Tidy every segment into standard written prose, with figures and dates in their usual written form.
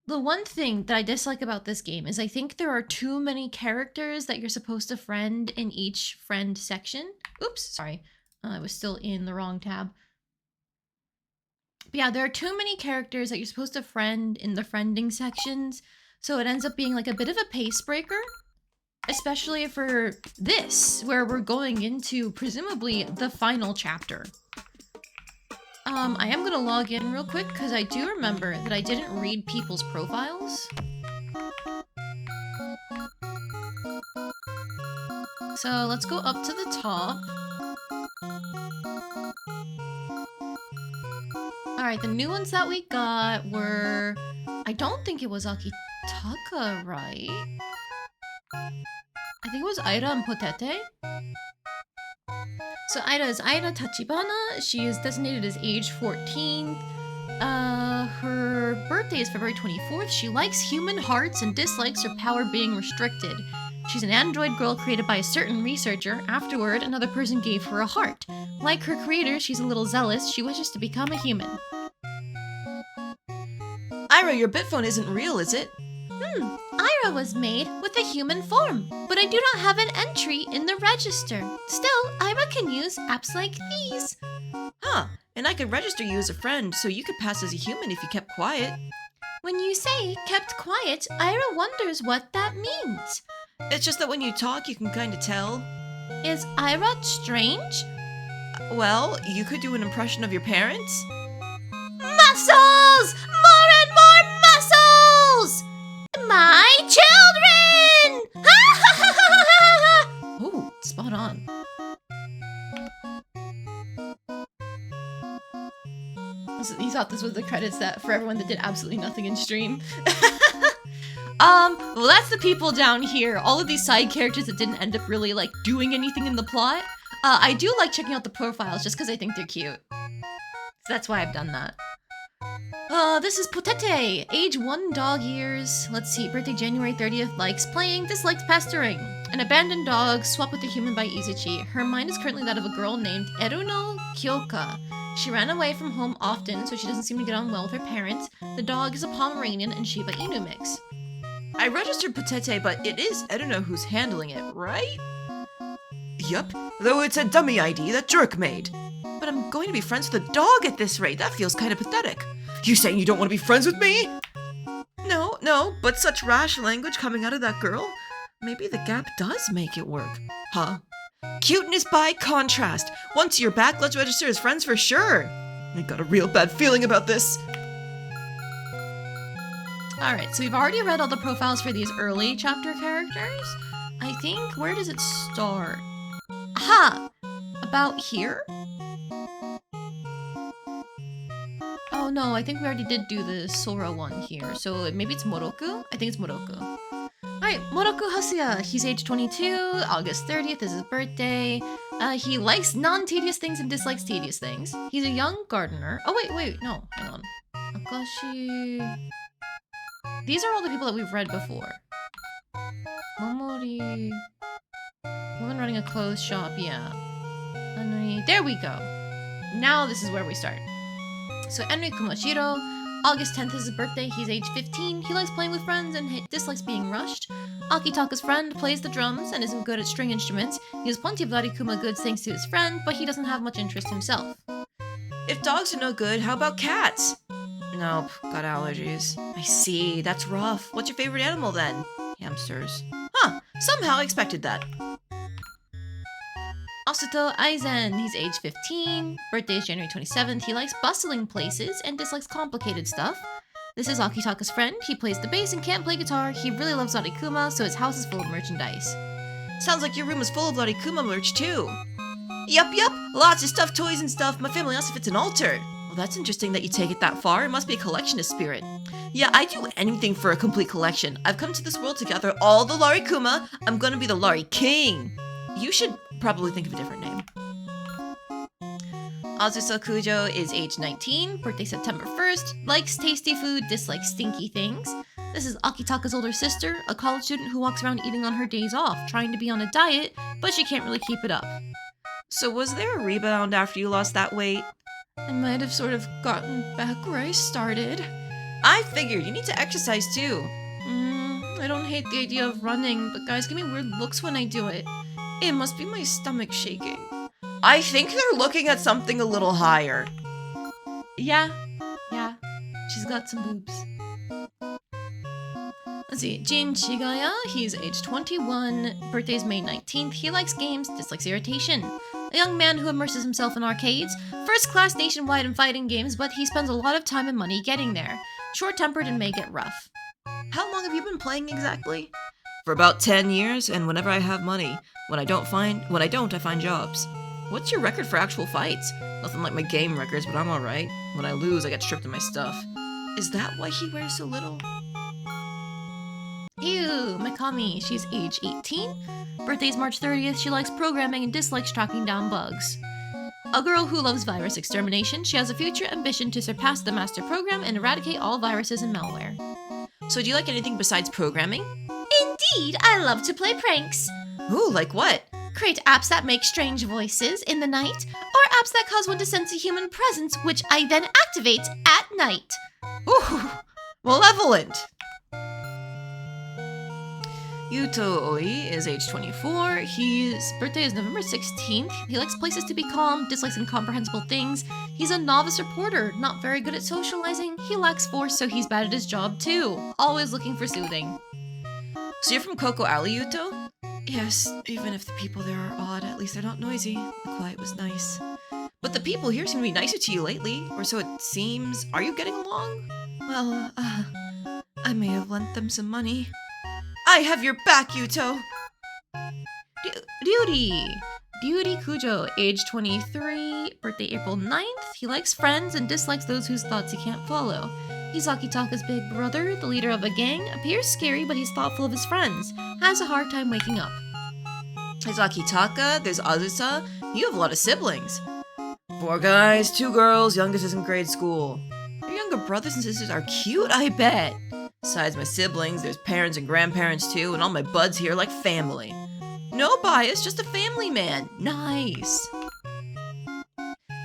The one thing that I dislike about this game is I think there are too many characters that you're supposed to friend in each friend section. Oops, sorry. I was still in the wrong tab. But yeah, there are too many characters that you're supposed to friend in the friending sections, so it ends up being like a bit of a pace breaker. Especially for this, where we're going into, presumably, the final chapter. I am gonna log in real quick, because I do remember that I didn't read people's profiles. So let's go up to the top. Alright, the new ones that we got were... I don't think it was Akitaka, right? I think it was Aira and Potete. So Aira is Aira Tachibana. She is designated as age 14. Her birthday is February 24th. She likes human hearts and dislikes her power being restricted. She's an android girl created by a certain researcher. Afterward, another person gave her a heart. Like her creator, she's a little zealous. She wishes to become a human. Aira, your bitphone isn't real, is it? Aira was made with a human form, but I do not have an entry in the register. Still, Aira can use apps like these. Huh, and I could register you as a friend, so you could pass as a human if you kept quiet. When you say kept quiet, Aira wonders what that means. It's just that when you talk, you can kind of tell. Is Aira strange? Well, you could do an impression of your parents. Muscles! More and more muscles! My children! Oh, spot on. You thought this was the credits that for everyone that did absolutely nothing in stream. Well, that's the people down here. All of these side characters that didn't end up really, like, doing anything in the plot. I do like checking out the profiles just because I think they're cute. So that's why I've done that. This is Potete, age 1 dog years. Let's see, birthday January 30th, likes playing, dislikes pastoring. An abandoned dog, swapped with a human by Izuchi. Her mind is currently that of a girl named Eruno Kyoka. She ran away from home often, so she doesn't seem to get on well with her parents. The dog is a Pomeranian and Shiba Inu mix. I registered Potete, but it is Eruno who's handling it, right? Yup, though it's a dummy ID that Jerk made. But I'm going to be friends with a dog at this rate. That feels kind of pathetic. You saying you don't want to be friends with me? No, but such rash language coming out of that girl? Maybe the gap does make it work. Huh? Cuteness by contrast. Once you're back, let's register as friends for sure. I got a real bad feeling about this. Alright, so we've already read all the profiles for these early chapter characters. I think, where does it start? Aha! About here? Oh no, I think we already did do the Sora one here, so maybe it's Moroku? I think it's Moroku. Alright, Moroku Hasuya. He's age 22, August 30th is his birthday. He likes non-tedious things and dislikes tedious things. He's a young gardener. Oh wait, no, hang on. Akashi... These are all the people that we've read before. Momori... Woman running a clothes shop, yeah. Enri... There we go! Now this is where we start. So Enri Kumoshiro, August 10th is his birthday, he's age 15, he likes playing with friends and dislikes being rushed. Akitaka's friend plays the drums and isn't good at string instruments. He has plenty of Larikuma goods thanks to his friend, but he doesn't have much interest himself. If dogs are no good, how about cats? Nope, got allergies. I see, that's rough. What's your favorite animal then? Hamsters. Huh, somehow I expected that. Asuto Aizen, he's age 15, birthday is January 27th, he likes bustling places and dislikes complicated stuff. This is Akitaka's friend, he plays the bass and can't play guitar, he really loves Larikuma, so his house is full of merchandise. Sounds like your room is full of Larikuma merch too. Yup, lots of stuffed toys and stuff, my family also fits an altar. Well, that's interesting that you take it that far, it must be a collectionist spirit. Yeah, I do anything for a complete collection. I've come to this world to gather all the Larikuma, I'm gonna be the Lari King. You should probably think of a different name. Azusa Kujo is age 19, birthday September 1st, likes tasty food, dislikes stinky things. This is Akitaka's older sister, a college student who walks around eating on her days off, trying to be on a diet, but she can't really keep it up. So was there a rebound after you lost that weight? I might have sort of gotten back where I started. I figured you need to exercise too. I don't hate the idea of running, but guys give me weird looks when I do it. It must be my stomach shaking. I think they're looking at something a little higher. Yeah. She's got some boobs. Let's see, Jin Chigaya, he's age 21, birthday's May 19th, he likes games, dislikes irritation. A young man who immerses himself in arcades, first class nationwide in fighting games, but he spends a lot of time and money getting there. Short-tempered and may get rough. How long have you been playing exactly? For about 10 years, and whenever I have money. When I don't, I find jobs. What's your record for actual fights? Nothing like my game records, but I'm alright. When I lose, I get stripped of my stuff. Is that why he wears so little? Ew, Mikami, she's age 18. Birthday's March 30th, she likes programming and dislikes tracking down bugs. A girl who loves virus extermination, she has a future ambition to surpass the master program and eradicate all viruses and malware. So do you like anything besides programming? Indeed, I love to play pranks. Ooh, like what? Create apps that make strange voices in the night, or apps that cause one to sense a human presence, which I then activate at night. Ooh, malevolent! Yuto Oi is age 24. His birthday is November 16th. He likes places to be calm, dislikes incomprehensible things. He's a novice reporter, not very good at socializing. He lacks force, so he's bad at his job too. Always looking for soothing. So you're from Coco Alley, Yuto? Yes, even if the people there are odd, at least they're not noisy. The quiet was nice. But the people here seem to be nicer to you lately, or so it seems. Are you getting along? Well, I may have lent them some money. I have your back, Yuto! Beauty Kujo, age 23, birthday April 9th. He likes friends and dislikes those whose thoughts he can't follow. He's Akitaka's big brother, the leader of a gang, appears scary but he's thoughtful of his friends, has a hard time waking up. There's Akitaka, there's Azusa. You have a lot of siblings. 4 guys, 2 girls, youngest is in grade school. Your younger brothers and sisters are cute, I bet. Besides my siblings, there's parents and grandparents too, and all my buds here are like family. No bias, just a family man. Nice.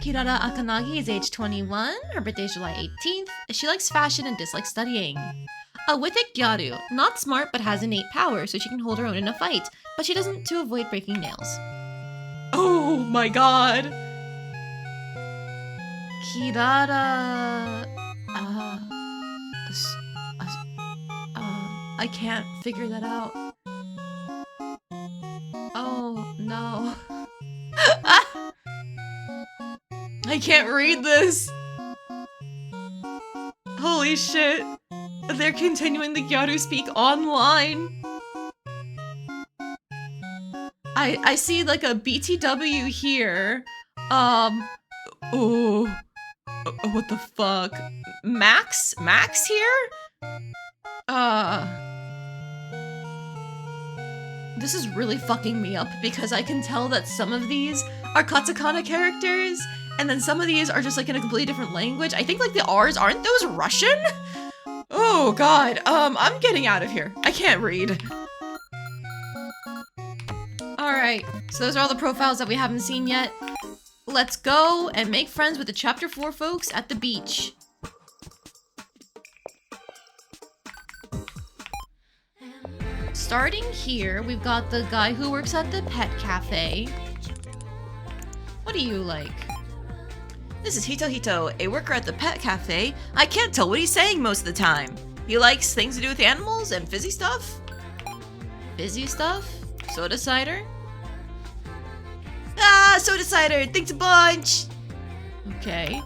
Kirara Akanagi is age 21, her birthday is July 18th. She likes fashion and dislikes studying. A Withic Gyaru, not smart but has innate power so she can hold her own in a fight, but she doesn't to avoid breaking nails. Oh my god! Kirara... I can't figure that out. Oh, no. I can't read this! Holy shit! They're continuing the Gyaru speak online! I see like a BTW here. Oh, what the fuck? Max here? This is really fucking me up because I can tell that some of these are katakana characters and then some of these are just like in a completely different language. I think like the R's, aren't those Russian? Oh god, I'm getting out of here. I can't read. Alright, so those are all the profiles that we haven't seen yet. Let's go and make friends with the Chapter 4 folks at the beach. Starting here, we've got the guy who works at the pet cafe. What do you like? This is Hito, a worker at the pet cafe. I can't tell what he's saying most of the time. He likes things to do with animals and fizzy stuff. Fizzy stuff? Soda cider? Ah, soda cider! Thanks a bunch! Okay.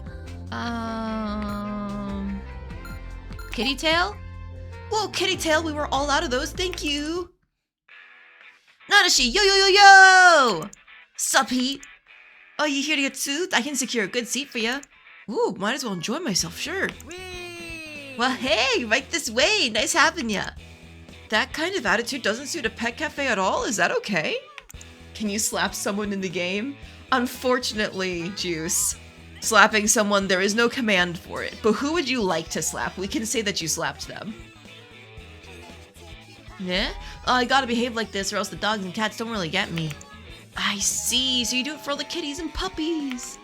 Kitty tail? Whoa, kitty tail, we were all out of those, thank you! Nanashi, yo yo yo yo! Sup, Heat? Oh, you here to get soothed? I can secure a good seat for you. Ooh, might as well enjoy myself, sure. Whee! Well, hey, right this way, nice having ya. That kind of attitude doesn't suit a pet cafe at all, is that okay? Can you slap someone in the game? Unfortunately, Juice. Slapping someone, there is no command for it, but who would you like to slap? We can say that you slapped them. Yeah? Oh, I gotta behave like this or else the dogs and cats don't really get me. I see, so you do it for all the kitties and puppies.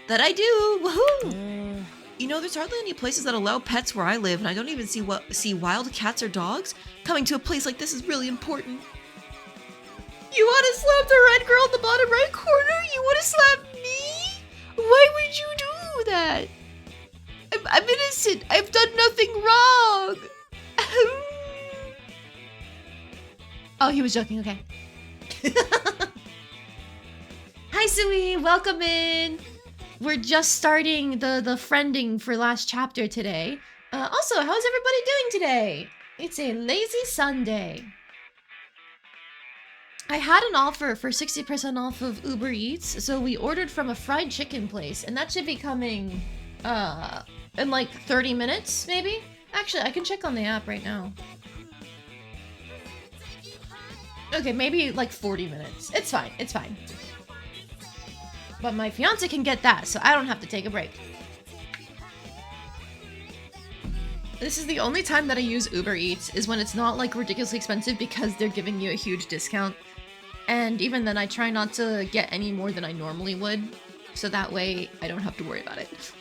That I do, woohoo! You know, there's hardly any places that allow pets where I live, and I don't even see wild cats or dogs. Coming to a place like this is really important. You want to slap the red girl in the bottom right corner? You want to slap me? Why would you do that? I'm innocent. I've done nothing wrong. Oh, he was joking. Okay. Hi, Sui. Welcome in. We're just starting the friending for last chapter today. Also, how's everybody doing today? It's a lazy Sunday. I had an offer for 60% off of Uber Eats, so we ordered from a fried chicken place, and that should be coming in like 30 minutes, maybe? Actually, I can check on the app right now. Okay, maybe like 40 minutes. It's fine, it's fine. But my fiance can get that, so I don't have to take a break. This is the only time that I use Uber Eats, is when it's not like ridiculously expensive because they're giving you a huge discount. And even then I try not to get any more than I normally would, so that way I don't have to worry about it.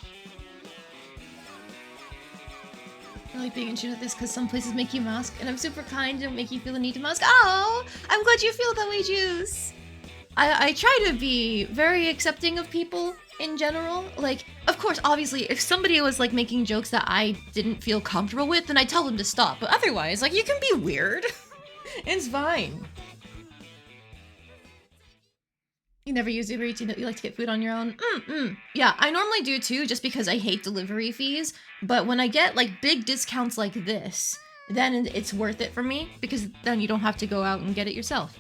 I like being in tune with this because some places make you mask, and I'm super kind and don't make you feel the need to mask. Oh, I'm glad you feel that way, Juice. I try to be very accepting of people in general. Like, of course, obviously, if somebody was like making jokes that I didn't feel comfortable with, then I tell them to stop. But otherwise, like, you can be weird. It's fine. You never use Uber Eats, you like to get food on your own? Yeah, I normally do too, just because I hate delivery fees. But when I get like big discounts like this, then it's worth it for me, because then you don't have to go out and get it yourself.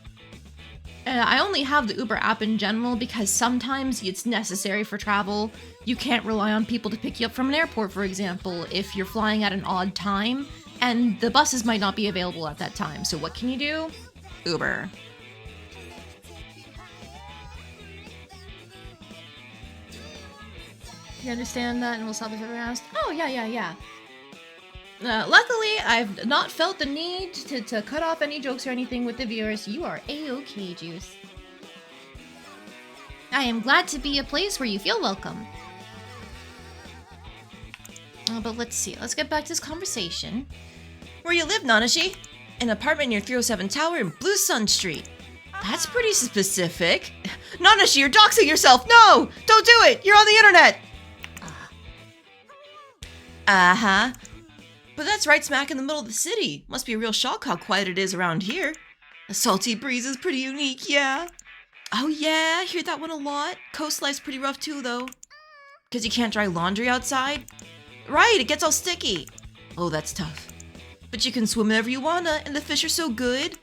I only have the Uber app in general because sometimes it's necessary for travel. You can't rely on people to pick you up from an airport, for example, if you're flying at an odd time, and the buses might not be available at that time. So what can you do? Uber. You understand that and will stop if ever asked? Oh, yeah. Luckily, I've not felt the need to cut off any jokes or anything with the viewers. You are A-okay, Juice. I am glad to be a place where you feel welcome. But let's see. Let's get back to this conversation. Where you live, Nanashi? An apartment near 307 Tower in Blue Sun Street. That's pretty specific. Nanashi, you're doxing yourself! No! Don't do it! You're on the internet! Uh-huh. But that's right smack in the middle of the city. Must be a real shock how quiet it is around here. A salty breeze is pretty unique, yeah. Oh yeah, I hear that one a lot. Coastlife's pretty rough too, though. Because you can't dry laundry outside? Right, it gets all sticky. Oh, that's tough. But you can swim whenever you wanna, and the fish are so good.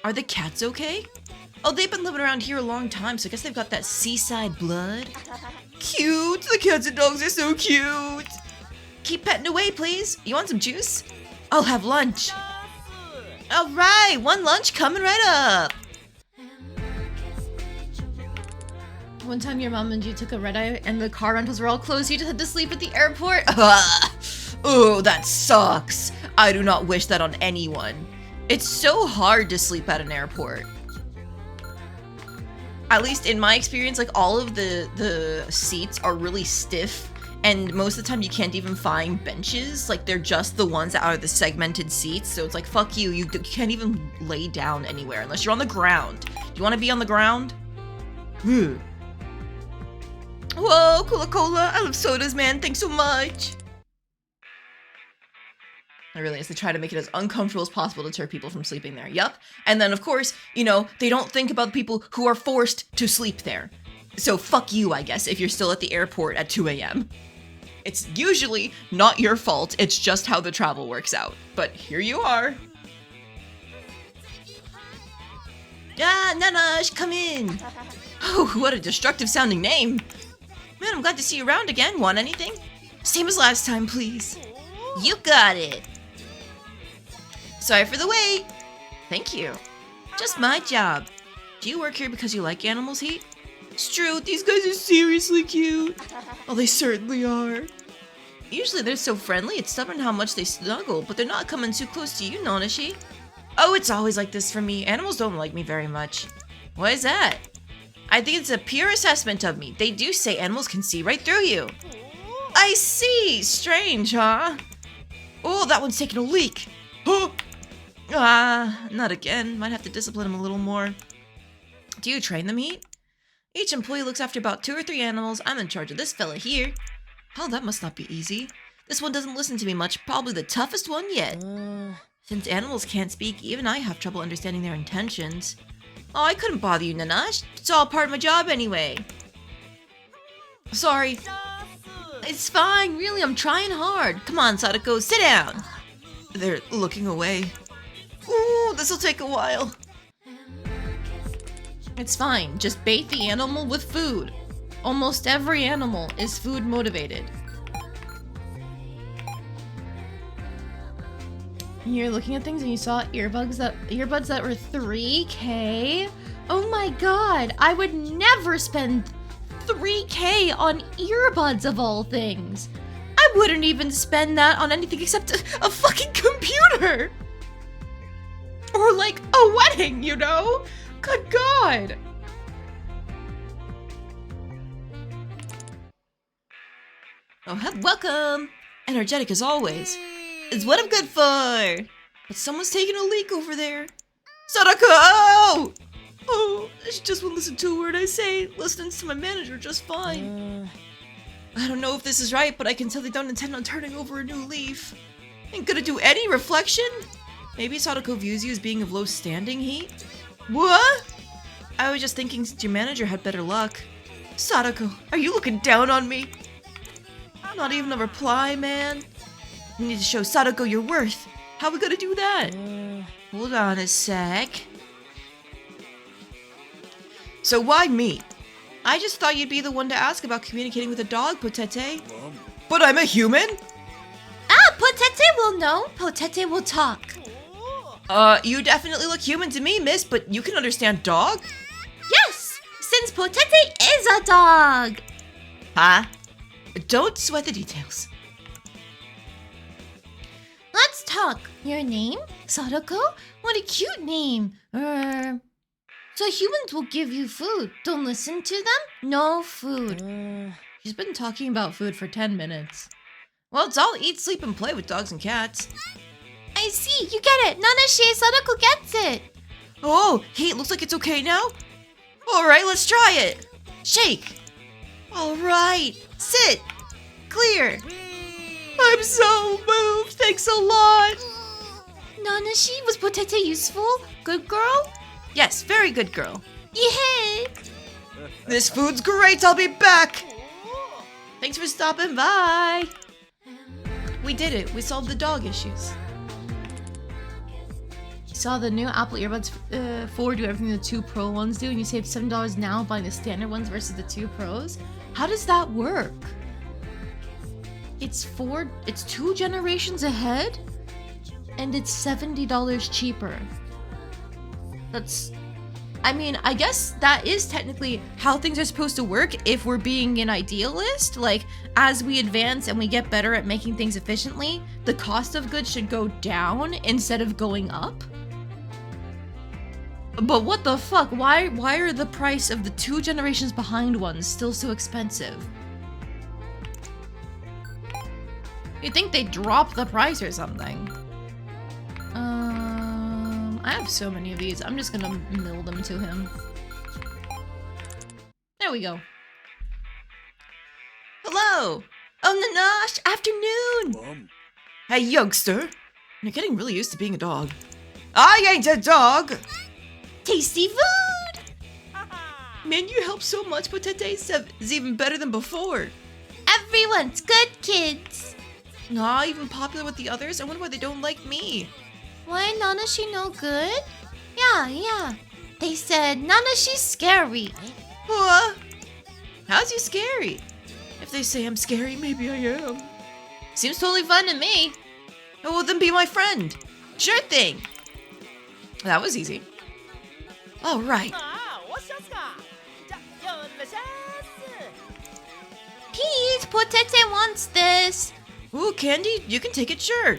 Are the cats okay? Oh, they've been living around here a long time, so I guess they've got that seaside blood. Cute! The cats and dogs are so cute! Keep petting away, please. You want some juice? I'll have lunch. All right, one lunch coming right up. One time your mom and you took a red-eye and the car rentals were all closed. You just had to sleep at the airport. Oh, that sucks. I do not wish that on anyone. It's so hard to sleep at an airport. At least in my experience, like all of the seats are really stiff. And most of the time you can't even find benches. Like they're just the ones that are the segmented seats. So it's like, fuck you. You can't even lay down anywhere unless you're on the ground. Do you want to be on the ground? Whoa, Coca-Cola. I love sodas, man. Thanks so much. I really is. They try to make it as uncomfortable as possible to deter people from sleeping there. Yup. And then, of course, you know, they don't think about the people who are forced to sleep there. So fuck you, I guess, if you're still at the airport at 2 a.m. It's usually not your fault, it's just how the travel works out. But here you are. Ah, Nanash, come in. Oh, what a destructive sounding name. Man, I'm glad to see you around again. Want anything? Same as last time, please. You got it. Sorry for the wait. Thank you. Just my job. Do you work here because you like animals, Heat? It's true, these guys are seriously cute. Oh, they certainly are. Usually they're so friendly, it's stubborn how much they snuggle, but they're not coming too close to you, Nanashi. Oh, it's always like this for me. Animals don't like me very much. Why is that? I think it's a pure assessment of me. They do say animals can see right through you. I I see! Strange, huh? Oh, that one's taking a leak! Huh? Not again. Might have to discipline him a little more. Do you train them, Heat? Each employee looks after about 2 or 3 animals. I'm in charge of this fella here. Hell, that must not be easy. This one doesn't listen to me much, probably the toughest one yet. Since animals can't speak, even I have trouble understanding their intentions. Oh, I couldn't bother you, Nanash. It's all part of my job anyway. Sorry. It's fine, really, I'm trying hard. Come on, Sadako, sit down. They're looking away. Ooh, this'll take a while. It's fine, just bait the animal with food. Almost every animal is food motivated. You're looking at things and you saw earbuds that were 3K. Oh my god, I would never spend 3K on earbuds of all things. I wouldn't even spend that on anything except a fucking computer. Or like a wedding, you know? Good god. Oh, welcome. Energetic as always. It's what I'm good for! But someone's taking a leak over there. Sadako! Oh, she just won't listen to a word I say. Listens to my manager just fine. I don't know if this is right, but I can tell they don't intend on turning over a new leaf. Ain't gonna do any reflection? Maybe Sadako views you as being of low standing, Heat? What? I was just thinking since your manager had better luck. Sadako, are you looking down on me? Not even a reply, man. You need to show Sadako your worth. How are we gonna do that? Hold on a sec. So why me? I just thought you'd be the one to ask about communicating with a dog, Potete. But I'm a human? Ah, Potete will know. Potete will talk. You definitely look human to me, miss, but you can understand dog? Yes, since Potete is a dog. Huh? Don't sweat the details. Let's talk. Your name? Sadako? What a cute name. So humans will give you food. Don't listen to them? No food. She's been talking about food for 10 minutes. Well, it's all eat, sleep, and play with dogs and cats. I see. You get it. Nanashi, Sadako gets it. Oh, hey, it looks like it's okay now. All right, let's try it. Shake. All right. Sit. Clear. I'm so moved. Thanks a lot. Nanashi, was Potete useful? Good girl? Yes, very good girl. Yay! This food's great. I'll be back. Thanks for stopping by. We did it. We solved the dog issues. You saw the new Apple earbuds 4 do everything the 2 Pro ones do, and you save $7 now buying the standard ones versus the 2 Pros. How does that work? It's 2 generations ahead, and it's $70 cheaper. I mean, I guess that is technically how things are supposed to work if we're being an idealist. Like, as we advance and we get better at making things efficiently, the cost of goods should go down instead of going up. But what the fuck? Why are the price of the 2 generations behind ones still so expensive? You'd think they'd drop the price or something. I have so many of these. I'm just gonna mill them to him. There we go. Hello. Oh, Nanash. Afternoon. Mom. Hey, youngster. You're getting really used to being a dog. I ain't a dog. Tasty food! Man, you help so much, but today's is even better than before. Everyone's good kids. Nah, even popular with the others? I wonder why they don't like me. Why, Nanashi no good? Yeah. They said Nanashi's scary. What? How's you scary? If they say I'm scary, maybe I am. Seems totally fun to me. Oh, well, then be my friend. Sure thing. That was easy. All right. Pete, Potete wants this. Ooh, candy, you can take it, sure.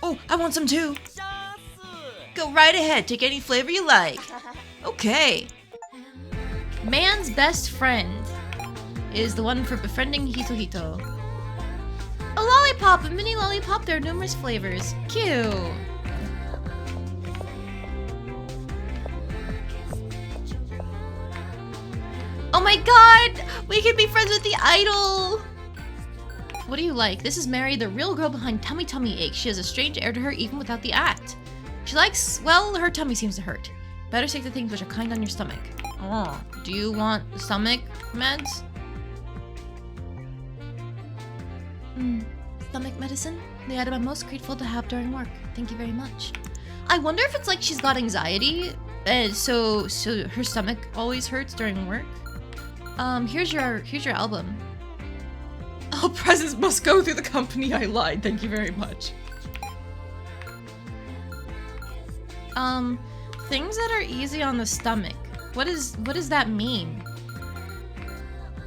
Oh, I want some too. Go right ahead, take any flavor you like. Okay. Man's best friend is the one for befriending Hito. A lollipop, a mini lollipop. There are numerous flavors. Cute. Oh my god! We can be friends with the idol! What do you like? This is Mary, the real girl behind Tummy Tummy Ache. She has a strange air to her even without the act. She likes, well, her tummy seems to hurt. Better take the things which are kind on your stomach. Oh, do you want stomach meds? Stomach medicine? The item I'm most grateful to have during work. Thank you very much. I wonder if it's like she's got anxiety, so her stomach always hurts during work. Here's your album. All presents must go through the company. I lied. Thank you very much. Things that are easy on the stomach. What does that mean?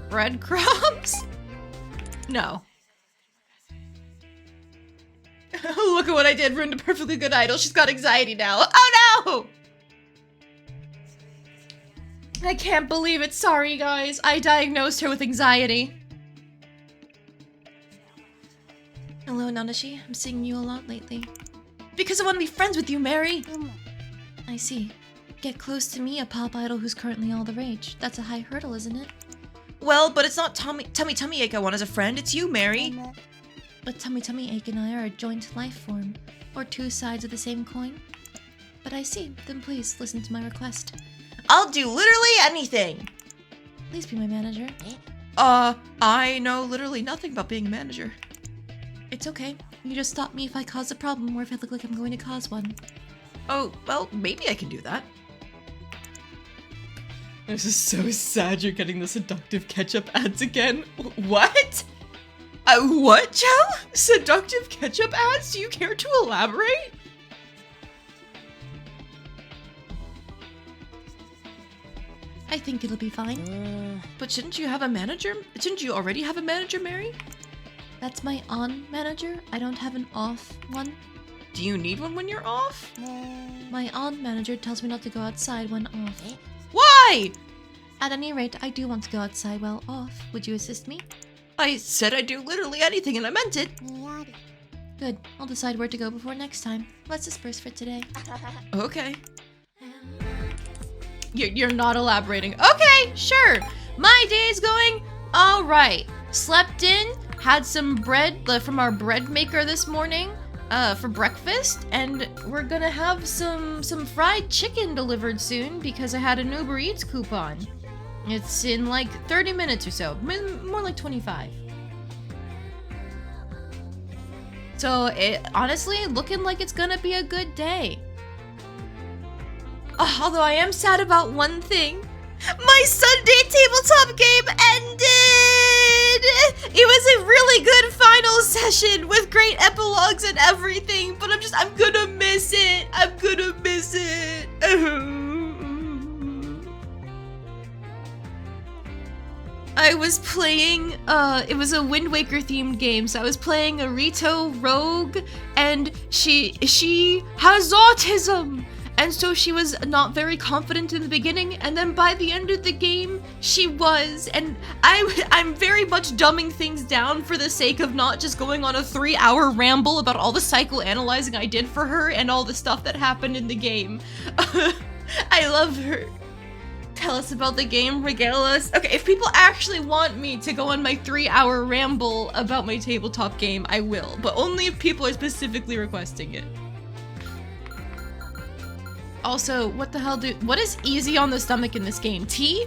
Breadcrumbs? No. Look at what I did. Ruined a perfectly good idol. She's got anxiety now. Oh no! I can't believe it. Sorry, guys. I diagnosed her with anxiety. Hello, Nanashi. I'm seeing you a lot lately. Because I want to be friends with you, Mary! I see. Get close to me, a pop idol who's currently all the rage. That's a high hurdle, isn't it? Well, but it's not Tummy Ache I want as a friend. It's you, Mary. But Tummy Ache and I are a joint life form. Or two sides of the same coin. But I see. Then please, listen to my request. I'll do literally anything! Please be my manager. I know literally nothing about being a manager. It's okay. You just stop me if I cause a problem or if I look like I'm going to cause one. Oh, well, maybe I can do that. This is so sad you're getting the seductive ketchup ads again. What? What, Joe? Seductive ketchup ads? Do you care to elaborate? I think it'll be fine. But shouldn't you have a manager? Shouldn't you already have a manager, Mary? That's my on manager. I don't have an off one. Do you need one when you're off? My on manager tells me not to go outside when off. Why? At any rate, I do want to go outside while off. Would you assist me? I said I'd do literally anything and I meant it. Good. I'll decide where to go before next time. Let's disperse for today. Okay. You're not elaborating. Okay, sure. My day's going all right. Slept in, had some bread from our bread maker this morning for breakfast, and we're gonna have some fried chicken delivered soon because I had an Uber Eats coupon. It's in like 30 minutes or so, more like 25. So honestly, looking like it's gonna be a good day. Although I am sad about one thing. My Sunday tabletop game ended! It was a really good final session with great epilogues and everything, but I'm gonna miss it. I'm gonna miss it. I was playing, it was a Wind Waker themed game, so I was playing a Rito rogue, and she has autism! And so she was not very confident in the beginning, and then by the end of the game, she was. And I'm very much dumbing things down for the sake of not just going on a 3-hour ramble about all the psychoanalyzing I did for her and all the stuff that happened in the game. I love her. Tell us about the game, regale us. Okay, if people actually want me to go on my 3-hour ramble about my tabletop game, I will. But only if people are specifically requesting it. Also, what the hell what is easy on the stomach in this game? Tea?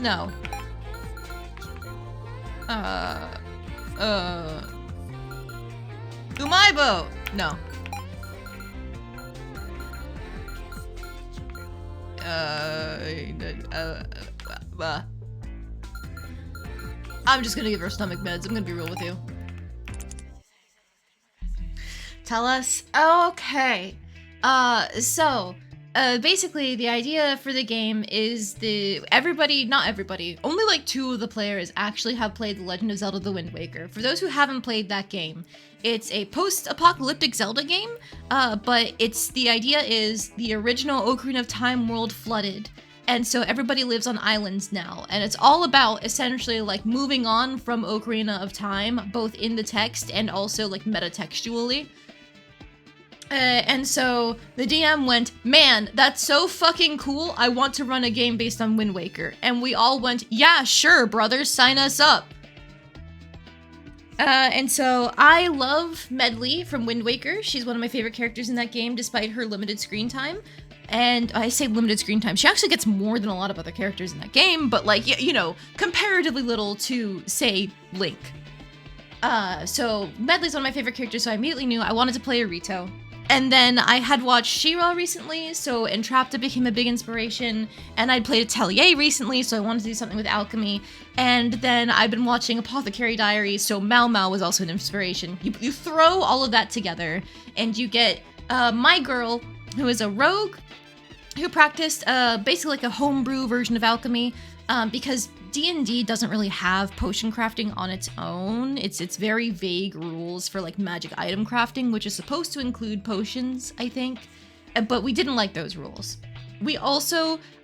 No. Umaibo! No. I'm just gonna give her stomach meds. I'm gonna be real with you. Tell us. Okay. Basically the idea for the game is not everybody, only like 2 of the players actually have played The Legend of Zelda: The Wind Waker. For those who haven't played that game, it's a post-apocalyptic Zelda game, but the idea is the original Ocarina of Time world flooded, And so everybody lives on islands now. And it's all about essentially like moving on from Ocarina of Time, both in the text and also like metatextually. And so the DM went, man, that's so fucking cool. I want to run a game based on Wind Waker. And we all went, yeah, sure, brothers, sign us up. And so I love Medley from Wind Waker. She's one of my favorite characters in that game, despite her limited screen time. And I say limited screen time. She actually gets more than a lot of other characters in that game, but like, you know, comparatively little to, say, Link. So Medley's one of my favorite characters, so I immediately knew I wanted to play Irito. And then I had watched She-Ra recently, so Entrapta became a big inspiration, and I'd played Atelier recently, so I wanted to do something with alchemy, and then I've been watching Apothecary Diaries, so Mau Mau was also an inspiration. You throw all of that together, and you get my girl, who is a rogue, who practiced basically like a homebrew version of alchemy, because D&D doesn't really have potion crafting on its own. It's very vague rules for like magic item crafting, which is supposed to include potions, I think. But we didn't like those rules.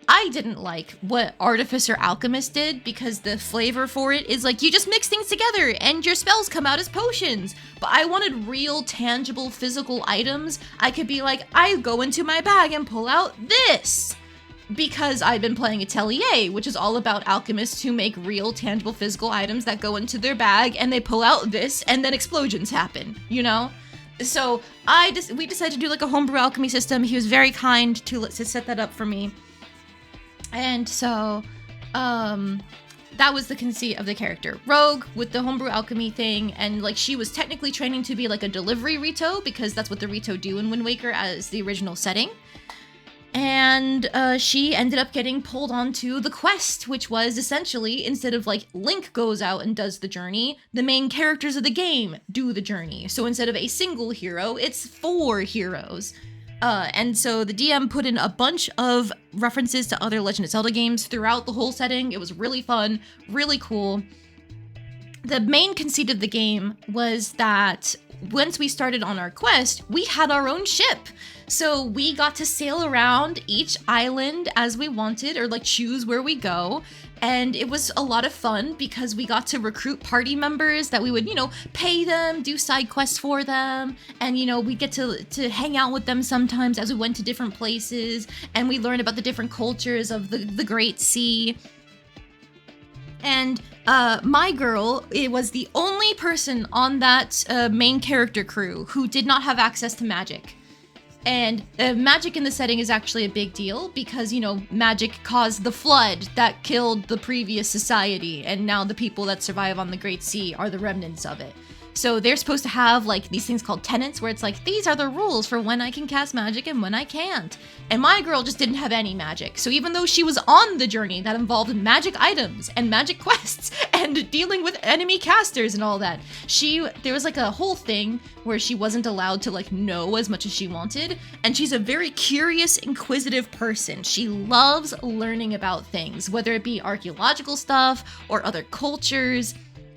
I didn't like what Artificer Alchemist did, because the flavor for it is like you just mix things together and your spells come out as potions. But I wanted real, tangible, physical items. I could be like, I go into my bag and pull out this. Because I've been playing Atelier, which is all about alchemists who make real, tangible, physical items that go into their bag, and they pull out this, and then explosions happen, you know? So we decided to do like a homebrew alchemy system. He was very kind to set that up for me. And so, that was the conceit of the character. Rogue with the homebrew alchemy thing, and like she was technically training to be like a delivery Rito, because that's what the Rito do in Wind Waker as the original setting. And she ended up getting pulled onto the quest, which was essentially, instead of like Link goes out and does the journey, the main characters of the game do the journey. So instead of a single hero, it's 4 heroes. And so the DM put in a bunch of references to other Legend of Zelda games throughout the whole setting. It was really fun, really cool. The main conceit of the game was that once we started on our quest, we had our own ship. So we got to sail around each island as we wanted, or like choose where we go. And it was a lot of fun because we got to recruit party members that we would, you know, pay them, do side quests for them. And, you know, we get to hang out with them sometimes as we went to different places. And we learned about the different cultures of the Great Sea. And my girl, it was the only person on that main character crew who did not have access to magic. And magic in the setting is actually a big deal because, you know, magic caused the flood that killed the previous society, and now the people that survive on the Great Sea are the remnants of it. So they're supposed to have like these things called tenets where it's like, these are the rules for when I can cast magic and when I can't. And my girl just didn't have any magic. So even though she was on the journey that involved magic items and magic quests and dealing with enemy casters and all that, there was like a whole thing where she wasn't allowed to like know as much as she wanted. And she's a very curious, inquisitive person. She loves learning about things, whether it be archaeological stuff or other cultures.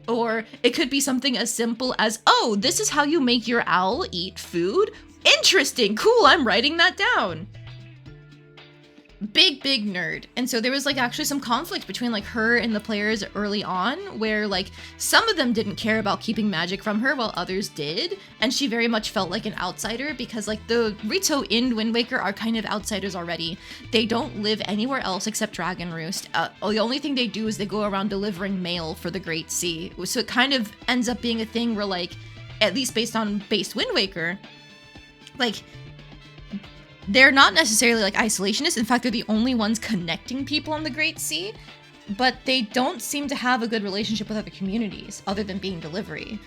Or it could be something as simple as, oh, this is how you make your owl eat food? Interesting, cool, I'm writing that down. Big nerd. And so there was like actually some conflict between like her and the players early on, where like some of them didn't care about keeping magic from her while others did. And she very much felt like an outsider because like the Rito in Wind Waker are kind of outsiders already. They don't live anywhere else except Dragon Roost. The only thing they do is they go around delivering mail for the Great Sea. So it kind of ends up being a thing where like, at least based on base Wind Waker, like, they're not necessarily like isolationists. In fact, they're the only ones connecting people on the Great Sea, but they don't seem to have a good relationship with other communities other than being delivery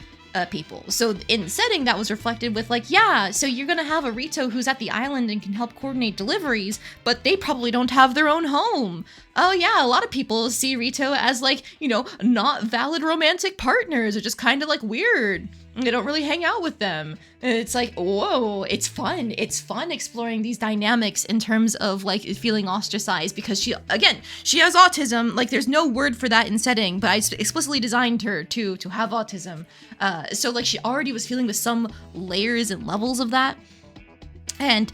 people. So in the setting, that was reflected with like, yeah, so you're gonna have a Rito who's at the island and can help coordinate deliveries, but they probably don't have their own home. Oh yeah, a lot of people see Rito as like, you know, not valid romantic partners, or just kind of like weird. They don't really hang out with them. And it's like, whoa, it's fun. It's fun exploring these dynamics in terms of like feeling ostracized because she has autism. Like there's no word for that in setting, but I explicitly designed her to have autism. So like she already was feeling with some layers and levels of that. And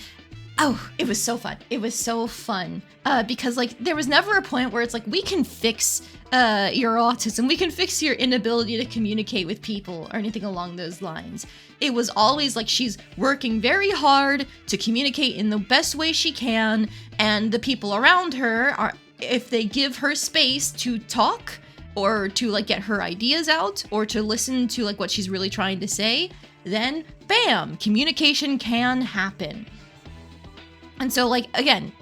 Oh, it was so fun. It was so fun. Because like there was never a point where it's like we can fix your autism, we can fix your inability to communicate with people or anything along those lines. It was always like she's working very hard to communicate in the best way she can, and the people around her are, if they give her space to talk or to like get her ideas out or to listen to like what she's really trying to say, then bam, communication can happen. And so like again,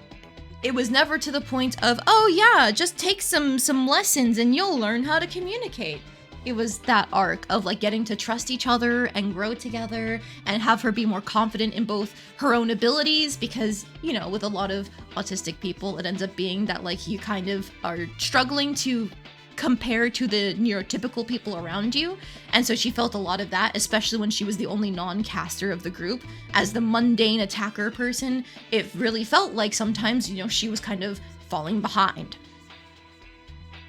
it was never to the point of, oh yeah, just take some lessons and you'll learn how to communicate. It was that arc of like getting to trust each other and grow together and have her be more confident in both her own abilities, because, you know, with a lot of autistic people, it ends up being that like you kind of are struggling to compare to the neurotypical people around you. And so she felt a lot of that, especially when she was the only non-caster of the group. As the mundane attacker person, it really felt like sometimes, you know, she was kind of falling behind.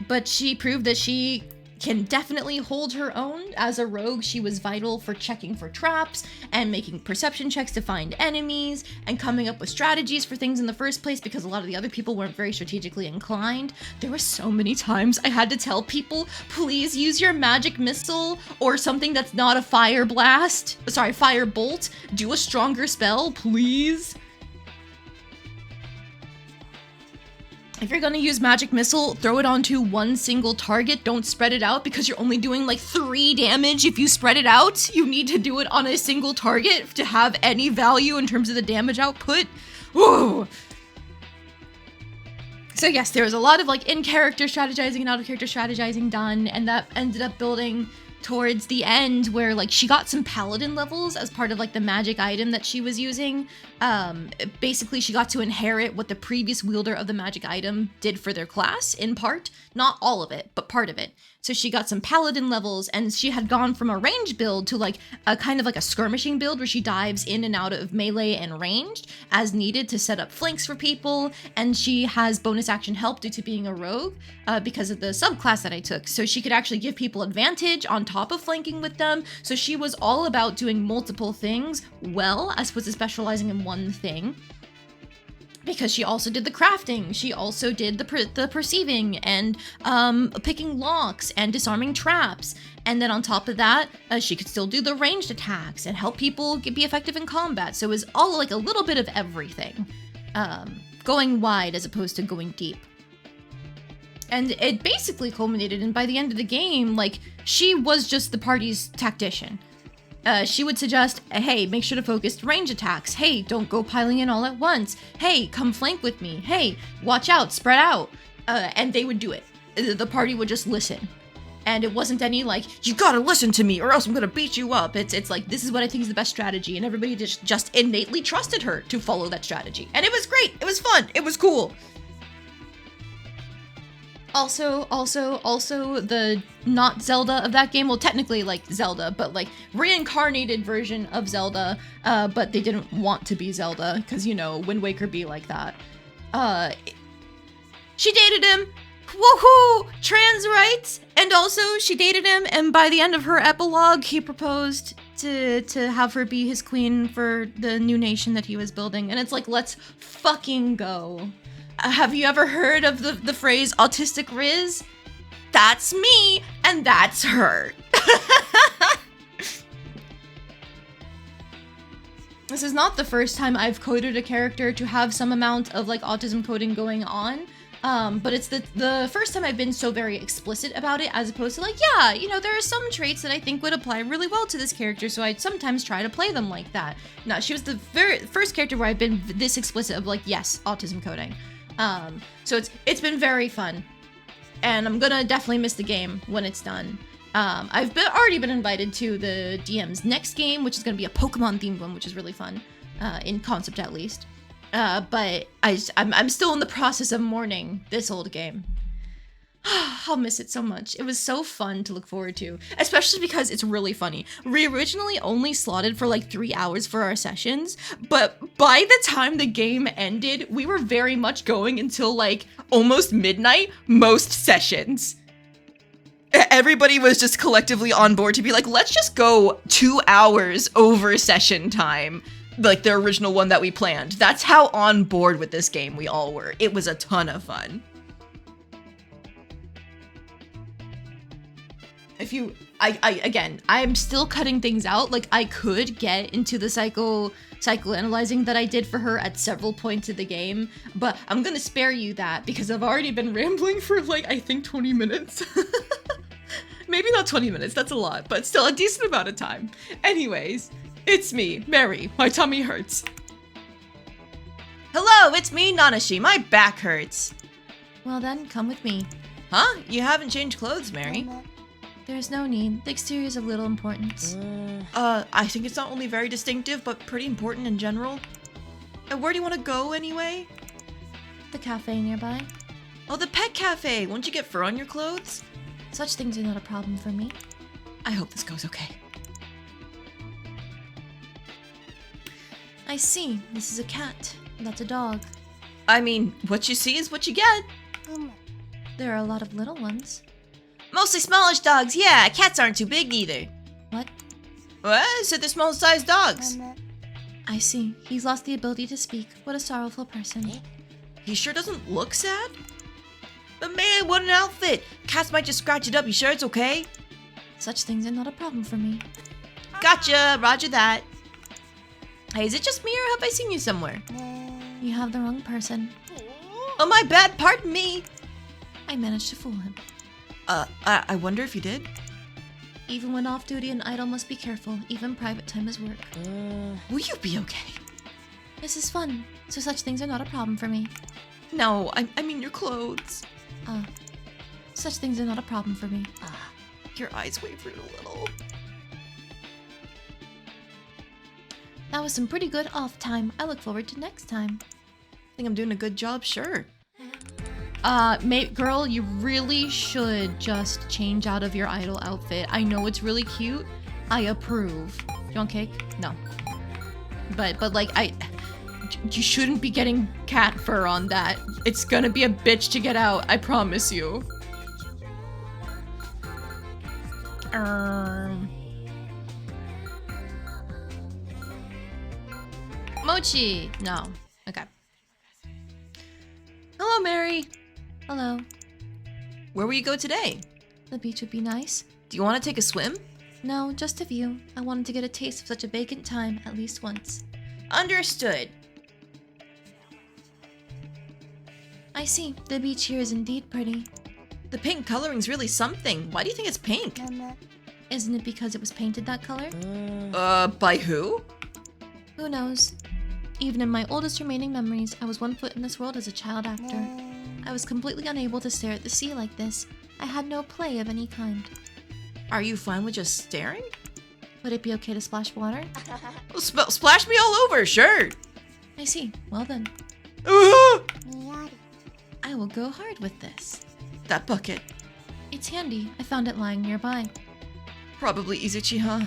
But she proved that she can definitely hold her own. As a rogue, she was vital for checking for traps and making perception checks to find enemies and coming up with strategies for things in the first place, because a lot of the other people weren't very strategically inclined. There were so many times I had to tell people, please use your magic missile or something that's not a fire blast. Sorry, fire bolt. Do a stronger spell, please. If you're gonna use magic missile, throw it onto one single target. Don't spread it out, because you're only doing like 3 damage if you spread it out. You need to do it on a single target to have any value in terms of the damage output. Whoa. So yes, there was a lot of like in-character strategizing and out-of-character strategizing done, and that ended up building towards the end where like she got some paladin levels as part of like the magic item that she was using. Basically she got to inherit what the previous wielder of the magic item did for their class, in part, not all of it, but part of it. So she got some paladin levels, and she had gone from a range build to like a kind of like a skirmishing build where she dives in and out of melee and ranged as needed to set up flanks for people. And she has bonus action help due to being a rogue because of the subclass that I took. So she could actually give people advantage on top of flanking with them. So she was all about doing multiple things well, as opposed to specializing in one thing. Because she also did the crafting, she also did the perceiving and picking locks and disarming traps. And then on top of that, she could still do the ranged attacks and help people be effective in combat. So it was all like a little bit of everything, going wide as opposed to going deep. And it basically culminated in, by the end of the game, like, she was just the party's tactician. She would suggest, hey, make sure to focus range attacks. Hey, don't go piling in all at once. Hey, come flank with me. Hey, watch out, spread out. And they would do it. The party would just listen. And it wasn't any like, you gotta listen to me or else I'm gonna beat you up. It's like, this is what I think is the best strategy. And everybody just innately trusted her to follow that strategy. And it was great. It was fun. It was cool. Also, the not Zelda of that game, well, technically, like, Zelda, but, like, reincarnated version of Zelda, but they didn't want to be Zelda, because, you know, Wind Waker be like that. She dated him! Woohoo! Trans rights! And also, she dated him, and by the end of her epilogue, he proposed to have her be his queen for the new nation that he was building, and it's like, let's fucking go. Have you ever heard of the phrase autistic Riz? That's me, and that's her. This is not the first time I've coded a character to have some amount of like autism coding going on, but it's the first time I've been so very explicit about it, as opposed to like, yeah, you know, there are some traits that I think would apply really well to this character, so I'd sometimes try to play them like that. No, she was the very first character where I've been this explicit of like, yes, autism coding. So it's been very fun, and I'm gonna definitely miss the game when it's done. I've already been invited to the DM's next game, which is gonna be a Pokemon themed one, which is really fun, in concept at least. But I'm still in the process of mourning this old game. I'll miss it so much. It was so fun to look forward to, especially because it's really funny. We originally only slotted for like 3 hours for our sessions, but by the time the game ended, we were very much going until like almost midnight most sessions. Everybody was just collectively on board to be like, let's just go 2 hours over session time. Like the original one that we planned. That's how on board with this game we all were. It was a ton of fun. If you, again, I'm still cutting things out. Like, I could get into the psychoanalyzing that I did for her at several points of the game, but I'm gonna spare you that because I've already been rambling for like, I think 20 minutes. Maybe not 20 minutes, that's a lot, but still a decent amount of time. Anyways, it's me, Mary. My tummy hurts. Hello, it's me, Nanashi. My back hurts. Well then, come with me. Huh? You haven't changed clothes, Mary. There's no need. The exterior is of little importance. I think it's not only very distinctive, but pretty important in general. And where do you want to go anyway? The cafe nearby. Oh, the pet cafe! Won't you get fur on your clothes? Such things are not a problem for me. I hope this goes okay. I see. This is a cat. That's a dog. I mean, what you see is what you get. There are a lot of little ones. Mostly smallish dogs, yeah. Cats aren't too big either. What? What? I said they're small-sized dogs. I see. He's lost the ability to speak. What a sorrowful person. He sure doesn't look sad. But man, what an outfit! Cats might just scratch it up. You sure it's okay? Such things are not a problem for me. Gotcha, roger that. Hey, is it just me or have I seen you somewhere? You have the wrong person. Oh, my bad, pardon me. I managed to fool him. I wonder if you did? Even when off duty, an idol must be careful. Even private time is work. Will you be okay? This is fun, so such things are not a problem for me. No, I mean your clothes. Such things are not a problem for me. Your eyes wavered a little. That was some pretty good off time. I look forward to next time. Think I'm doing a good job? Sure. Girl, you really should just change out of your idol outfit. I know it's really cute. I approve. Do you want cake? No. But like, you shouldn't be getting cat fur on that. It's gonna be a bitch to get out, I promise you. Mochi! No. Okay. Hello, Mary. Hello. Where will you go today? The beach would be nice. Do you want to take a swim? No, just a view. I wanted to get a taste of such a vacant time at least once. Understood. I see. The beach here is indeed pretty. The pink coloring's really something. Why do you think it's pink? Isn't it because it was painted that color? By who? Who knows? Even in my oldest remaining memories, I was one foot in this world as a child actor. I was completely unable to stare at the sea like this. I had no play of any kind. Are you fine with just staring? Would it be okay to splash water? Well, splash me all over, sure. I see. Well then. I will go hard with this. That bucket. It's handy. I found it lying nearby. Probably Izuchi, huh?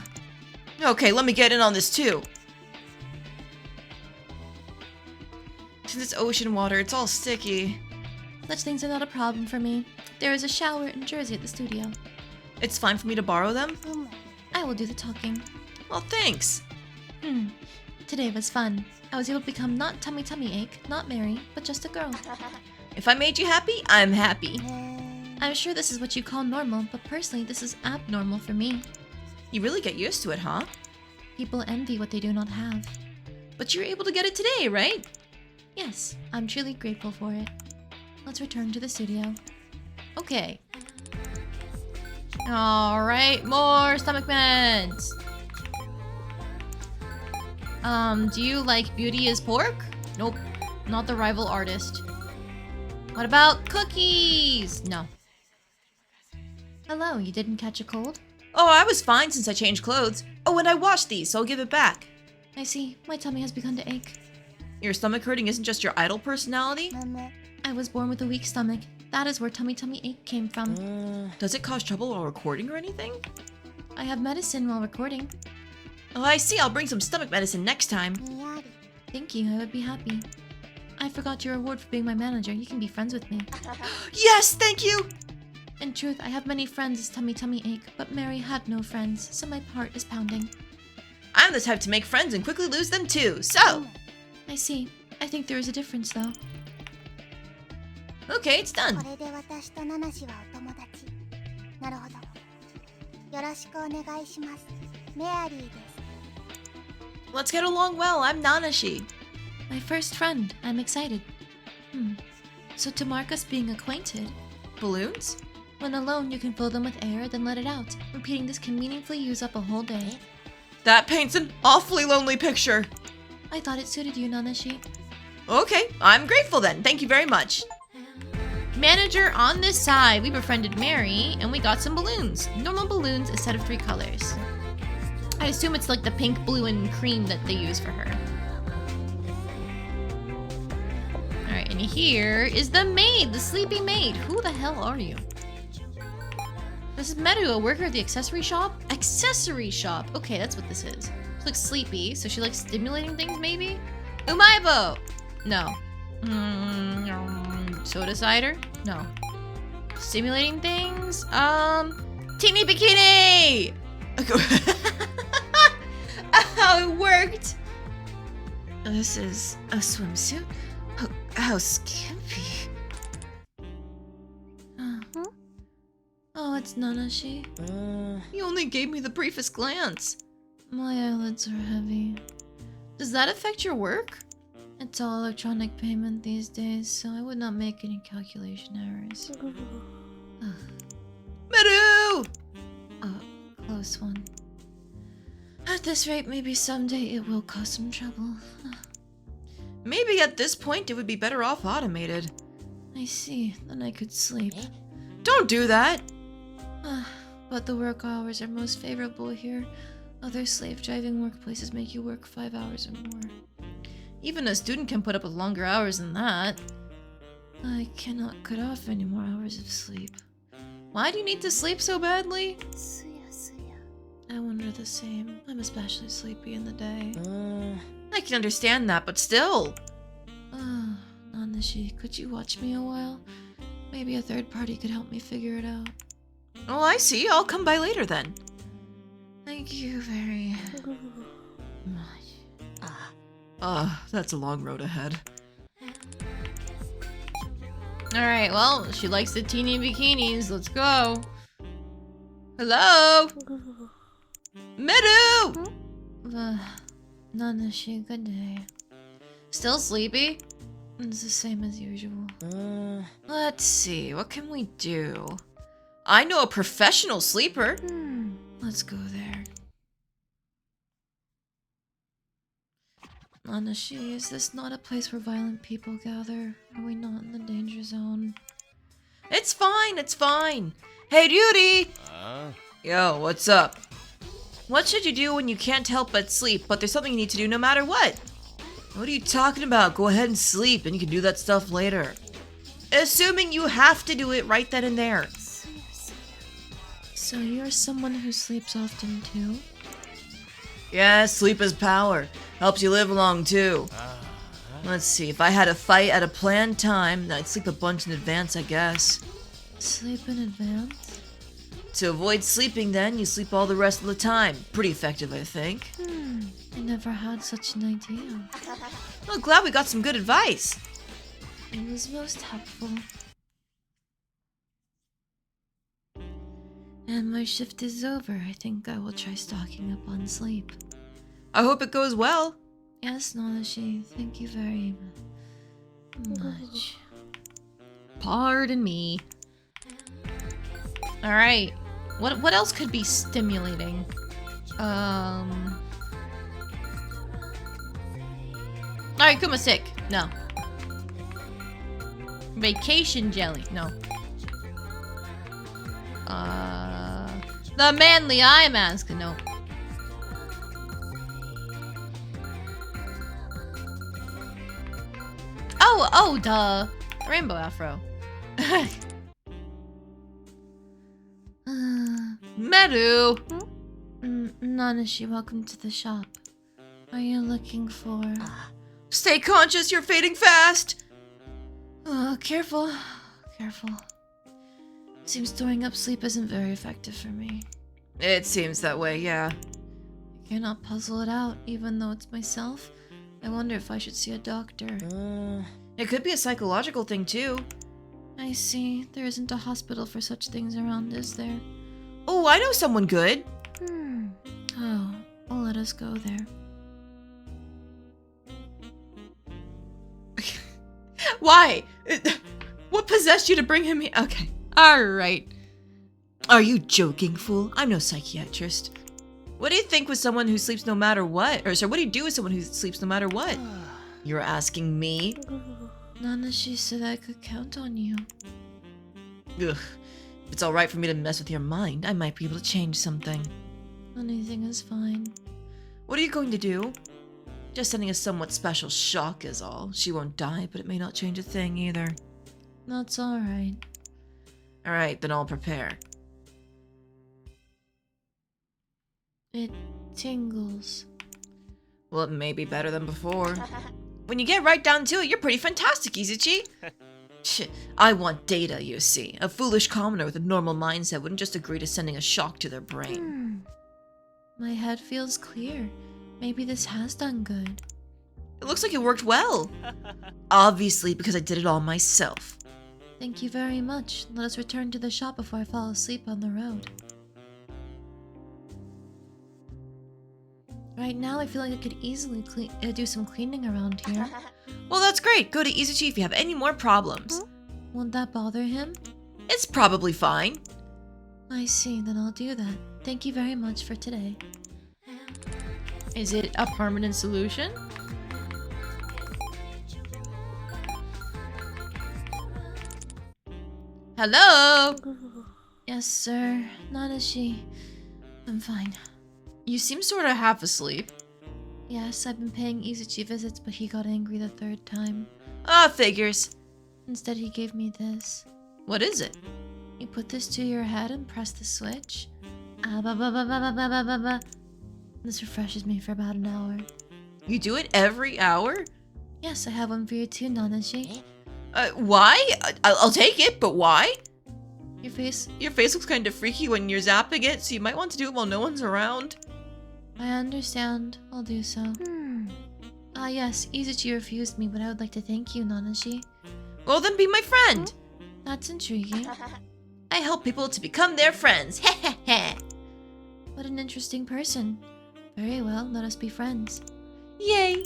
Okay, let me get in on this too. Since it's ocean water, it's all sticky. Such things are not a problem for me. There is a shower and jersey at the studio. It's fine for me to borrow them? I will do the talking. Well, thanks. Today was fun. I was able to become not tummy ache, not Mary, but just a girl. If I made you happy, I'm happy. I'm sure this is what you call normal, but personally this is abnormal for me. You really get used to it, huh? People envy what they do not have. But you're able to get it today, right? Yes, I'm truly grateful for it. Let's return to the studio. Okay. Alright, more stomach meds! Do you like Beauty is Pork? Nope, not the rival artist. What about cookies? No. Hello, you didn't catch a cold? Oh, I was fine since I changed clothes. Oh, and I washed these, so I'll give it back. I see, my tummy has begun to ache. Your stomach hurting isn't just your idol personality? I was born with a weak stomach. That is where tummy ache came from. Does it cause trouble while recording or anything? I have medicine while recording. Oh, I see. I'll bring some stomach medicine next time. Thank you, I would be happy. I forgot your reward for being my manager. You can be friends with me. Yes, thank you! In truth, I have many friends as tummy ache, but Mary had no friends, so my heart is pounding. I'm the type to make friends and quickly lose them too, so... I see. I think there is a difference, though. Okay, it's done. これで私とナナシはお友達。なるほど。よろしくお願いします。メアリーです。 Let's get along well. I'm Nanashi. My first friend. I'm excited. So to mark us being acquainted, Balloons? when alone you can fill them with air, then let it out. Repeating this can meaningfully use up a whole day. That paints an awfully lonely picture. I thought it suited you, Nanashi. Okay, I'm grateful then. Thank you very much. Manager on this side, we befriended Mary, and we got some balloons. Normal balloons, a set of 3 colors. I assume it's like the pink, blue, and cream that they use for her. Alright, and here is the maid, the sleepy maid. Who the hell are you? This is Meru, a worker at the accessory shop? Accessory shop! Okay, that's what this is. She looks sleepy, so she likes stimulating things, maybe? Umaibo! No. Soda cider? No. Stimulating things? Teeny bikini! Oh, it worked! This is a swimsuit? How skimpy. Oh, it's Nanashi. You only gave me the briefest glance. My eyelids are heavy. Does that affect your work? It's all electronic payment these days, so I would not make any calculation errors. Meru! Close one. At this rate, maybe someday it will cause some trouble. Maybe at this point it would be better off automated. I see. Then I could sleep. Don't do that! But the work hours are most favorable here. Other slave-driving workplaces make you work 5 hours or more. Even a student can put up with longer hours than that. I cannot cut off any more hours of sleep. Why do you need to sleep so badly? すやすや。 I wonder the same. I'm especially sleepy in the day. I can understand that, but still. Nanashi, could you watch me a while? Maybe a third party could help me figure it out. Oh, I see. I'll come by later then. Thank you very much. That's a long road ahead. Alright, well, she likes the teeny bikinis. Let's go. Hello? Meru! Nanashi, good day. Still sleepy? It's the same as usual. Let's see. What can we do? I know a professional sleeper. Let's go there. Nanashi, is this not a place where violent people gather? Are we not in the danger zone? It's fine. It's fine. Hey, Ryuri! Yo, what's up? What should you do when you can't help but sleep, but there's something you need to do no matter what? What are you talking about? Go ahead and sleep, and you can do that stuff later. Assuming you have to do it right then and there. すやすや。 So you're someone who sleeps often too? Yeah, sleep is power. Helps you live long, too. Let's see, if I had a fight at a planned time, then I'd sleep a bunch in advance, I guess. Sleep in advance? To avoid sleeping then, you sleep all the rest of the time. Pretty effective, I think. I never had such an idea. Well, glad we got some good advice. It was most helpful. And my shift is over. I think I will try stocking up on sleep. I hope it goes well. Yes, Nanashi, thank you very much. Pardon me. Alright. What else could be stimulating? Alright, Kuma sick. No. Vacation jelly. No. The manly eye mask. No. Oh, duh. Rainbow afro. Meru! Nanashi, welcome to the shop. Are you looking for... Stay conscious, you're fading fast! Careful. Careful. Seems storing up sleep isn't very effective for me. It seems that way, yeah. I Cannot puzzle it out, even though it's myself. I wonder if I should see a doctor. It could be a psychological thing too. I see. There isn't a hospital for such things around, is there? Oh, I know someone good. Oh, well, let us go there. Why? What possessed you to bring him here? Okay. Alright. Are you joking, fool? I'm no psychiatrist. What do you think with someone who sleeps no matter what? Or sorry, what do you do with someone who sleeps no matter what? You're asking me? Nanashi said I could count on you. Ugh. If it's alright for me to mess with your mind, I might be able to change something. Anything is fine. What are you going to do? Just sending a somewhat special shock is all. She won't die, but it may not change a thing either. That's alright. Alright, then I'll prepare. It tingles. Well, it may be better than before. When you get right down to it, you're pretty fantastic, Izuchi. Shit, I want data, you see. A foolish commoner with a normal mindset wouldn't just agree to sending a shock to their brain. My head feels clear. Maybe this has done good. It looks like it worked well. Obviously, because I did it all myself. Thank you very much. Let us return to the shop before I fall asleep on the road. Right now, I feel like I could easily do some cleaning around here. Well, that's great. Go to Izuchi if you have any more problems. Won't that bother him? It's probably fine. I see, then I'll do that. Thank you very much for today. Is it a permanent solution? Hello? Yes, sir. Nanashi. I'm fine. You seem sort of half asleep. Yes, I've been paying Izuchi visits, but he got angry the third time. Ah, figures. Instead, he gave me this. What is it? You put this to your head and press the switch. Ah, ba ba ba ba ba ba ba ba. This refreshes me for about an hour. You do it every hour? Yes, I have one for you too, Nanashi. Why? I'll take it, but why? Your face... Your face looks kind of freaky when you're zapping it, so you might want to do it while no one's around. I understand. I'll do so. Ah, yes, Izuchi refused me, but I would like to thank you, Nanashi. Well, then be my friend. That's intriguing. I help people to become their friends. Heh. What an interesting person. Very well, let us be friends. Yay.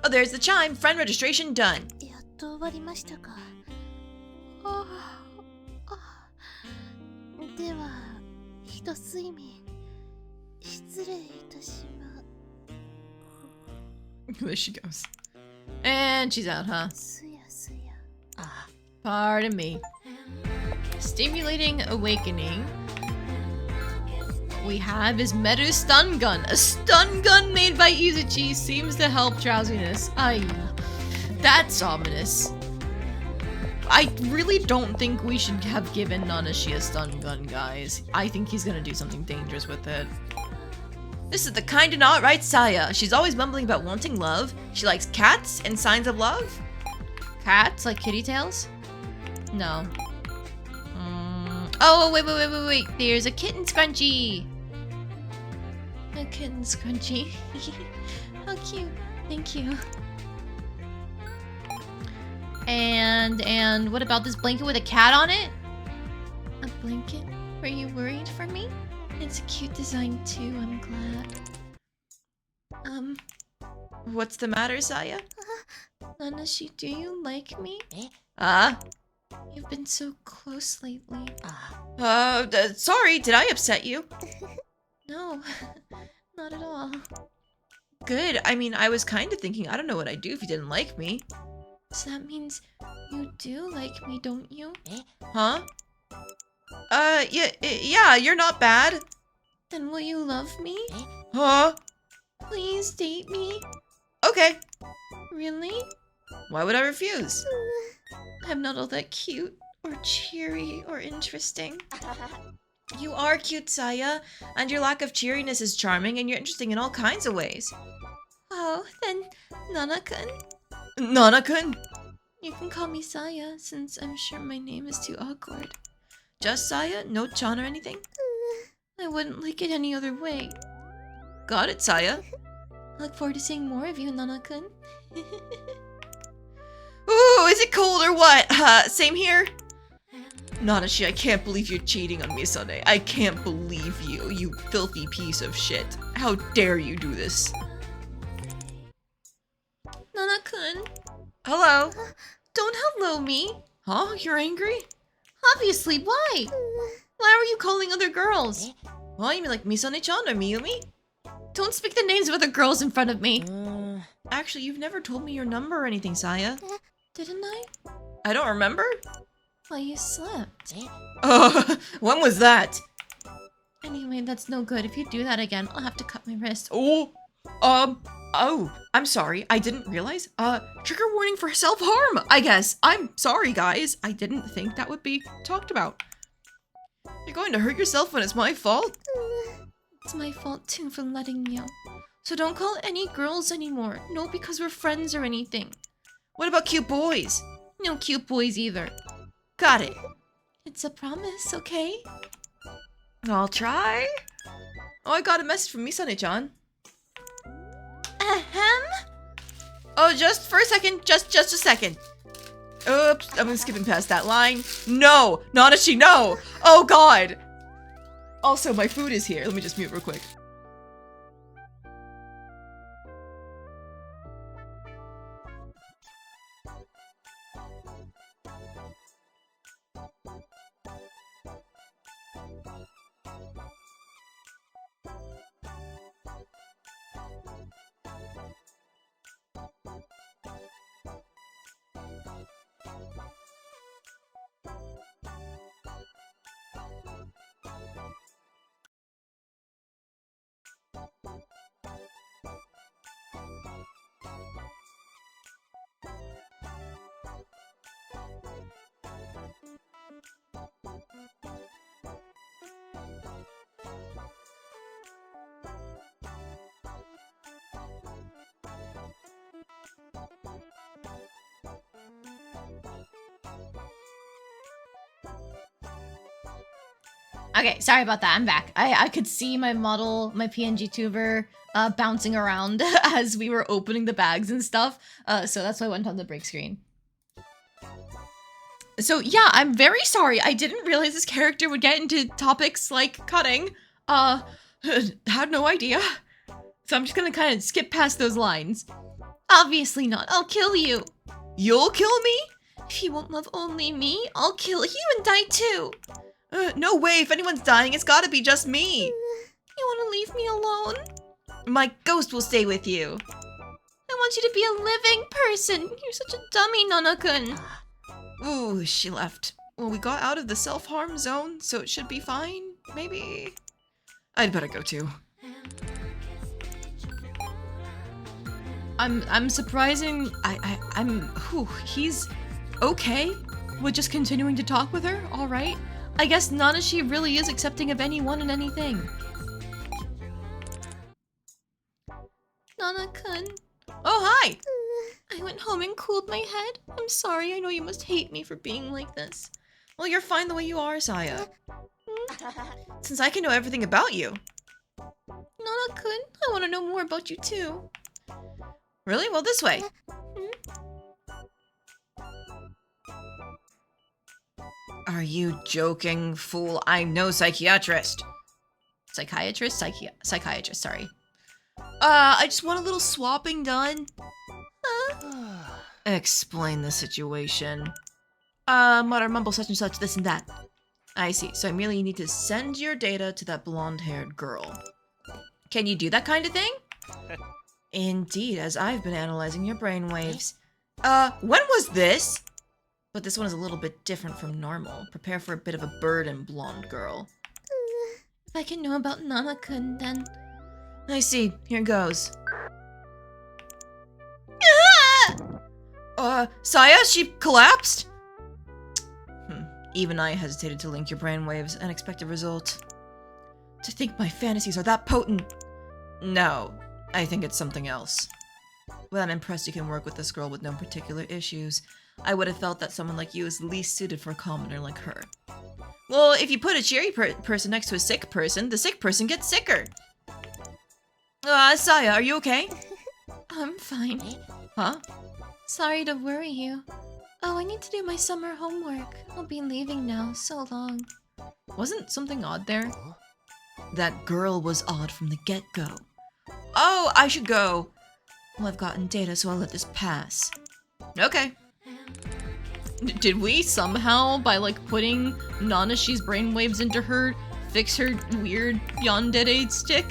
Oh, there's the chime. Friend registration done. やっと終わりましたか。では、一睡眠失礼いたしま There she goes. And she's out, huh? すやすや。 Pardon me. Stimulating awakening. What we have is Meru's stun gun. A stun gun made by Izuchi seems to help drowsiness. Aye. That's ominous. I really don't think we should have given Nanashi a stun gun, guys. I think he's gonna do something dangerous with it. This is the kind of not right Saya. She's always mumbling about wanting love. She likes cats and signs of love. Cats, like kitty tails? No. Oh, wait. There's a kitten scrunchie. A kitten scrunchie. How cute. Thank you. And what about this blanket with a cat on it? A blanket? Were you worried for me? It's a cute design too, I'm glad. What's the matter, Saya? Nanashi, do you like me? You've been so close lately. Sorry, did I upset you? No, not at all. Good, I mean, I was kind of thinking I don't know what I'd do if you didn't like me. So that means you do like me, don't you? Huh? Yeah, you're not bad. Then will you love me? Huh? Please date me? Okay. Really? Why would I refuse? I'm not all that cute, or cheery, or interesting. You are cute, Saya, and your lack of cheeriness is charming, and you're interesting in all kinds of ways. Oh, then Nana-kun? Nana-kun? You can call me Saya, since I'm sure my name is too awkward. Just Saya? No Chan or anything? I wouldn't like it any other way. Got it, Saya. I look forward to seeing more of you, Nana-kun. Ooh, is it cold or what? Same here? Nanashi, I can't believe you're cheating on me, Sunday. I can't believe you, you filthy piece of shit. How dare you do this? Nana-kun, Hello? don't hello me. Huh? You're angry? Obviously, why? Why were you calling other girls? Well, you mean like Misane-chan or Miyumi? Don't speak the names of other girls in front of me. Actually, you've never told me your number or anything, Saya. Didn't I? I don't remember. Why, you slept. When was that? Anyway, that's no good. If you do that again, I'll have to cut my wrist. Oh, I'm sorry. I didn't realize. Trigger warning for self-harm, I guess. I'm sorry, guys. I didn't think that would be talked about. You're going to hurt yourself when it's my fault? It's my fault too for letting you. So don't call any girls anymore. No, because we're friends or anything. What about cute boys? No cute boys either. Got it. It's a promise, okay? I'll try. Oh, I got a message from Misane-chan. Ahem? Oh, just for a second. Just a second. Oops, I'm skipping past that line. No! Nanashi, no! Oh, God! Also, my food is here. Let me just mute real quick. Okay, sorry about that. I'm back. I could see my model, my PNG tuber, bouncing around as we were opening the bags and stuff. So that's why I went on the break screen. So yeah, I'm very sorry. I didn't realize this character would get into topics like cutting. Had no idea. So I'm just gonna kind of skip past those lines. Obviously not. I'll kill you. You'll kill me? If you won't love only me, I'll kill you and die too. No way. If anyone's dying, it's gotta be just me. You want to leave me alone? My ghost will stay with you. I want you to be a living person. You're such a dummy, Nana-kun. Ooh, she left. Well, we got out of the self-harm zone, so it should be fine, maybe? I'd better go too. I'm surprising. He's okay with just continuing to talk with her. All right. I guess Nanashi really is accepting of anyone and anything. Nana-kun. Oh, hi! I went home and cooled my head. I'm sorry. I know you must hate me for being like this. Well, you're fine the way you are, Saya. Since I can know everything about you. Nana-kun, I want to know more about you too. Really? Well, this way. Are you joking, fool? I'm no psychiatrist. Psychiatrist? Psychiatrist, sorry. I just want a little swapping done. Explain the situation. Mutter, mumble, such and such, this and that. I see. So I merely need to send your data to that blonde-haired girl. Can you do that kind of thing? Indeed, as I've been analyzing your brainwaves. When was this? But this one is a little bit different from normal. Prepare for a bit of a bird and blonde girl. If I can know about Nana-kun, then... I see. Here goes. Saya, she collapsed? Even I hesitated to link your brainwaves. Unexpected result. To think my fantasies are that potent. No, I think it's something else. Well, I'm impressed you can work with this girl with no particular issues. I would have felt that someone like you is least suited for a commoner like her. Well, if you put a cheery person next to a sick person, the sick person gets sicker. Saya, are you okay? I'm fine. Huh? Sorry to worry you. Oh, I need to do my summer homework. I'll be leaving now, so long. Wasn't something odd there? That girl was odd from the get-go. Oh, I should go. Well, I've gotten data, so I'll let this pass. Okay. Did we somehow, by like putting Nanashi's brainwaves into her, fix her weird yandere stick?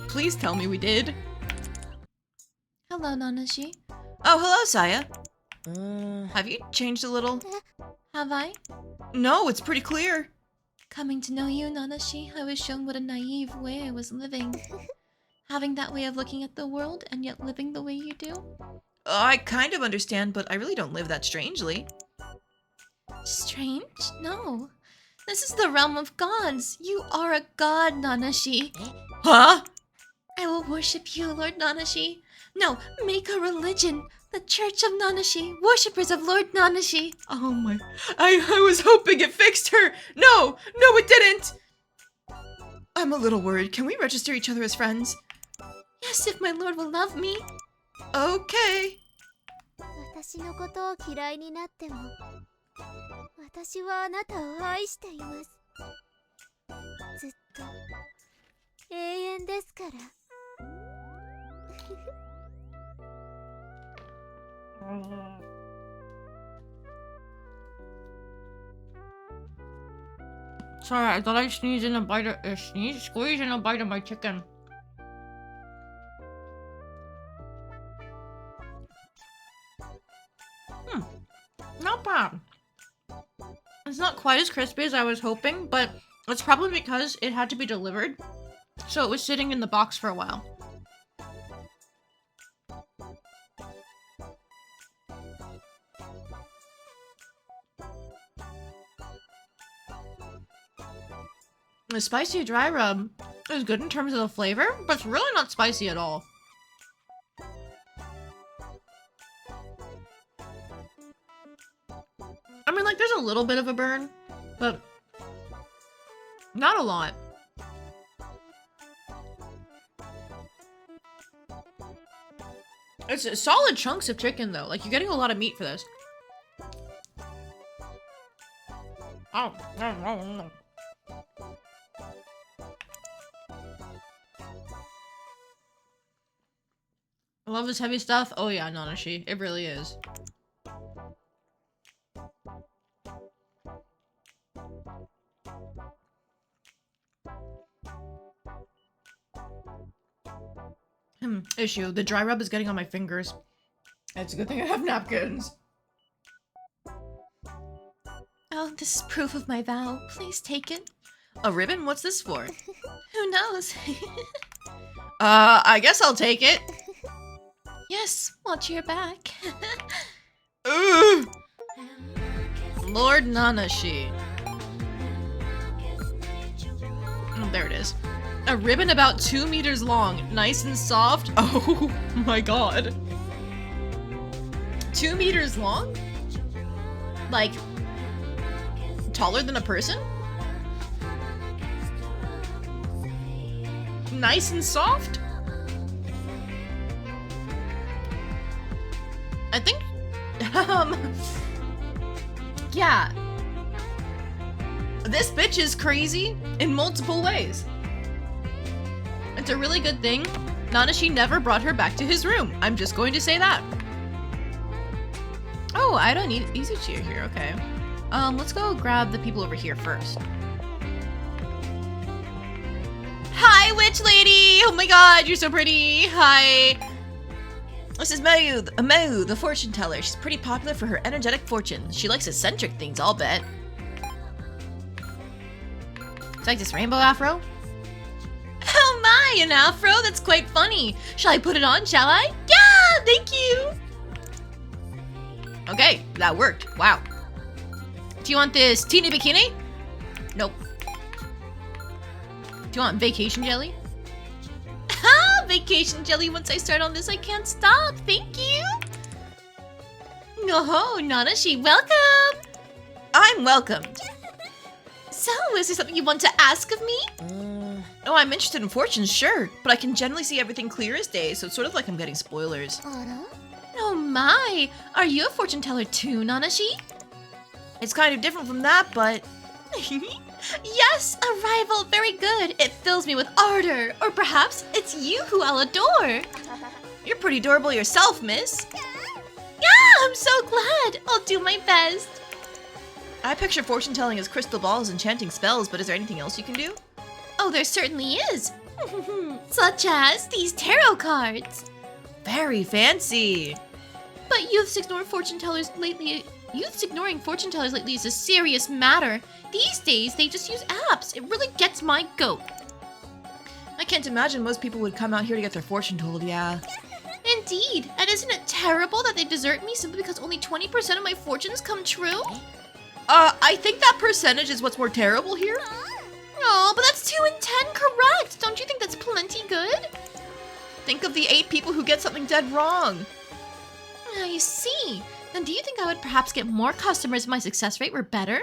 Please tell me we did. Hello, Nanashi. Oh, hello, Saya. Have you changed a little? Have I? No, it's pretty clear. Coming to know you, Nanashi, I was shown what a naive way I was living. Having that way of looking at the world and yet living the way you do. I kind of understand, but I really don't live that strangely. Strange? No. This is the realm of gods. You are a god, Nanashi. Huh? I will worship you, Lord Nanashi. No, make a religion. The Church of Nanashi. Worshippers of Lord Nanashi. Oh my... I was hoping it fixed her! No! No, it didn't! I'm a little worried. Can we register each other as friends? Yes, if my lord will love me. Okay. 私のことを嫌いになっても私はあなたを愛しています。ずっと永遠ですから。Sorry, I thought I squeezed in a bite of my chicken. Not bad. It's not quite as crispy as I was hoping, but it's probably because it had to be delivered, so it was sitting in the box for a while. The spicy dry rub is good in terms of the flavor, but it's really not spicy at all. I mean, like, there's a little bit of a burn, but not a lot. It's solid chunks of chicken, though. Like, you're getting a lot of meat for this. Oh, no. I love this heavy stuff. Oh yeah, Nanashi. It really is. Issue. The dry rub is getting on my fingers. It's a good thing I have napkins. Oh, this is proof of my vow. Please take it. A ribbon? What's this for? Who knows? I guess I'll take it. Yes, watch your back. Ugh. Lord Nanashi. Oh, there it is. A ribbon about 2 meters long, nice and soft. Oh my god. 2 meters long? Like, taller than a person? Nice and soft? I think, yeah. This bitch is crazy in multiple ways. It's a really good thing Nanashi never brought her back to his room. I'm just going to say that. Oh, I don't need Izuchi here, okay. Let's go grab the people over here first. Hi, witch lady! Oh my god, you're so pretty! Hi! This is Mayu, the fortune teller. She's pretty popular for her energetic fortune. She likes eccentric things, I'll bet. It's like this rainbow afro? Oh my, an afro? That's quite funny. Shall I put it on, shall I? Yeah, thank you! Okay, that worked. Wow. Do you want this teeny bikini? Nope. Do you want vacation jelly? Ah, vacation jelly. Once I start on this, I can't stop. Thank you. Oh, Nanashi, welcome. I'm welcomed. So, is there something you want to ask of me? Oh, I'm interested in fortunes, sure, but I can generally see everything clear as day, so it's sort of like I'm getting spoilers. あら Oh my! Are you a fortune teller too, Nanashi? It's kind of different from that, but Yes, a rival, very good. It fills me with ardor. Or perhaps it's you who I'll adore. you're pretty adorable yourself, miss. Yeah, I'm so glad. I'll do my best. I picture fortune telling as crystal balls and chanting spells, but is there anything else you can do? Oh, there certainly is. Such as these tarot cards. Very fancy. But youths ignoring fortune tellers lately is a serious matter. These days, they just use apps. It really gets my goat. I can't imagine most people would come out here to get their fortune told, yeah. Indeed. And isn't it terrible that they desert me simply because only 20% of my fortunes come true? I think that percentage is what's more terrible here. Oh, but that's 2 in 10 correct. Don't you think that's plenty good? Think of the 8 people who get something dead wrong. I see. Then do you think I would perhaps get more customers if my success rate were better?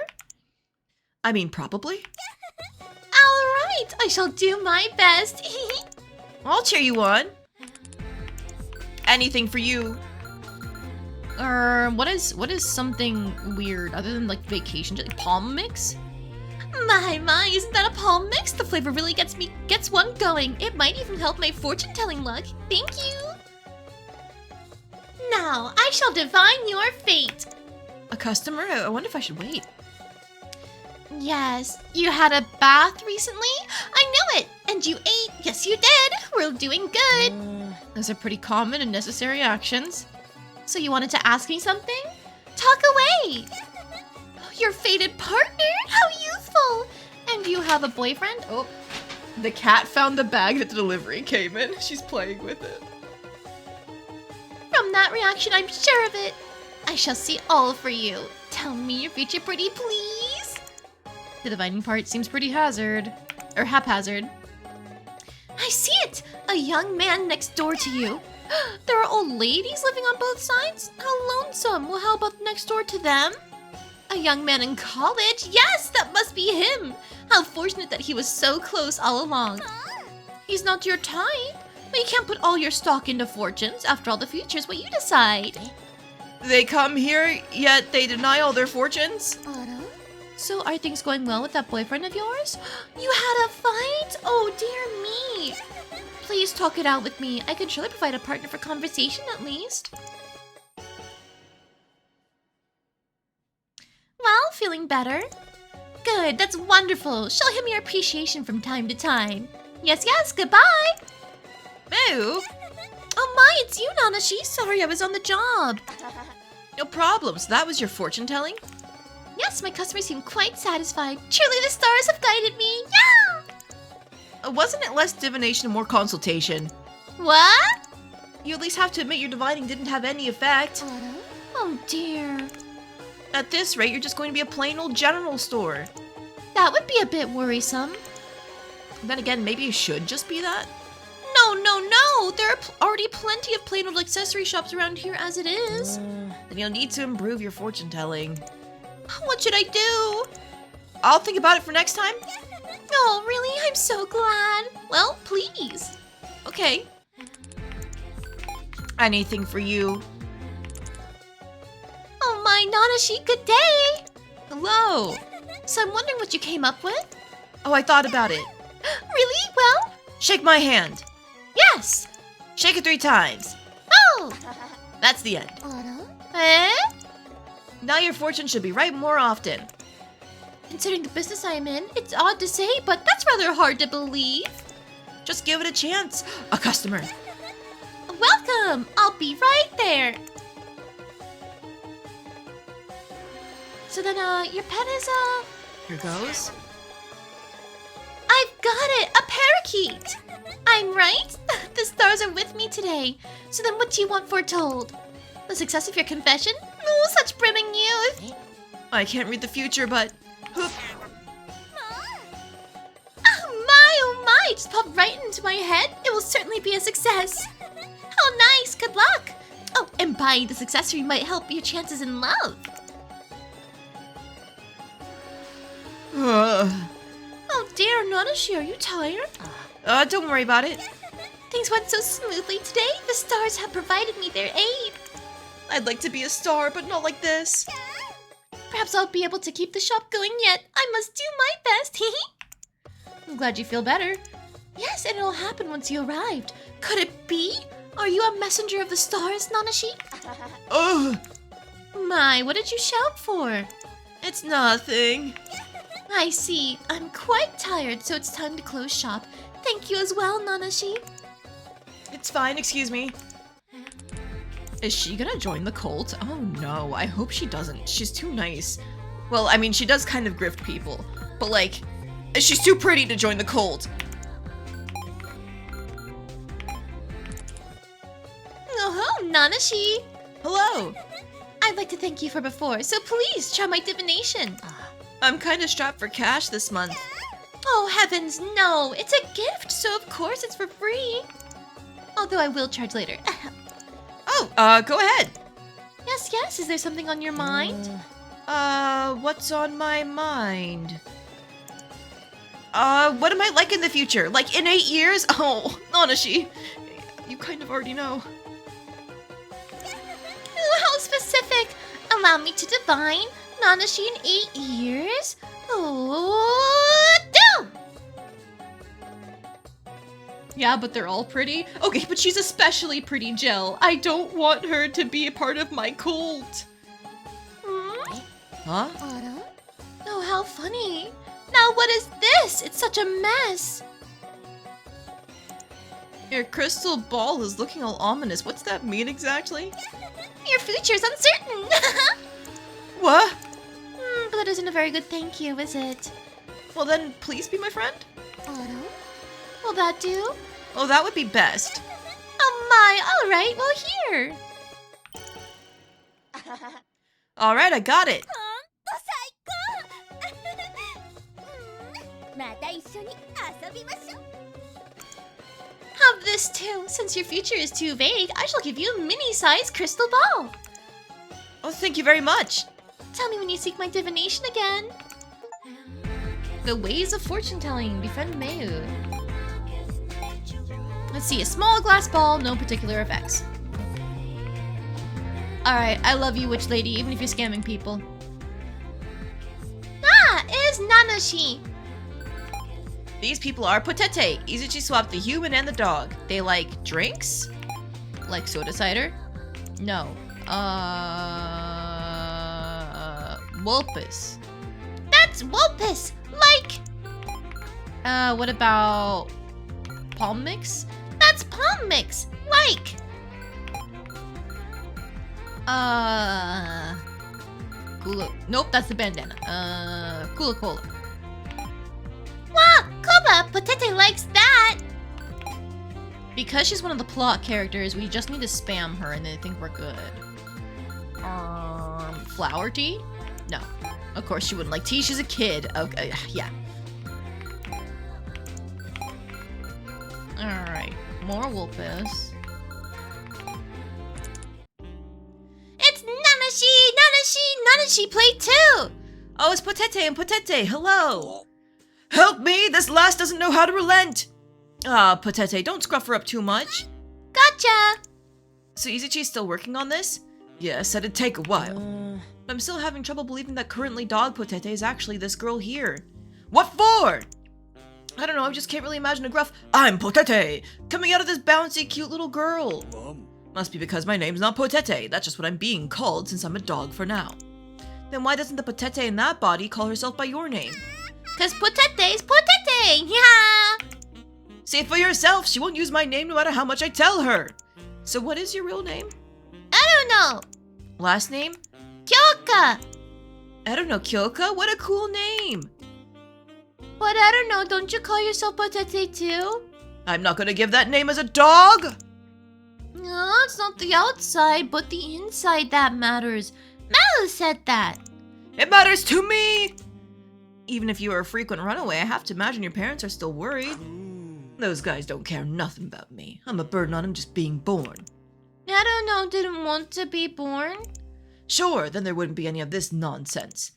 I mean, probably. Alright, I shall do my best. I'll cheer you on. Anything for you. What is something weird other than like vacation, like palm mix? My, isn't that a palm mix? The flavor really gets one going. It might even help my fortune telling luck. Thank you. Now, I shall divine your fate. A customer? I wonder if I should wait. Yes, you had a bath recently? I knew it! And you ate! Yes, you did! We're doing good! Those are pretty common and necessary actions. So you wanted to ask me something? Talk away! Your fated partner? How youthful! And you have a boyfriend? Oh, the cat found the bag that the delivery came in. She's playing with it. From that reaction, I'm sure of it. I shall see all for you. Tell me your future pretty, please. The divining part seems pretty haphazard. I see it! A young man next door to you. There are old ladies living on both sides? How lonesome. Well, how about next door to them? A young man in college? Yes, that must be him. How fortunate that he was so close all along. He's not your type. But you can't put all your stock into fortunes. After all, the future's what you decide. They come here, yet they deny all their fortunes? あら So, are things going well with that boyfriend of yours? You had a fight? Oh, dear me. Please talk it out with me. I can surely provide a partner for conversation at least. Well, feeling better? Good, that's wonderful. Show him your appreciation from time to time. Yes, goodbye. Moo! Oh my, it's you, Nanashi. Sorry, I was on the job. No problem. So that was your fortune telling? Yes, my customers seem quite satisfied. Truly, the stars have guided me. Yeah! Wasn't it less divination and more consultation? What? You at least have to admit your divining didn't have any effect. あら Oh dear. At this rate, you're just going to be a plain old general store. That would be a bit worrisome. Then again, maybe you should just be that? No. There are already plenty of plain old accessory shops around here as it is. Then you'll need to improve your fortune telling. What should I do? I'll think about it for next time. Oh, really? I'm so glad. Well, please. Okay. Anything for you. Oh my, Nanashi, good day. Hello. So I'm wondering what you came up with? Oh, I thought about it. Really? Well, Shake my hand. yes. Shake it 3 times. Oh. That's the end. あら Eh? Now your fortune should be right more often. Considering the business I'm in, it's odd to say, but that's rather hard to believe. Just give it a chance. A customer. Welcome. I'll be right there. So then, your pet is, Here goes. I've got it! A parakeet! I'm right? The stars are with me today. So then what do you want foretold? The success of your confession? Oh, such brimming youth! I can't read the future, but... Hoop. Oh my, it just popped right into my head. It will certainly be a success. How nice, good luck! Oh, and buying the successory might help your chances in love. Oh dear, Nanashi, are you tired? Don't worry about it. Things went so smoothly today. The stars have provided me their aid. I'd like to be a star, but not like this. Perhaps I'll be able to keep the shop going yet. I must do my best. I'm glad you feel better. Yes, and it'll happen once you arrived. Could it be? Are you a messenger of the stars, Nanashi? Ugh, My, what did you shout for? it's nothing. I see. I'm quite tired, so it's time to close shop. Thank you as well, Nanashi. It's fine, excuse me. Is she gonna join the cult? Oh no, I hope she doesn't. She's too nice. Well, I mean, she does kind of grift people, but like, she's too pretty to join the cult. Oh, Nanashi. Hello. I'd like to thank you for before, so please try my divination. I'm kind of strapped for cash this month. Oh, heavens, no. It's a gift, so of course it's for free. Although I will charge later. Oh, go ahead. Yes, is there something on your mind? What's on my mind? What am I like in the future? Like in 8 years? Oh, Nanashi, you kind of already know. Ooh, how specific. Allow me to divine. Nanashi in 8 years? Oh, do! Yeah, but they're all pretty. Okay, but she's especially pretty, Jill. I don't want her to be a part of my cult. Huh? Oh, how funny. Now what is this? It's such a mess. Your crystal ball is looking all ominous. What's that mean exactly? Your future's uncertain. What? But that isn't a very good thank you, is it? Well then, please be my friend. Will that do? Oh, that would be best. Oh my, alright, well here. Alright, I got it. また一緒に遊びましょう Have this too. Since your future is too vague, I shall give you a mini-sized crystal ball. Oh, thank you very much. Tell me when you seek my divination again. The ways of fortune-telling. Befriend Mayu. Let's see. A small glass ball, no particular effects. Alright, I love you, witch lady, even if you're scamming people. Ah, it is Nanashi. These people are Potete. Izuchi swapped the human and the dog. They like drinks? Like soda cider? No. Wolpus. That's Wolpus! Like... what about... palm mix? That's palm mix! Like... Kula. Nope, that's the bandana. Kula Cola. Wow, Koba, Potete likes that! Because she's one of the plot characters, we just need to spam her and then I think we're good. Flower tea? No. Of course she wouldn't like tea, she's a kid. Okay, yeah. Alright, more Wolpus. It's Nanashi played too! Oh, it's Potete and Potete. Hello. Help me! This lass doesn't know how to relent! Ah, Potete, don't scruff her up too much. Gotcha! So Izuchi's still working on this? Yes, it'd take a while. But I'm still having trouble believing that currently dog Potete is actually this girl here. What for? I don't know, I just can't really imagine a gruff, "I'm Potete," coming out of this bouncy, cute little girl. Must be because my name's not Potete, that's just what I'm being called since I'm a dog for now. Then why doesn't the Potete in that body call herself by your name? Cause Potete is Potete! Yeah! Say it for yourself, she won't use my name no matter how much I tell her. So what is your real name? I don't know! Last name? Kyoka! I don't know, Kyoka, what a cool name. But I don't know, don't you call yourself Potete too? I'm not gonna give that name as a dog. No, it's not the outside, but the inside that matters. Malu said that. It matters to me. Even if you are a frequent runaway, I have to imagine your parents are still worried. Those guys don't care nothing about me. I'm a burden on them just being born. I don't know, didn't want to be born. Sure, then there wouldn't be any of this nonsense.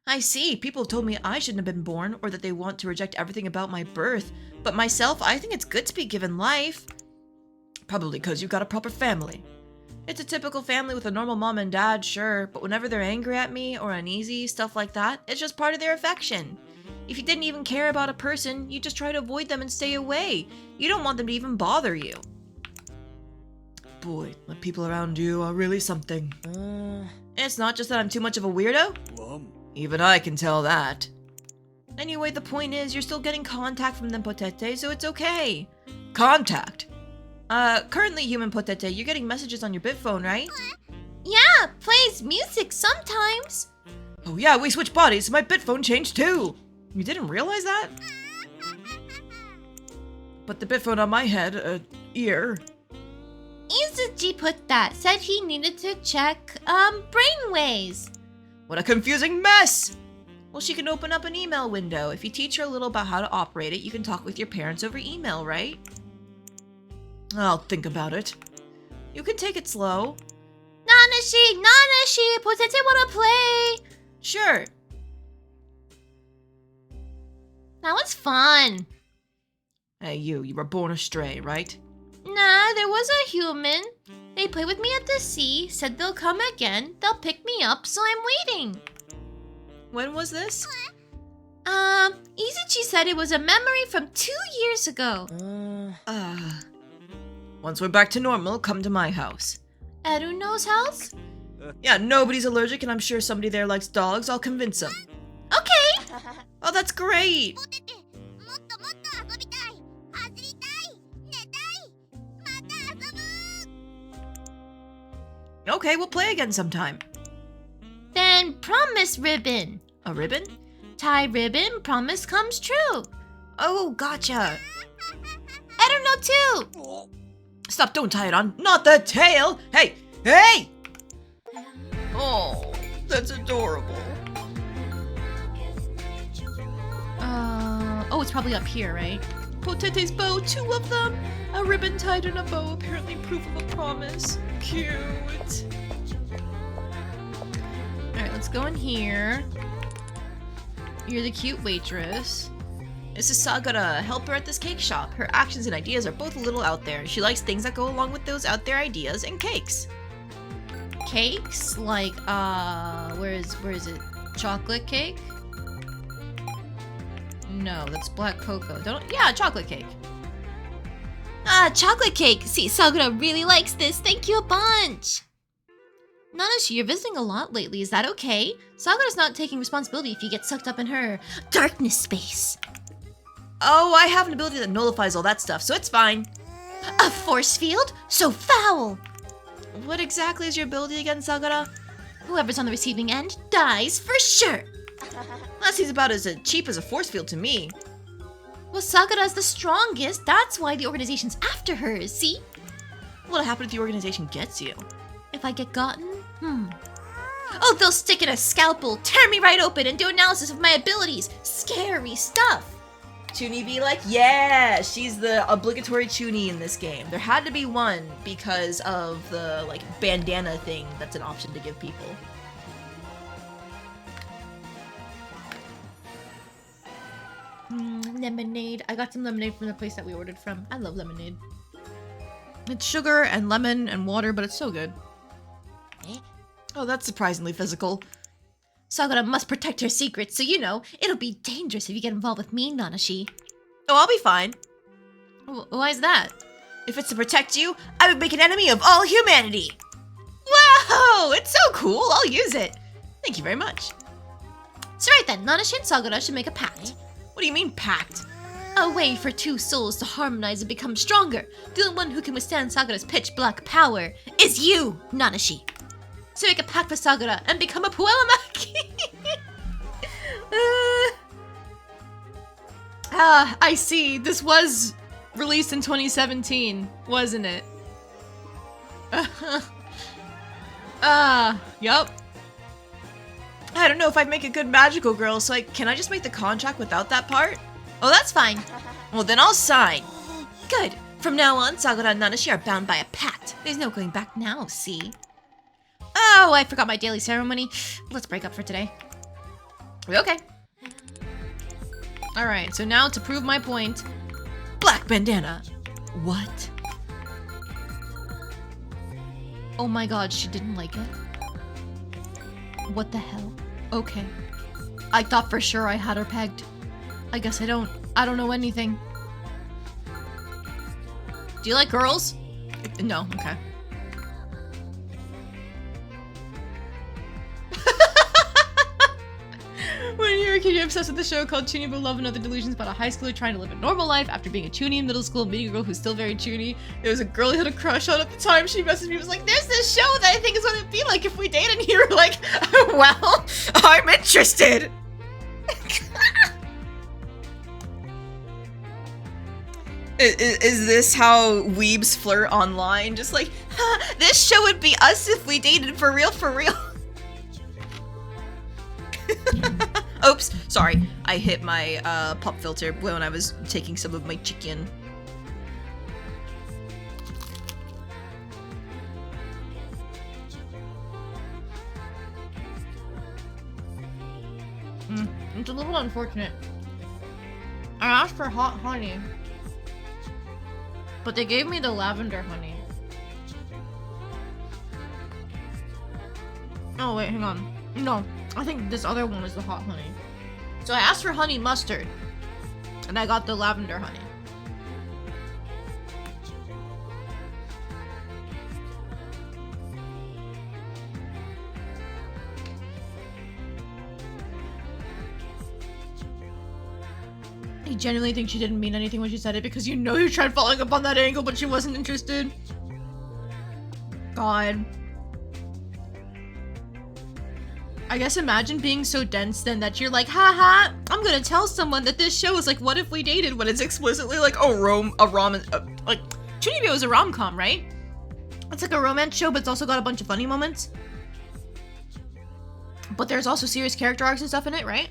I see. People have told me I shouldn't have been born, or that they want to reject everything about my birth. But myself, I think it's good to be given life. Probably because you've got a proper family. It's a typical family with a normal mom and dad, sure, but whenever they're angry at me or uneasy, stuff like that, it's just part of their affection. If you didn't even care about a person, you just try to avoid them and stay away. You don't want them to even bother you. Boy, the people around you are really something. It's not just that I'm too much of a weirdo. Even I can tell that. Anyway, the point is, you're still getting contact from them, Potete, so it's okay. Contact? Currently, human Potete, you're getting messages on your bit phone, right? Yeah, plays music sometimes. Oh yeah, we switched bodies, my bit phone changed too. You didn't realize that? But the bit phone on my head, ear. Izuchi put that, said he needed to check, brainwaves. What a confusing mess! Well, she can open up an email window. If you teach her a little about how to operate it, you can talk with your parents over email, right? I'll think about it. You can take it slow. Nanashi, Potete wanna play. Sure. That was fun. Hey, you were born astray, right? Nah, there was a human. They played with me at the sea, said they'll come again, they'll pick me up, so I'm waiting. When was this? Izuchi said it was a memory from 2 years ago. Once we're back to normal, come to my house. Eruno's house? Yeah, nobody's allergic and I'm sure somebody there likes dogs. I'll convince them. Okay. Oh, that's great! ポテテもっともっと遊びたい走りたい寝たいまた遊ぶ Okay, we'll play again sometime. Then promise ribbon. A ribbon? Tie ribbon, promise comes true. Oh, gotcha. Eruno too. Stop, don't tie it on. Not the tail! Hey! Hey! Oh, that's adorable. Oh, it's probably up here, right? Potete's bow, 2 of them. A ribbon tied in a bow, apparently proof of a promise. Cute. Alright, let's go in here. You're the cute waitress. This is Sagara, help her at this cake shop. Her actions and ideas are both a little out there. She likes things that go along with those out there ideas and cakes. Cakes? Like, where is it? Chocolate cake? No, that's black cocoa. Yeah, chocolate cake. Chocolate cake! See, Sagura really likes this. Thank you a bunch! Nanashi, you're visiting a lot lately. Is that okay? Sagura's not taking responsibility if you get sucked up in her darkness space. Oh, I have an ability that nullifies all that stuff, so it's fine. A force field? So foul! What exactly is your ability again, Sagara? Whoever's on the receiving end dies for sure! That seems about as cheap as a force field to me. Well, Sagura's the strongest. That's why the organization's after her, see? What'll happen if the organization gets you? If I get gotten? Oh, they'll stick in a scalpel, tear me right open, and do analysis of my abilities. Scary stuff. Chuny be like, yeah, she's the obligatory Chuny in this game. There had to be one because of the, like, bandana thing that's an option to give people. Lemonade. I got some lemonade from the place that we ordered from. I love lemonade. It's sugar and lemon and water, but it's so good. Oh, that's surprisingly physical. Sagura must protect her secrets, so you know, it'll be dangerous if you get involved with me, Nanashi. Oh, I'll be fine. Why is that? If it's to protect you, I would make an enemy of all humanity. Wow, it's so cool. I'll use it. Thank you very much. So right then, Nanashi and Sagura should make a pact. What do you mean, pact? A way for two souls to harmonize and become stronger. The only one who can withstand Sagura's pitch black power is you, Nanashi. So make a pact with Sagura and become a Puelamaki. I see. This was released in 2017, wasn't it? Yup. I don't know if I'd make a good magical girl, so can I just make the contract without that part? Oh, that's fine. Well, then I'll sign. Good. From now on, Sagura and Nanashi are bound by a pact. There's no going back now, see? Oh, I forgot my daily ceremony. Let's break up for today. Okay. Alright, so now to prove my point. Black bandana. What? Oh my god, she didn't like it. What the hell? Okay. I thought for sure I had her pegged. I guess I don't. I don't know anything. Do you like girls? No, okay. When you're a kid, you're obsessed with the show called Chuny But Love and Other Delusions about a high schooler trying to live a normal life after being a chuny in middle school and meeting a girl who's still very chuny. There was a girl he had a crush on at the time. She messaged me, was like, there's this show that I think is what it'd be like if we dated. And you were like, well, I'm interested. Is this how weebs flirt online? Just like, this show would be us if we dated for real, for real. Oops, sorry. I hit my pop filter when I was taking some of my chicken. It's a little unfortunate. I asked for hot honey, but they gave me the lavender honey. Oh wait, hang on. No, I think this other one is the hot honey. So I asked for honey mustard, and I got the lavender honey. I genuinely think she didn't mean anything when she said it, because you know you tried following up on that angle, but she wasn't interested. God. I guess imagine being so dense then that you're like, haha, I'm gonna tell someone that this show is like What If We Dated, when it's explicitly like, oh, like, Chunibyo is a rom-com, right? It's like a romance show, but it's also got a bunch of funny moments. But there's also serious character arcs and stuff in it, right?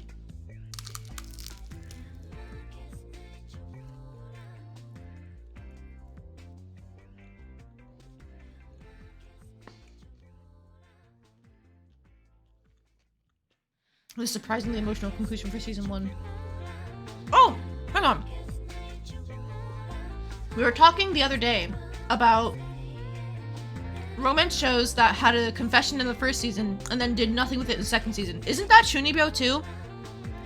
The surprisingly emotional conclusion for season 1. Oh, hang on. We were talking the other day about romance shows that had a confession in the first season and then did nothing with it in the second season. Isn't that Chunibyo too?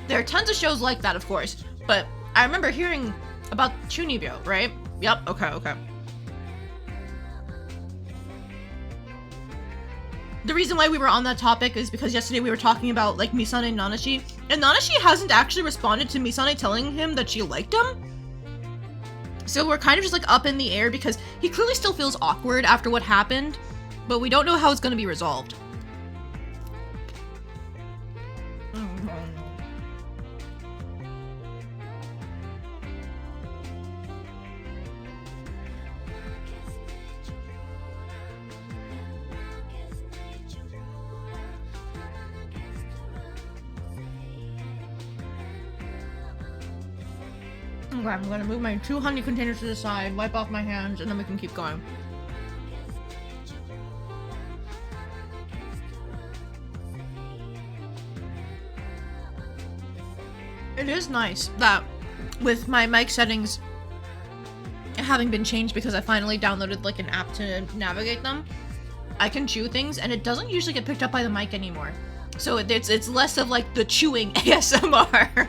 There are tons of shows like that, of course, but I remember hearing about Chunibyo, right? Yep, okay. The reason why we were on that topic is because yesterday we were talking about, like, Misane and Nanashi, and Nanashi hasn't actually responded to Misane telling him that she liked him. So we're kind of just, like, up in the air because he clearly still feels awkward after what happened, but we don't know how it's going to be resolved. Okay, I'm gonna move my 2 honey containers to the side, wipe off my hands, and then we can keep going. It is nice that with my mic settings having been changed because I finally downloaded like an app to navigate them, I can chew things and it doesn't usually get picked up by the mic anymore. So it's less of like the chewing ASMR.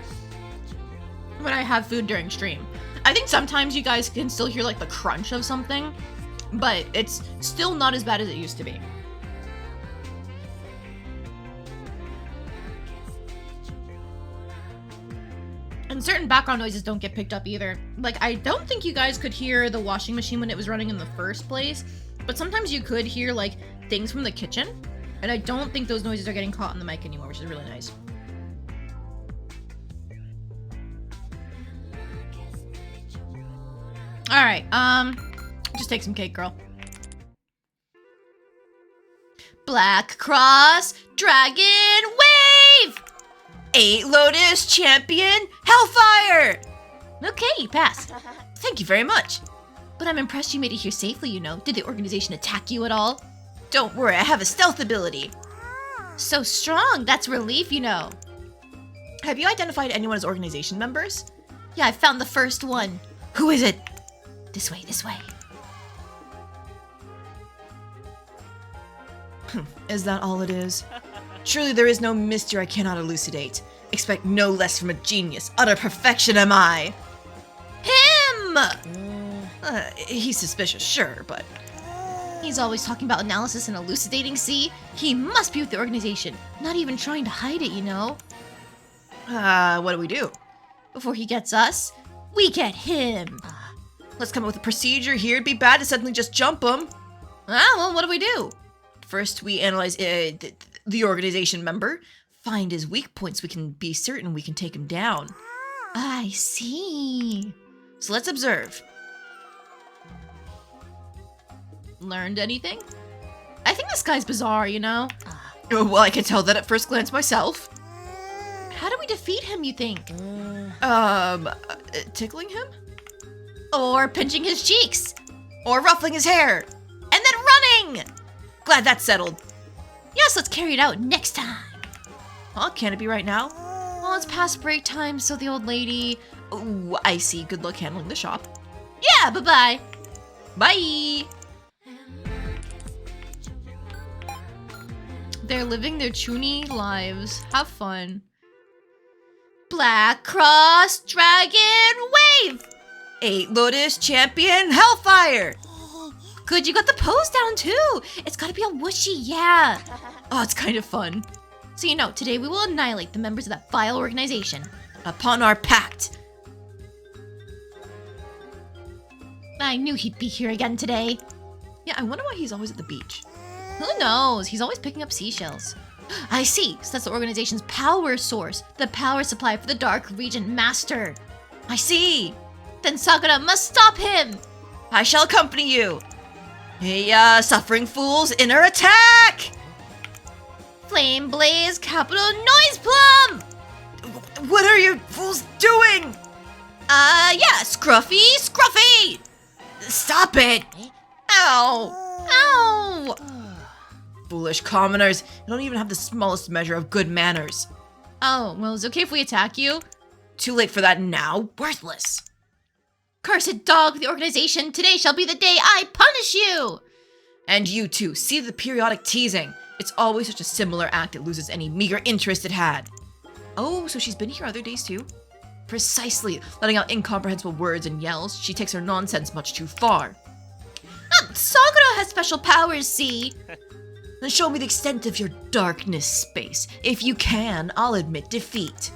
When I have food during stream. I think sometimes you guys can still hear like the crunch of something, but it's still not as bad as it used to be. And certain background noises don't get picked up either. Like, I don't think you guys could hear the washing machine when it was running in the first place, but sometimes you could hear like things from the kitchen, and I don't think those noises are getting caught on the mic anymore, which is really nice. Alright, just take some cake, girl. Black Cross Dragon Wave! 8 Lotus Champion Hellfire! Okay, you pass. Thank you very much. But I'm impressed you made it here safely, you know. Did the organization attack you at all? Don't worry, I have a stealth ability. So strong, that's relief, you know. Have you identified anyone as organization members? Yeah, I found the first one. Who is it? This way, this way. Is that all it is? Truly there is no mystery I cannot elucidate. Expect no less from a genius. Utter perfection am I. Him! He's suspicious, sure, but... He's always talking about analysis and elucidating, see? He must be with the organization. Not even trying to hide it, you know? What do we do? Before he gets us, we get him. Let's come up with a procedure here. It'd be bad to suddenly just jump him. Well, what do we do? First, we analyze the organization member, find his weak points. We can be certain we can take him down. I see. So let's observe. Learned anything? I think this guy's bizarre, you know? Oh, well, I can tell that at first glance myself. How do we defeat him, you think? Tickling him? Or pinching his cheeks? Or ruffling his hair? And then running! Glad that's settled. Yes, let's carry it out next time. Huh? Can it be right now? Well, it's past break time, so the old lady... Oh, I see. Good luck handling the shop. Yeah, bye-bye. Bye! They're living their chuny lives. Have fun. Black Cross Dragon Wave! 8 Lotus Champion Hellfire! Good, you got the pose down too! It's gotta be a whooshy, yeah! Oh, it's kind of fun. So you know, today we will annihilate the members of that vile organization. Upon our pact. I knew he'd be here again today. Yeah, I wonder why he's always at the beach. Who knows? He's always picking up seashells. I see. So that's the organization's power source. The power supply for the Dark Regent Master. I see. Then Sakura must stop him. I shall accompany you. Hey, suffering fools, inner attack! Flame Blaze Capital Noise Plum! What are you fools doing? Yeah, Scruffy! Stop it! Ow! Ow! Foolish commoners, you don't even have the smallest measure of good manners. Oh, well, is it okay if we attack you? Too late for that now. Worthless. Cursed dog of the organization, today shall be the day I punish you! And you too, see the periodic teasing. It's always such a similar act it loses any meager interest it had. Oh, so she's been here other days too? Precisely, letting out incomprehensible words and yells. She takes her nonsense much too far. Sakura has special powers, see? Then show me the extent of your darkness space. If you can, I'll admit defeat.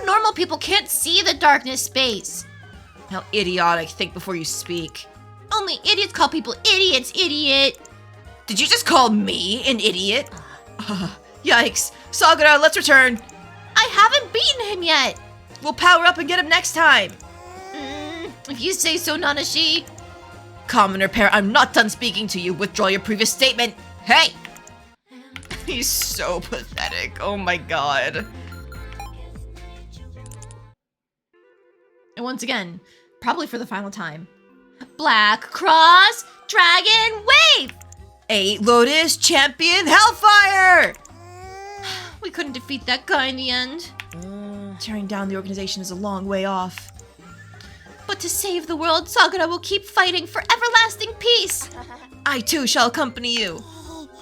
Normal people can't see the darkness space. How idiotic, think before you speak. Only idiots call people idiots, idiot. Did you just call me an idiot? Yikes. Sakura, let's return. I haven't beaten him yet. We'll power up and get him next time. If you say so, Nanashi. Commoner pair, I'm not done speaking to you. Withdraw your previous statement. Hey! He's so pathetic. Oh my god. And once again, probably for the final time. Black Cross Dragon Wave! 8 Lotus Champion Hellfire! We couldn't defeat that guy in the end. Tearing down the organization is a long way off. But to save the world, Sakura will keep fighting for everlasting peace. I too shall accompany you.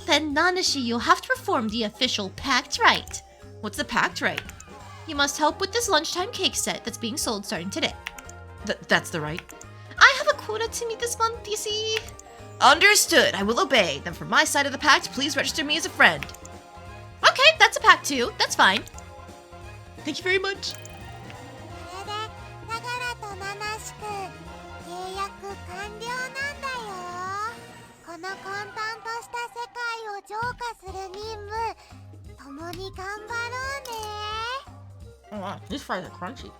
Then Nanashi, you'll have to perform the official pact rite. What's the pact rite? You must help with this lunchtime cake set that's being sold starting today. That's the right. I have a quota to meet this month, you see. Understood. I will obey. Then from my side of the pact, please register me as a friend. Okay, that's a pact too. That's fine. Thank you very much. これで相良と七志くん契約完了なんだよ。この混沌とした世界を浄化する任務共に頑張ろうね。 Oh, wow. These fries are crunchy.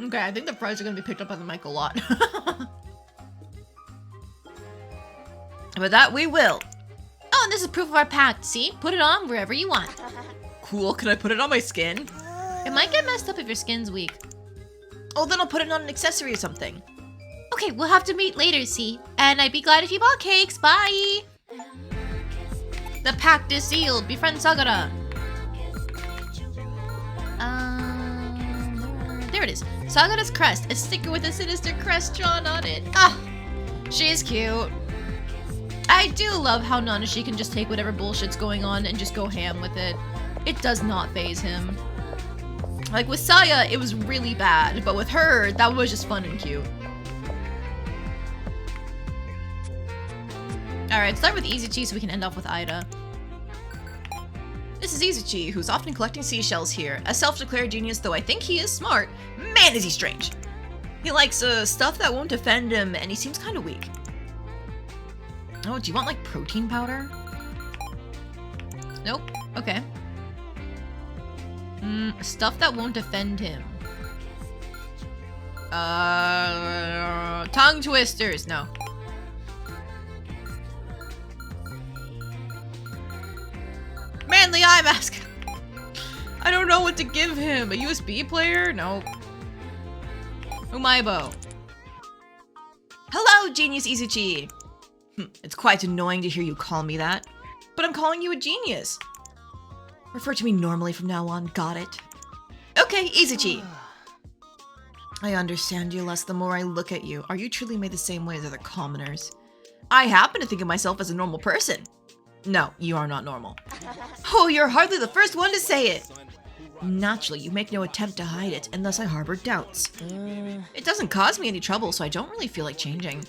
Okay, I think the fries are going to be picked up by the mic a lot. But that we will. Oh, and this is proof of our pact, see? Put it on wherever you want. Cool, can I put it on my skin? It might get messed up if your skin's weak. Oh, then I'll put it on an accessory or something. Okay, we'll have to meet later, see? And I'd be glad if you bought cakes. Bye! The pact is sealed. Befriend Sagara. There it is. Sagara's crest. A sticker with a sinister crest drawn on it. Ah! She's cute. I do love how Nanashi can just take whatever bullshit's going on and just go ham with it. It does not faze him. Like with Saya, it was really bad, but with her, that was just fun and cute. Alright, start with Izuchi so we can end off with Ida. This is Izuchi, who's often collecting seashells here. A self-declared genius, though I think he is smart. Man, is he strange. He likes stuff that won't offend him, and he seems kind of weak. Oh, do you want like protein powder? Nope. Okay. Stuff that won't offend him. Tongue twisters. No. Manly eye mask. I don't know what to give him. A USB player? Nope. Umaibo. Hello, genius Izuchi. It's quite annoying to hear you call me that, but I'm calling you a genius. Refer to me normally from now on, got it? Okay, Izuchi. I understand you less the more I look at you. Are you truly made the same way as other commoners? I happen to think of myself as a normal person. No, you are not normal. Oh, you're hardly the first one to say it. Naturally, you make no attempt to hide it, and thus I harbor doubts. It doesn't cause me any trouble, so I don't really feel like changing.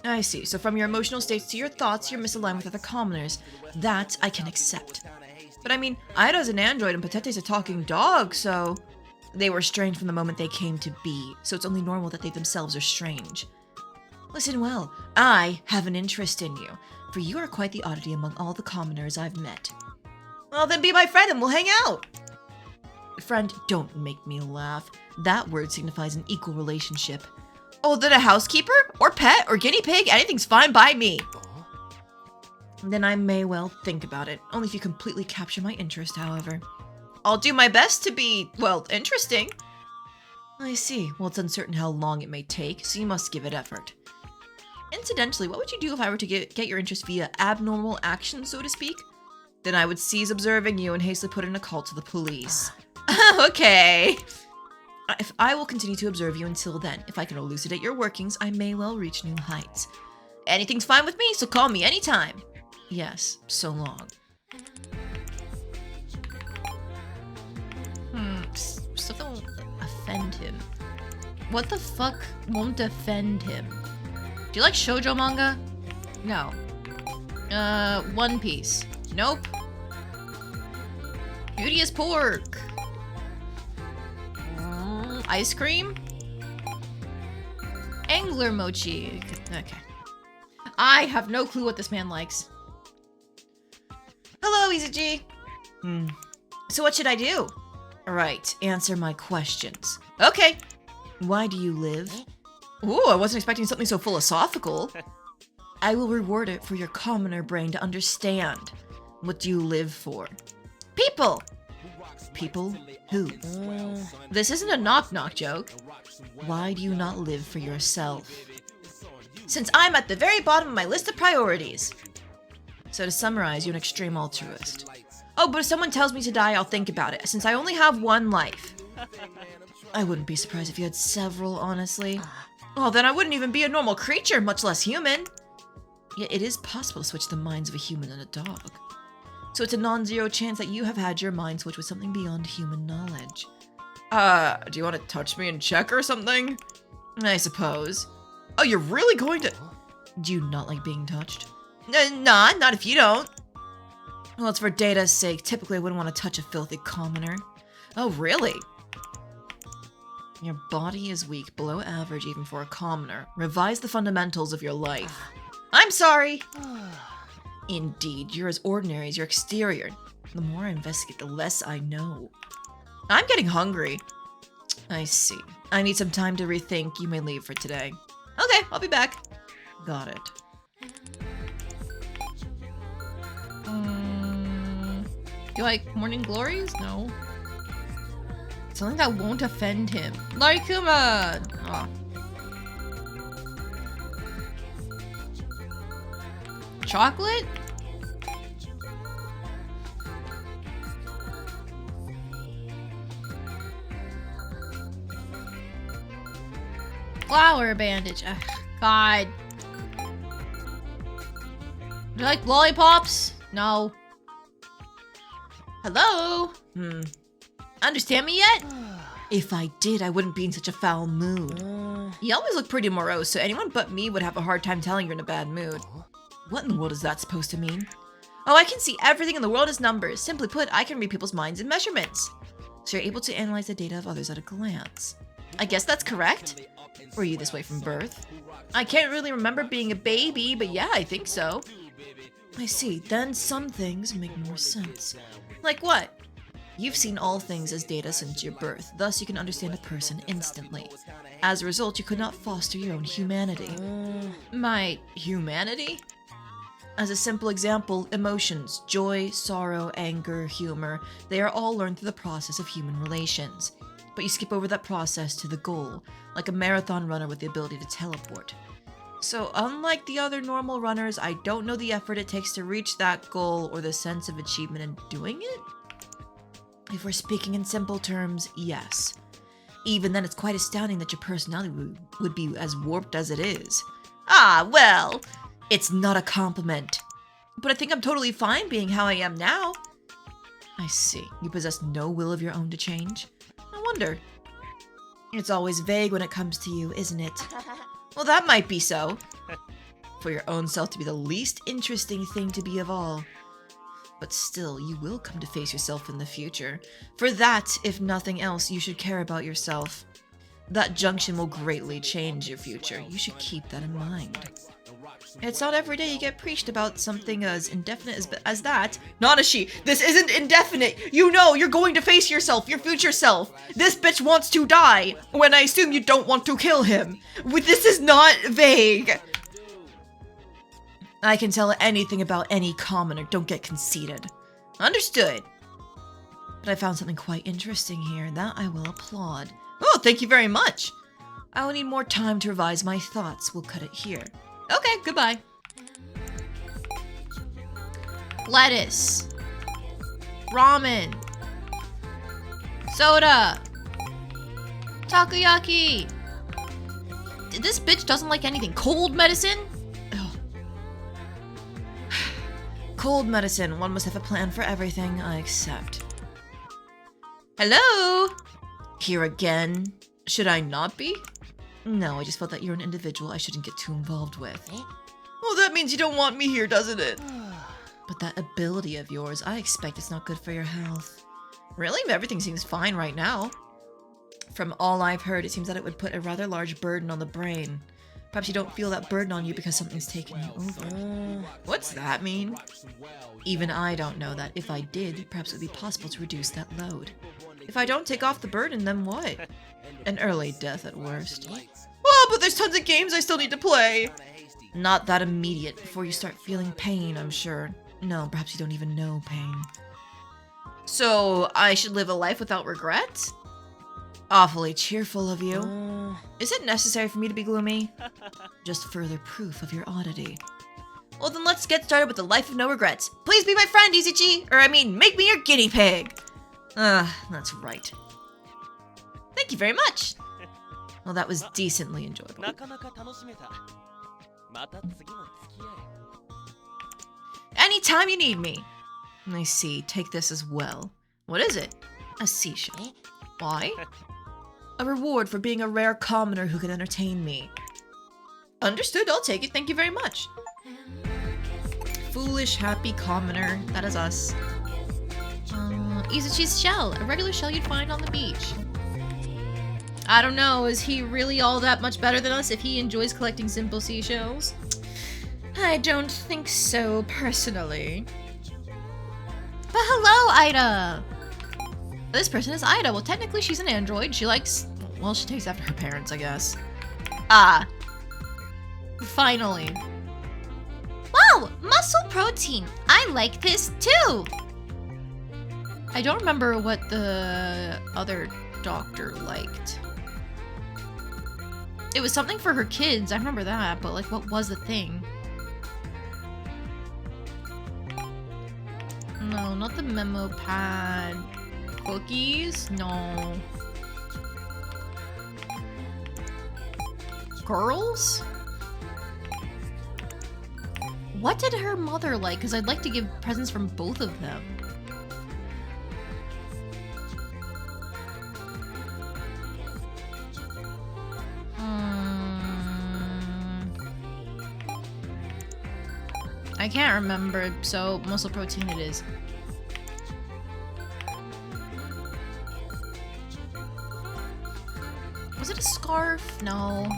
I see, so from your emotional states to your thoughts, you're misaligned with other commoners. That I can accept. But I mean, Ida's an android and Patete's a talking dog, so... They were strange from the moment they came to be, so it's only normal that they themselves are strange. Listen well, I have an interest in you, for you are quite the oddity among all the commoners I've met. Well, then be my friend and we'll hang out! Friend, don't make me laugh. That word signifies an equal relationship. Oh, then a housekeeper? Or pet? Or guinea pig? Anything's fine by me. Then I may well think about it. Only if you completely capture my interest, however. I'll do my best to be, well, interesting. I see. Well, it's uncertain how long it may take, so you must give it effort. Incidentally, what would you do if I were to get your interest via abnormal action, so to speak? Then I would cease observing you and hastily put in a call to the police. Okay. If I will continue to observe you until then, if I can elucidate your workings, I may well reach new heights. Anything's fine with me, so call me anytime. Yes, so long. Stuff that won't offend him. What the fuck won't offend him? Do you like shoujo manga? No. One Piece. Nope. Beauty is pork. Ice cream? Angler mochi. Okay. I have no clue what this man likes. Hello, Izuchi. So what should I do? Right, answer my questions. Okay. Why do you live? Ooh, I wasn't expecting something so philosophical. I will reward it for your commoner brain to understand. What do you live for? People! People? Who? This isn't a knock-knock joke. Why do you not live for yourself? Since I'm at the very bottom of my list of priorities. So to summarize, you're an extreme altruist. Oh, but if someone tells me to die, I'll think about it, since I only have one life. I wouldn't be surprised if you had several, honestly. Oh, then I wouldn't even be a normal creature, much less human. Yet it is possible to switch the minds of a human and a dog. So it's a non-zero chance that you have had your mind switch with something beyond human knowledge. Do you want to touch me and check or something? I suppose. Oh, you're really going to... Do you not like being touched? Nah, not if you don't. Well, it's for data's sake. Typically, I wouldn't want to touch a filthy commoner. Oh, really? Your body is weak, below average even for a commoner. Revise the fundamentals of your life. I'm sorry! Indeed, you're as ordinary as your exterior. The more I investigate, the less I know. I'm getting hungry. I see. I need some time to rethink. You may leave for today. Okay, I'll be back. Got it. Do you like morning glories? No. Something that won't offend him. Larikuma! Oh. chocolate? Flower bandage. Ugh, God. Do you like lollipops? No. Hello? Understand me yet? If I did, I wouldn't be in such a foul mood. You always look pretty morose, so anyone but me would have a hard time telling you're in a bad mood. What in the world is that supposed to mean? Oh, I can see everything in the world as numbers. Simply put, I can read people's minds and measurements. So you're able to analyze the data of others at a glance. I guess that's correct. Were you this way from birth? I can't really remember being a baby, but yeah, I think so. I see. Then some things make more sense. Like what? You've seen all things as data since your birth, thus you can understand a person instantly. As a result, you could not foster your own humanity. My humanity? As a simple example, emotions, joy, sorrow, anger, humor, they are all learned through the process of human relations. But you skip over that process to the goal, like a marathon runner with the ability to teleport. So unlike the other normal runners, I don't know the effort it takes to reach that goal or the sense of achievement in doing it? If we're speaking in simple terms, yes. Even then, it's quite astounding that your personality would be as warped as it is. Ah, well, it's not a compliment. But I think I'm totally fine being how I am now. I see. You possess no will of your own to change? I wonder. It's always vague when it comes to you, isn't it? Well, that might be so. For your own self to be the least interesting thing to be of all. But still, you will come to face yourself in the future. For that, if nothing else, you should care about yourself. That junction will greatly change your future. You should keep that in mind. It's not every day you get preached about something as indefinite as that. Nanashi, this isn't indefinite! You know, you're going to face yourself, your future self! This bitch wants to die! When I assume you don't want to kill him! This is not vague! I can tell anything about any commoner, don't get conceited. Understood. But I found something quite interesting here, that I will applaud. Oh, thank you very much! I will need more time to revise my thoughts, we'll cut it here. Okay, goodbye. Lettuce. Ramen. Soda. Takoyaki. This bitch doesn't like anything. Cold medicine? Ugh. Cold medicine. One must have a plan for everything. I accept. Hello? Here again? Should I not be? No, I just felt that you're an individual I shouldn't get too involved with. Well, that means you don't want me here, doesn't it? But that ability of yours, I expect it's not good for your health. Really? Everything seems fine right now. From all I've heard, it seems that it would put a rather large burden on the brain. Perhaps you don't feel that burden on you because something's taken you over. What's that mean? Even I don't know that. If I did, perhaps it would be possible to reduce that load. If I don't take off the burden, then what? An early death at worst. Well, but there's tons of games I still need to play! Not that immediate, before you start feeling pain, I'm sure. No, perhaps you don't even know pain. So, I should live a life without regret? Awfully cheerful of you. Is it necessary for me to be gloomy? Just further proof of your oddity. Well then let's get started with the life of no regrets. Please be my friend, Izuchi! Or I mean, make me your guinea pig! That's right. Thank you very much! Well, that was decently enjoyable. Anytime you need me. I see. Take this as well. What is it? A seashell. Why? A reward for being a rare commoner who can entertain me. Understood, I'll take it. Thank you very much. Foolish, happy commoner. That is us. Izuchi's shell. A regular shell you'd find on the beach. I don't know, is he really all that much better than us if he enjoys collecting simple seashells? I don't think so, personally. But hello, Ida! This person is Ida. Well, technically she's an android. She likes... well, she takes after her parents, I guess. Ah. Finally. Wow! Muscle protein! I like this, too! I don't remember what the other doctor liked. It was something for her kids, I remember that, but like what was the thing? No, not the memo pad. Cookies? No. Girls? What did her mother like? Because I'd like to give presents from both of them. I can't remember, so muscle protein it is. Was it a scarf? No.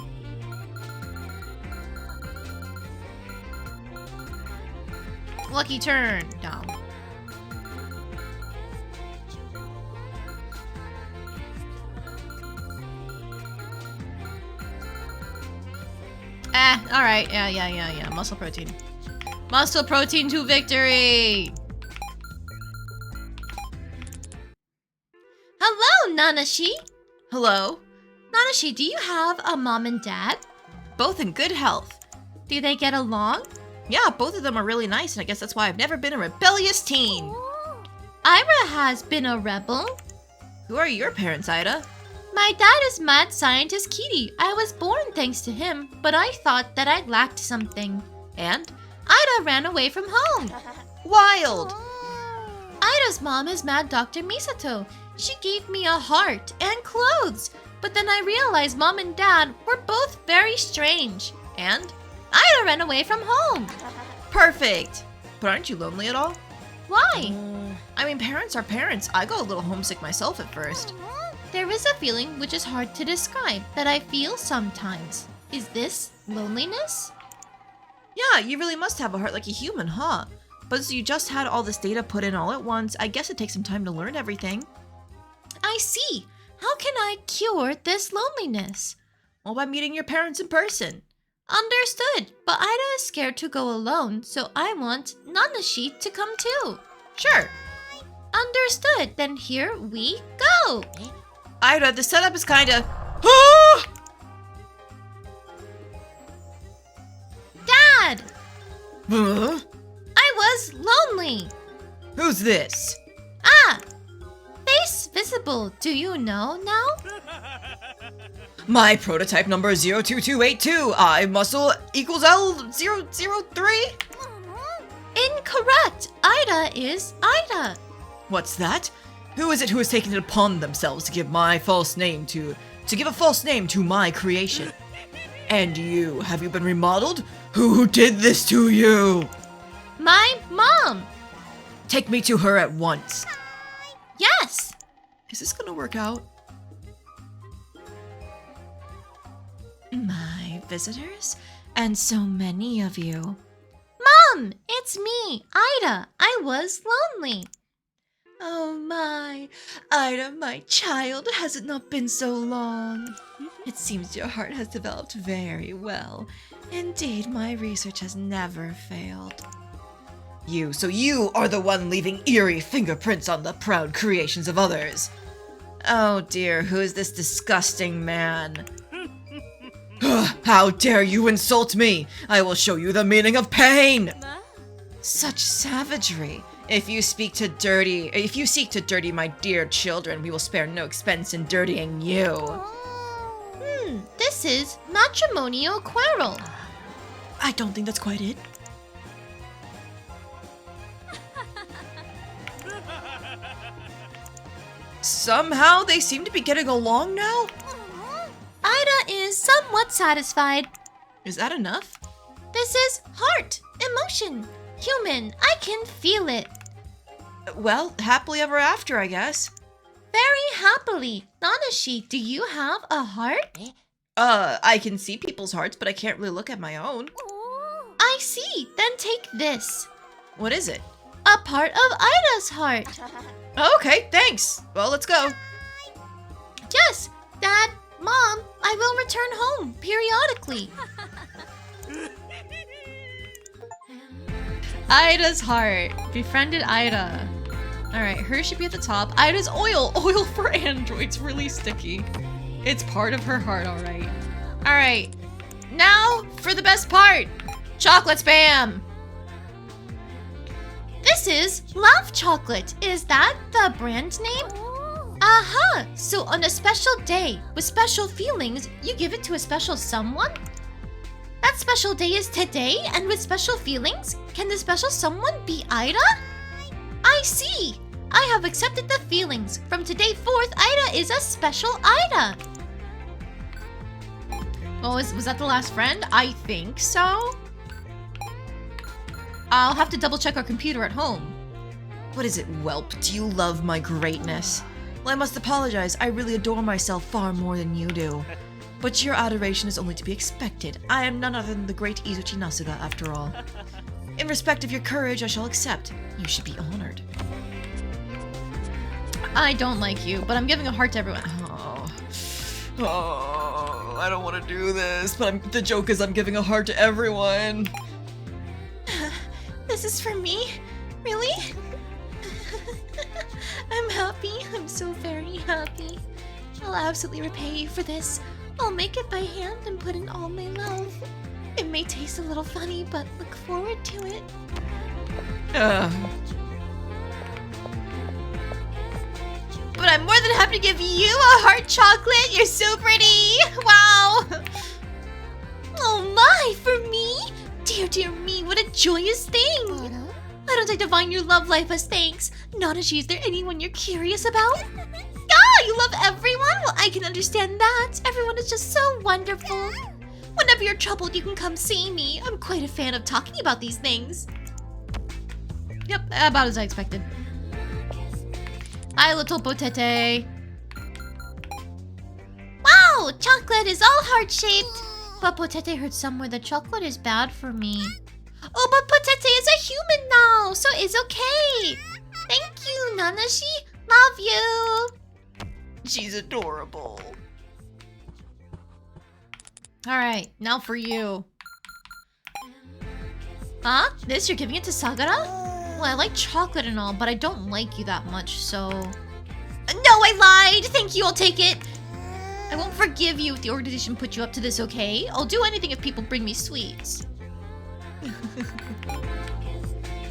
Lucky turn. No. Alright. Yeah. Muscle protein. Muscle protein to victory! Hello, Nanashi! Hello? Nanashi, do you have a mom and dad? Both in good health. Do they get along? Yeah, both of them are really nice, and I guess that's why I've never been a rebellious teen. Ira has been a rebel. Who are your parents, Ida? My dad is mad scientist Kitty. I was born thanks to him, but I thought that I lacked something. And? Ida ran away from home. Wild! Ida's mom is mad Dr. Misato. She gave me a heart and clothes. But then I realized mom and dad were both very strange. And? Ida ran away from home. Perfect! But aren't you lonely at all? Why? I mean, parents are parents. I go a little homesick myself at first. There is a feeling which is hard to describe that I feel sometimes. Is this loneliness? Yeah, you really must have a heart like a human, huh? But as you just had all this data put in all at once, I guess it takes some time to learn everything. I see. How can I cure this loneliness? Well, by meeting your parents in person. Understood, but Ida is scared to go alone, so I want Nanashi to come too. Sure. Understood, then here we go. Ida, the setup is kinda... Dad! Huh? I was lonely. Who's this? Ah! Face visible, do you know now? My prototype number is 02282. I muscle equals L003. Incorrect! Ida is Ida. What's that? Who is it who has taken it upon themselves to give a false name to my creation? And you, have you been remodeled? Who did this to you? My mom. Take me to her at once. Yes. Is this gonna work out? My visitors? And so many of you. Mom, it's me, Ida. I was lonely. Oh my, Ida, my child, has it not been so long? It seems your heart has developed very well. Indeed, my research has never failed. So you are the one leaving eerie fingerprints on the proud creations of others. Oh dear, who is this disgusting man? How dare you insult me! I will show you the meaning of pain! Such savagery. If you seek to dirty my dear children, we will spare no expense in dirtying you. This is matrimonial quarrel. I don't think that's quite it. Somehow they seem to be getting along now? Ida is somewhat satisfied. Is that enough? This is heart, emotion, human. I can feel it. Well, happily ever after, I guess. Very happily. Nanashi, do you have a heart? I can see people's hearts, but I can't really look at my own. I see. Then take this. What is it? A part of Ida's heart. Okay, thanks. Well, let's go. Yes, Dad, Mom, I will return home periodically. Ida's heart. Befriended Ida. Alright, hers should be at the top. Ida's oil. Oil for androids. Really sticky. It's part of her heart, alright. Alright. Now for the best part. Chocolate spam. This this is Love Chocolate. Is that the brand name? Aha! So on a special day, with special feelings, you give it to a special someone? That special day is today, and with special feelings, can the special someone be Ida? I see! I have accepted the feelings. From today forth, Ida is a special Ida. Oh, was that the last friend? I think so. I'll have to double check our computer at home. What is it, whelp? Do you love my greatness? Well, I must apologize. I really adore myself far more than you do. But your adoration is only to be expected. I am none other than the great Izuchi Nasuga, after all. In respect of your courage, I shall accept. You should be honored. I don't like you, but I'm giving a heart to everyone. Oh, I don't want to do this, but the joke is I'm giving a heart to everyone. This is for me? Really? I'm happy. I'm so very happy. I'll absolutely repay you for this. I'll make it by hand and put in all my love. It may taste a little funny, but look forward to it. But I'm more than happy to give you a heart chocolate. You're so pretty. Wow. Oh my, for me? Dear, dear me, what a joyous thing. I don't divine your love life as thanks. Nanashi, is there anyone you're curious about? Ah, you love everyone? Well, I can understand that. Everyone is just so wonderful. Whenever you're troubled, you can come see me. I'm quite a fan of talking about these things. Yep, about as I expected. Hi, little Potete. Wow, chocolate is all heart-shaped. But Potete heard somewhere that chocolate is bad for me. Oh, but Potete is a human now, so it's okay. Thank you, Nanashi. Love you. She's adorable. Alright, now for you. Huh? This? You're giving it to Sagara? Well, I like chocolate and all, but I don't like you that much, so... No, I lied! Thank you, I'll take it! I won't forgive you if the organization put you up to this, okay? I'll do anything if people bring me sweets. I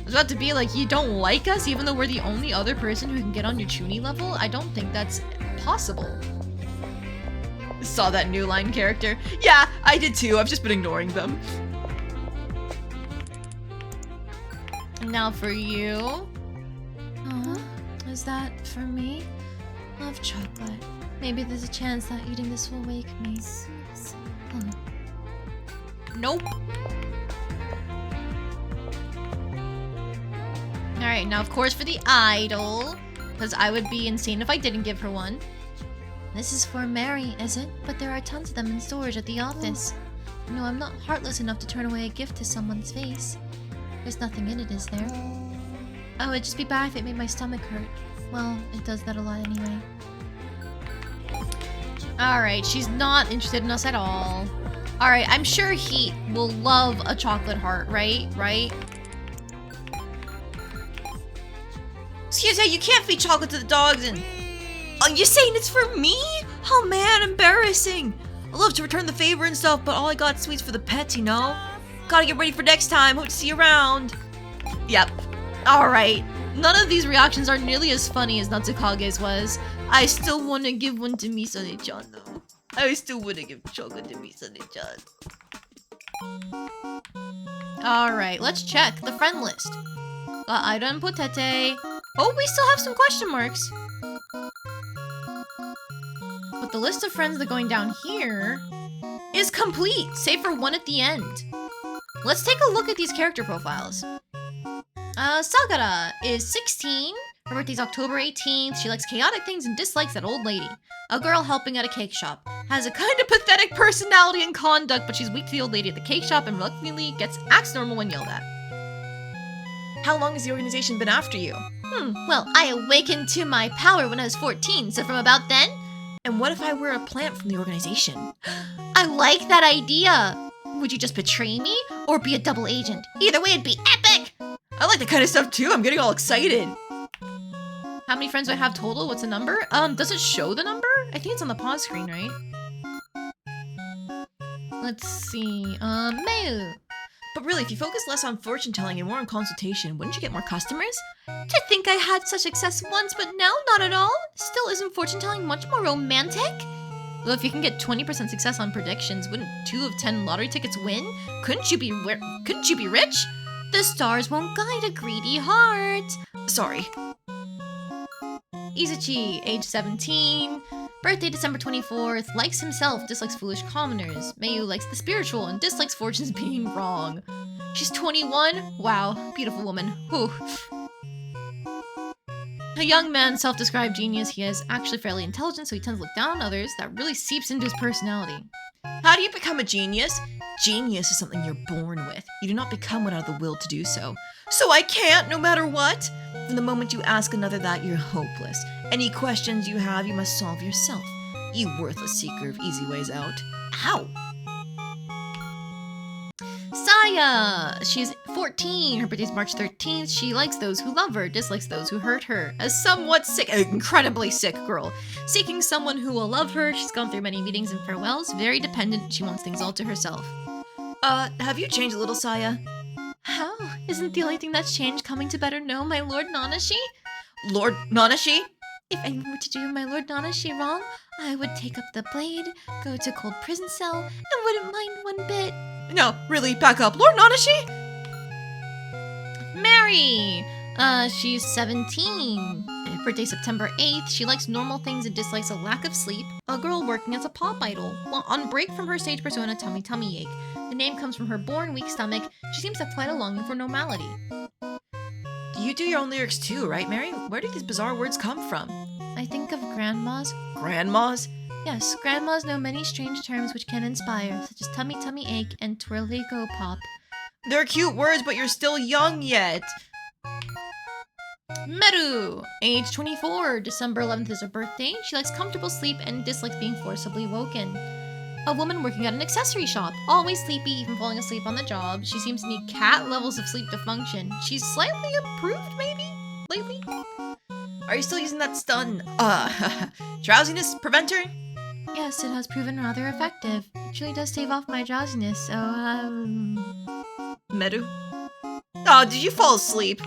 was about to be like, you don't like us even though we're the only other person who can get on your Chuny level? I don't think that's possible. Saw that new line character. Yeah, I did too. I've just been ignoring them. And now for you. Is that for me? Love chocolate. Maybe there's a chance that eating this will wake me. Nope. Alright, now of course for the idol. Because I would be insane if I didn't give her one. This is for Mary, is it? But there are tons of them in storage at the office. No, I'm not heartless enough to turn away a gift to someone's face. There's nothing in it, is there? Oh, it'd just be bad if it made my stomach hurt. Well, it does that a lot anyway. Alright, she's not interested in us at all. Alright, I'm sure he will love a chocolate heart, right? Right? Excuse me, you can't feed chocolate to the dogs and... Oh, you're saying it's for me? Oh man, embarrassing. I love to return the favor and stuff, but all I got sweets for the pets, you know? Gotta get ready for next time. Hope to see you around. Yep. Alright. None of these reactions are nearly as funny as Natsukage's was. I still want to give one to Misane-chan though. I still want to give chocolate to Misane-chan. Alright, let's check the friend list. Got Ida and Potete. Oh, we still have some question marks. But the list of friends that are going down here is complete, save for one at the end. Let's take a look at these character profiles. Sagara is 16. Her birthday's October 18th. She likes chaotic things and dislikes that old lady. A girl helping at a cake shop. Has a kind of pathetic personality and conduct, but she's weak to the old lady at the cake shop and reluctantly acts normal when yelled at. How long has the organization been after you? Well, I awakened to my power when I was 14, so from about then... And what if I were a plant from the organization? I like that idea! Would you just betray me, or be a double agent? Either way, it'd be epic! I like that kind of stuff too. I'm getting all excited. How many friends do I have total? What's the number? Does it show the number? I think it's on the pause screen, right? Let's see. Meu. But really, if you focus less on fortune telling and more on consultation, wouldn't you get more customers? To think I had such success once, but now not at all? Still, isn't fortune telling much more romantic? Well, if you can get 20% success on predictions, wouldn't 2 of 10 lottery tickets win? Couldn't you be rich? The stars won't guide a greedy heart. Sorry. Izuchi, age 17, birthday December 24th, likes himself, dislikes foolish commoners. Mayu likes the spiritual and dislikes fortunes being wrong. She's 21? Wow, beautiful woman. Whew. A young man, self-described genius, he is actually fairly intelligent, so he tends to look down on others. That really seeps into his personality. How do you become a genius? Genius is something you're born with. You do not become one out of the will to do so. So I can't, no matter what? From the moment you ask another that, you're hopeless. Any questions you have, you must solve yourself. You worthless seeker of easy ways out. Ow! Saya! She's 14. Her birthday's March 13th. She likes those who love her, dislikes those who hurt her. A somewhat sick, incredibly sick girl. Seeking someone who will love her. She's gone through many meetings and farewells. Very dependent. She wants things all to herself. Have you changed a little, Saya? How? Isn't the only thing that's changed coming to better know my Lord Nanashi? Lord Nanashi? If anyone were to do my Lord Nanashi wrong, I would take up the blade, go to cold prison cell, and wouldn't mind one bit. No, really, back up. Lord Nanashi? Mary! She's 17. Birthday September 8th. She likes normal things and dislikes a lack of sleep. A girl working as a pop idol. While on break from her stage persona, tummy ache. The name comes from her born weak stomach. She seems to have quite a longing for normality. You do your own lyrics too, right, Mary? Where do these bizarre words come from? I think of grandmas. Grandmas? Yes, grandmas know many strange terms which can inspire, such as tummy ache and twirly go pop. They're cute words, but you're still young yet. Meru! Age 24. December 11th is her birthday. She likes comfortable sleep and dislikes being forcibly woken. A woman working at an accessory shop. Always sleepy, even falling asleep on the job. She seems to need cat levels of sleep to function. She's slightly improved, maybe? Lately? Are you still using that stun, drowsiness preventer? Yes, it has proven rather effective. It truly does stave off my drowsiness, so, Meru? Oh, did you fall asleep?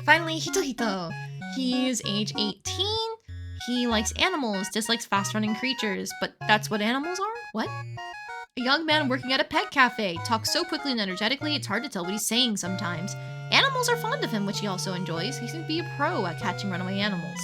Finally, Hitohito. He is age 18. He likes animals, dislikes fast-running creatures, but that's what animals are? What? A young man working at a pet cafe. Talks so quickly and energetically, it's hard to tell what he's saying sometimes. Animals are fond of him, which he also enjoys. He seems to be a pro at catching runaway animals.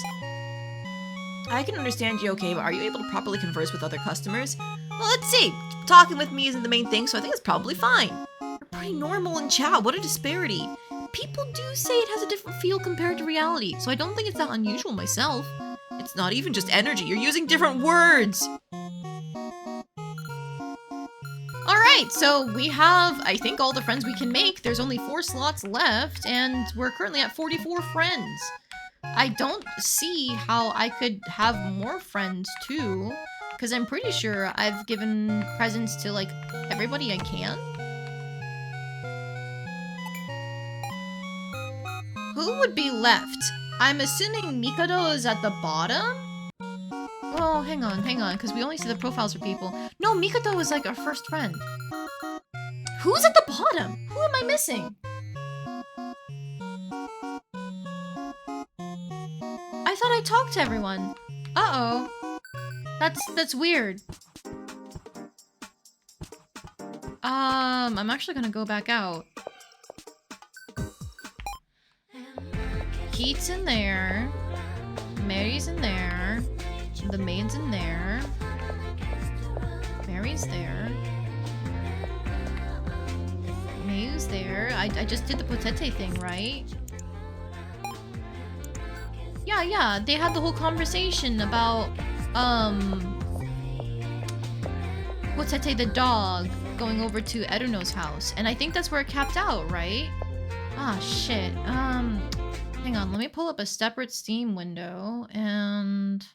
I can understand you okay, but are you able to properly converse with other customers? Well, let's see. Talking with me isn't the main thing, so I think it's probably fine. You're pretty normal in chat. What a disparity. People do say it has a different feel compared to reality, so I don't think it's that unusual myself. It's not even just energy. You're using different words. Alright, so we have, I think, all the friends we can make. There's only 4 slots left, and we're currently at 44 friends. I don't see how I could have more friends, too, because I'm pretty sure I've given presents to, like, everybody I can. Who would be left? I'm assuming Mikado is at the bottom? Oh, hang on, because we only see the profiles for people. No, Mikado is like our first friend. Who's at the bottom? Who am I missing? I thought I talked to everyone. Uh-oh. That's weird. I'm actually gonna go back out. Keith's in there. Mary's in there. The maid's in there. Mary's there. Mayu's there. I just did the potete thing, right? Yeah, they had the whole conversation about, Potete the dog going over to Eruno's house. And I think that's where it capped out, right? Ah, shit. Hang on, let me pull up a separate Steam window, and...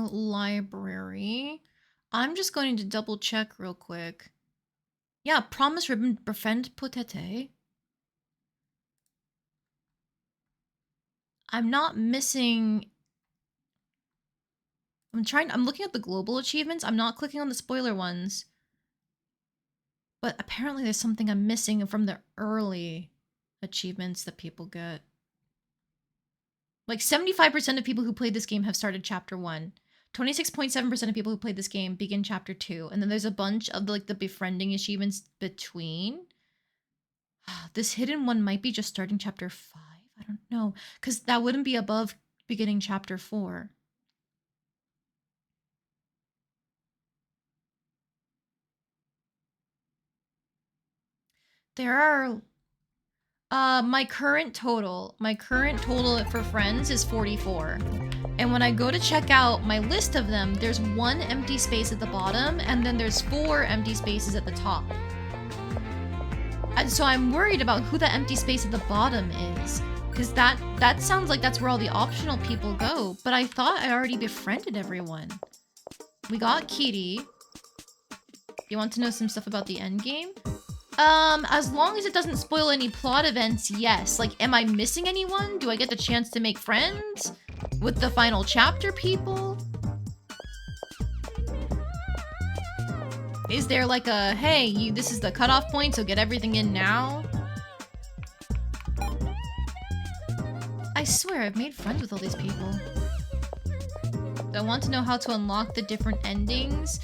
library. I'm just going to double check real quick. Yeah, promise ribbon befriend Potete. I'm not missing I'm looking at the global achievements. I'm not clicking on the spoiler ones. But apparently there's something I'm missing from the early achievements that people get. Like 75% of people who played this game have started chapter 1. 26.7% of people who played this game begin chapter 2. And then there's a bunch of the befriending achievements between. This hidden one might be just starting chapter 5. I don't know. Because that wouldn't be above beginning chapter 4. There are... my current total for friends is 44. And when I go to check out my list of them, there's 1 empty space at the bottom, and then there's 4 empty spaces at the top. And so I'm worried about who the empty space at the bottom is. Because that sounds like that's where all the optional people go. But I thought I already befriended everyone. We got Kitty. You want to know some stuff about the endgame? As long as it doesn't spoil any plot events, yes. Like, am I missing anyone? Do I get the chance to make friends with the final chapter people? Is there like a, hey, this is the cutoff point, so get everything in now? I swear, I've made friends with all these people. Do I want to know how to unlock the different endings?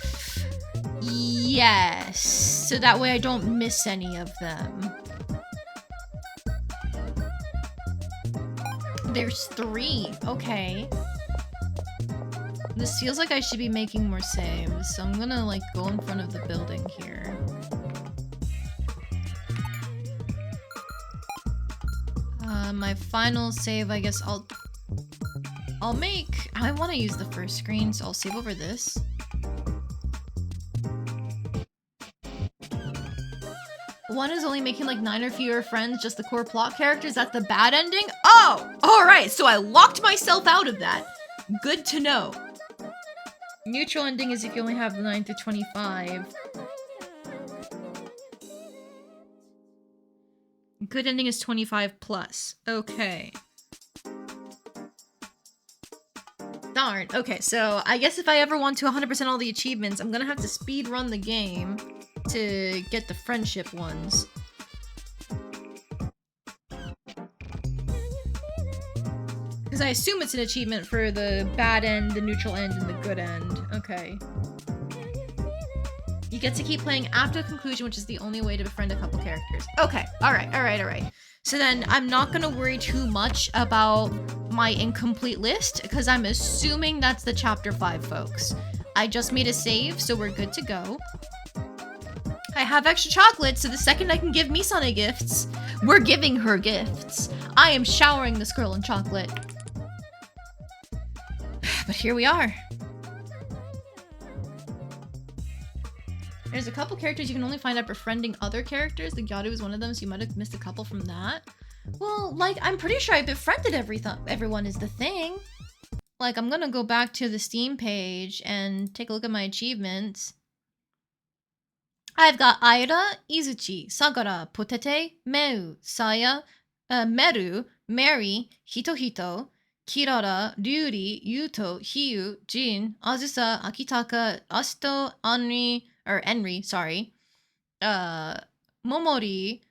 Yes, so that way I don't miss any of them. There's 3, okay. This feels like I should be making more saves, so I'm gonna like go in front of the building here. My final save, I guess I'll make... I want to use the first screen, so I'll save over this. One is only making like 9 or fewer friends, just the core plot characters. That's the bad ending? Oh! Alright, so I locked myself out of that. Good to know. Neutral ending is if you only have 9 through 25. Good ending is 25 plus. Okay. Darn. Okay, so I guess if I ever want to 100% all the achievements, I'm gonna have to speed run the game to get the friendship ones. Because I assume it's an achievement for the bad end, the neutral end, and the good end. Okay. You get to keep playing after the conclusion, which is the only way to befriend a couple characters. Okay, alright. So then I'm not gonna worry too much about my incomplete list, because I'm assuming that's the chapter 5, folks. I just made a save, so we're good to go. I have extra chocolate, so the second I can give Misane gifts, we're giving her gifts. I am showering this girl in chocolate. But here we are. There's a couple characters you can only find out befriending other characters. The Gyaru is one of them, so you might have missed a couple from that. Well, like, I'm pretty sure I befriended everyone is the thing. Like, I'm gonna go back to the Steam page and take a look at my achievements. I've got Aira, Izuchi, Sagara, Potete, Meu, Saya, Meru, Mary, Hitohito, Kirara, Ryuri, Yuto, Hiyu, Jin, Azusa, Akitaka, Asto, Enri, sorry. Momori,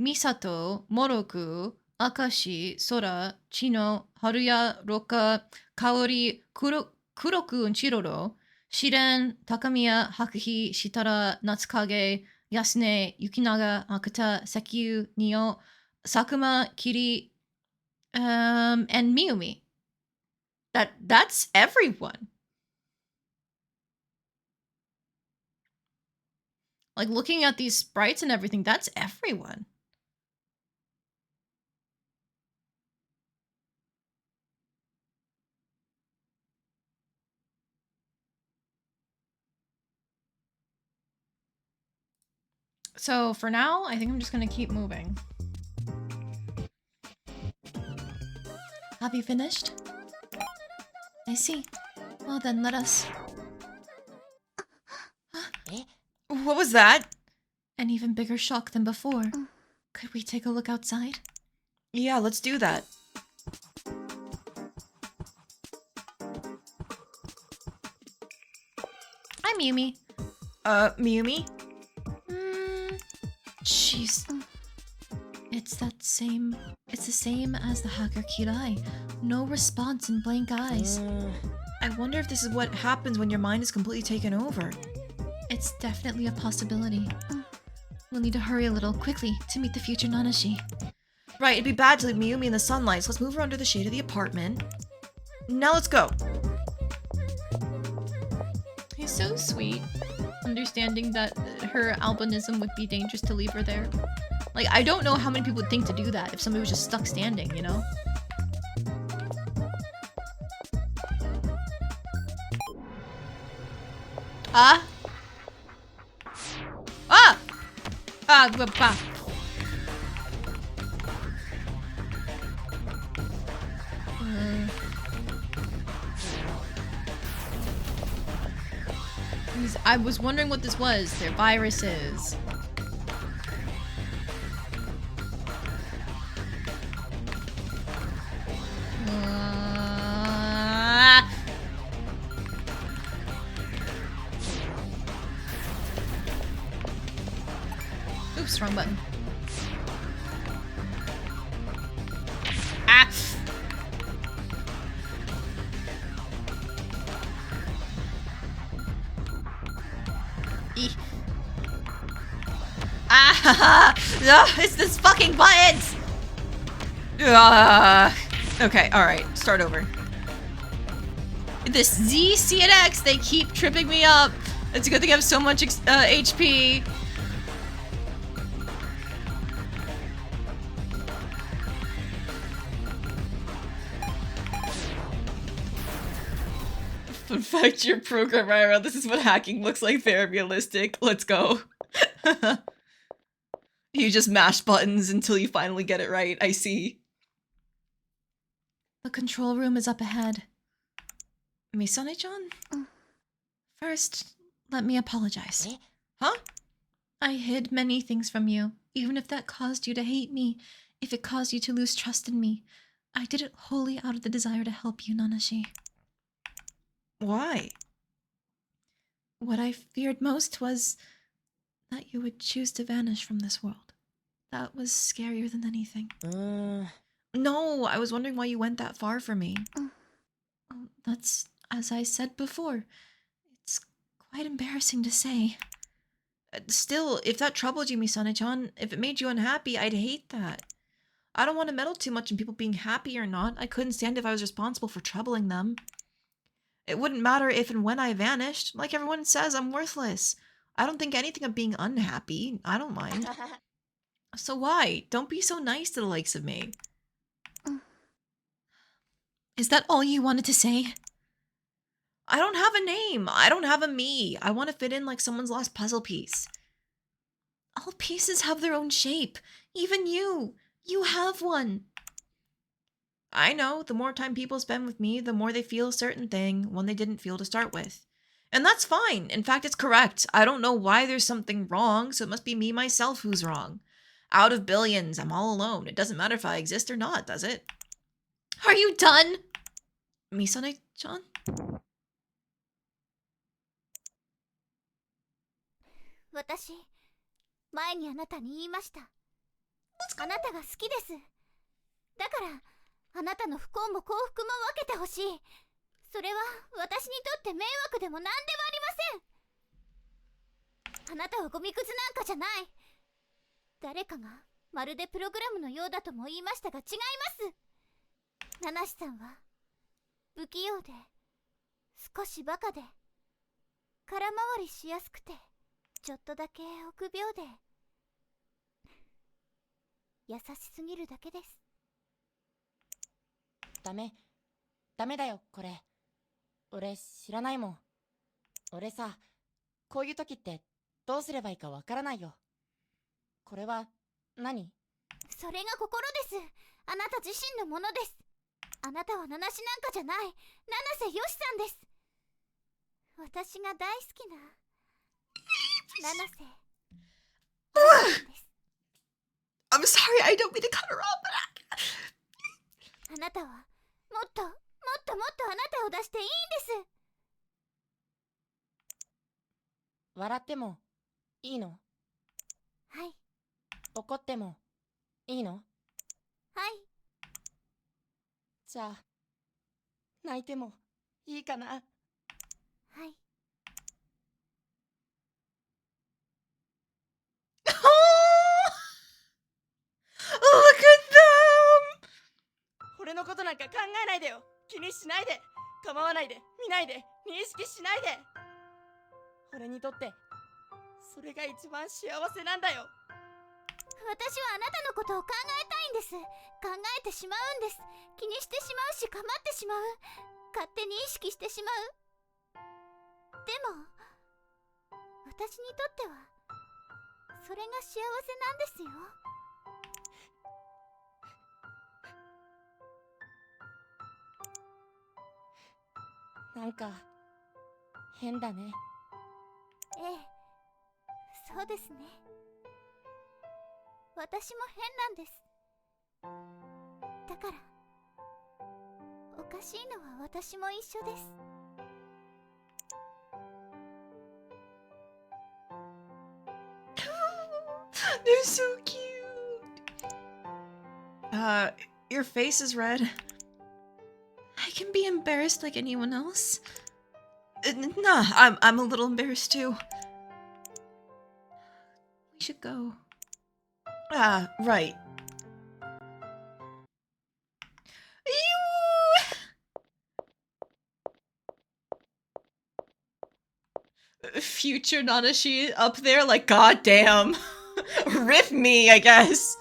Misato, Moroku, Akashi, Sora, Chino, Haruya, Roka, Kaori, Kuroku, and Chiroro, Shiren, Takamiya, Hakuhi, Shitara, Natsukage, Yasune, Yukinaga, Akuta, Sekiyu, Nio, Sakuma, Kiri, and Miyumi. That's everyone. Like, looking at these sprites and everything, that's everyone. So, for now, I think I'm just gonna keep moving. Have you finished? I see. Well then, let us... What was that? An even bigger shock than before. Could we take a look outside? Yeah, let's do that. Miyumi. Miyumi? Jeez. It's the same as the hacker Kirai. No response and blank eyes. I wonder if this is what happens when your mind is completely taken over. It's definitely a possibility. We'll need to hurry a little quickly to meet the future Nanashi. Right, it'd be bad to leave Miyumi in the sunlight, so let's move her under the shade of the apartment. Now let's go. He's so sweet, understanding that her albinism would be dangerous to leave her there. Like, I don't know how many people would think to do that if somebody was just stuck standing, you know? Ah! Ah! Ah! Bah. I was wondering what this was. They're viruses. Oops, wrong button. Ah! Ah! It's this fucking buttons! Okay, alright, start over. This Z, C, and X, they keep tripping me up. It's a good thing I have so much HP. Fun fact, your program right around this is what hacking looks like, very realistic. Let's go. You just mash buttons until you finally get it right, I see. The control room is up ahead. Misane-chan? First, let me apologize. Huh? I hid many things from you, even if that caused you to hate me, if it caused you to lose trust in me. I did it wholly out of the desire to help you, Nanashi. Why? What I feared most was that you would choose to vanish from this world. That was scarier than anything. No, I was wondering why you went that far for me. That's, as I said before, it's quite embarrassing to say. Still, if that troubled you, Misane-chan, if it made you unhappy, I'd hate that. I don't want to meddle too much in people being happy or not. I couldn't stand if I was responsible for troubling them. It wouldn't matter if and when I vanished. Like everyone says, I'm worthless. I don't think anything of being unhappy. I don't mind. So why? Don't be so nice to the likes of me. Is that all you wanted to say? I don't have a name. I don't have a me. I want to fit in like someone's lost puzzle piece. All pieces have their own shape. Even you. You have one. I know. The more time people spend with me, the more they feel a certain thing, one they didn't feel to start with. And that's fine. In fact, it's correct. I don't know why there's something wrong, so it must be me myself who's wrong. Out of billions, I'm all alone. It doesn't matter if I exist or not, does it? Are you done? Misane-chan? 私、前にあなたに言いました。あなたが好きです。だから、あなたの不幸も幸福も分けてほしい。それは私にとって迷惑でも何でもありません。あなたはゴミくずなんかじゃない。誰かがまるでプログラムのようだとも言いましたが違います。七志さんは不器用で少しバカで空回りしやすくてちょっとだけ臆病で優しすぎるだけです。ダメだよこれ。俺知らないもん。俺さ、こういう時ってどうすればいいかわからないよ。これは何？それが心です。あなた自身のものです。あなたは七志なんかじゃない。七瀬よしさんです。私が大好きな七瀬です。I'm sorry, I don't mean to cut her off. あなたはもっとあなたを出していいんです。笑ってもいいの？はい。怒ってもいいの？はい。じゃあ、泣いてもいいかな？はい。Look at them! 俺のことなんか考えないでよ。気にしないで。構わないで。見ないで。認識しないで。俺にとってそれが一番幸せなんだよ。私はあなたのことを考えたいんです。考えてしまうんです。気にしてしまうし構ってしまう。勝手に意識してしまう。でも私にとってはそれが幸せなんですよ。なんか変だね。ええ、そうですね。私も変なんです。だからおかしいのは私も一緒です。They're so cute. Your face is red. I can be embarrassed like anyone else. Nah, I'm a little embarrassed too. We should go. Ah, right. Future Nanashi up there, like, goddamn. Rip me, I guess.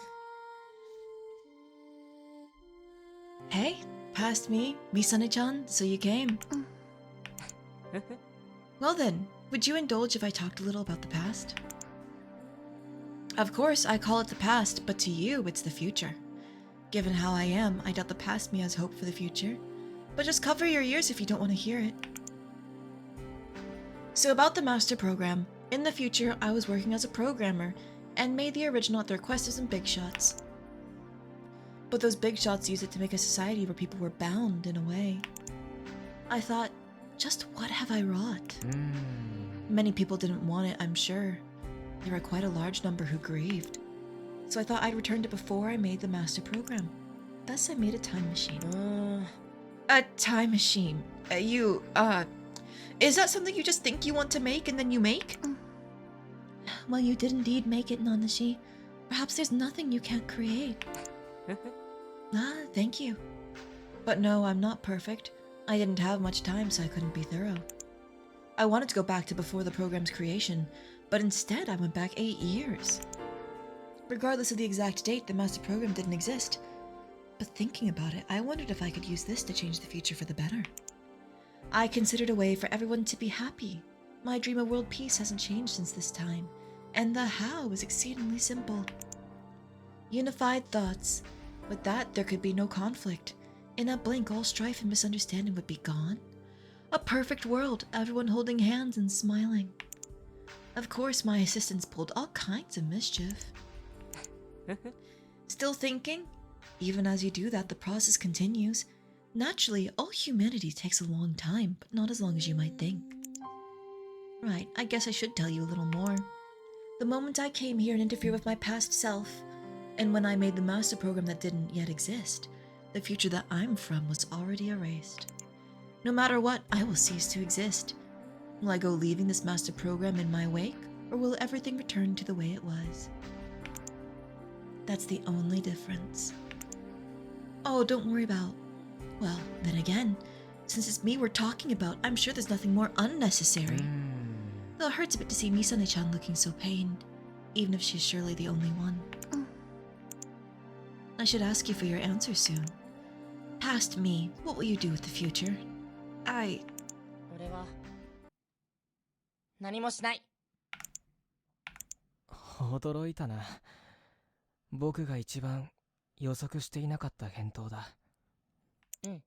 Hey, past me, Misane-chan, so you came. Well then, would you indulge if I talked a little about the past? Of course, I call it the past, but to you, it's the future. Given how I am, I doubt the past me has hope for the future. But just cover your ears if you don't want to hear it. So about the master program, in the future, I was working as a programmer and made the original at the request of some big shots. But those big shots used it to make a society where people were bound in a way. I thought, just what have I wrought? Many people didn't want it, I'm sure. There were quite a large number who grieved. So I thought I'd returned it before I made the master program. Thus I made a time machine. A time machine? Is that something you just think you want to make and then you make? Well, you did indeed make it, Nanashi. Perhaps there's nothing you can't create. Thank you. But no, I'm not perfect. I didn't have much time, so I couldn't be thorough. I wanted to go back to before the program's creation, but instead I went back 8 years. Regardless of the exact date, the master program didn't exist. But thinking about it, I wondered if I could use this to change the future for the better. I considered a way for everyone to be happy. My dream of world peace hasn't changed since this time, and the how is exceedingly simple. Unified thoughts. With that, there could be no conflict. In a blink, all strife and misunderstanding would be gone. A perfect world, everyone holding hands and smiling. Of course, my assistants pulled all kinds of mischief. Still thinking? Even as you do that, the process continues. Naturally, all humanity takes a long time, but not as long as you might think. Right, I guess I should tell you a little more. The moment I came here and interfered with my past self, and when I made the master program that didn't yet exist, the future that I'm from was already erased. No matter what, I will cease to exist. Will I go leaving this master program in my wake, or will everything return to the way it was? That's the only difference. Oh, don't worry about... Well, then again, since it's me we're talking about, I'm sure there's nothing more unnecessary. Though it hurts a bit to see Misane-chan looking so pained, even if she's surely the only one. I should ask you for your answer soon. Past me, what will you do with the future? 俺は何もしない。驚いたな。僕が一番予測していなかった返答だ。うん。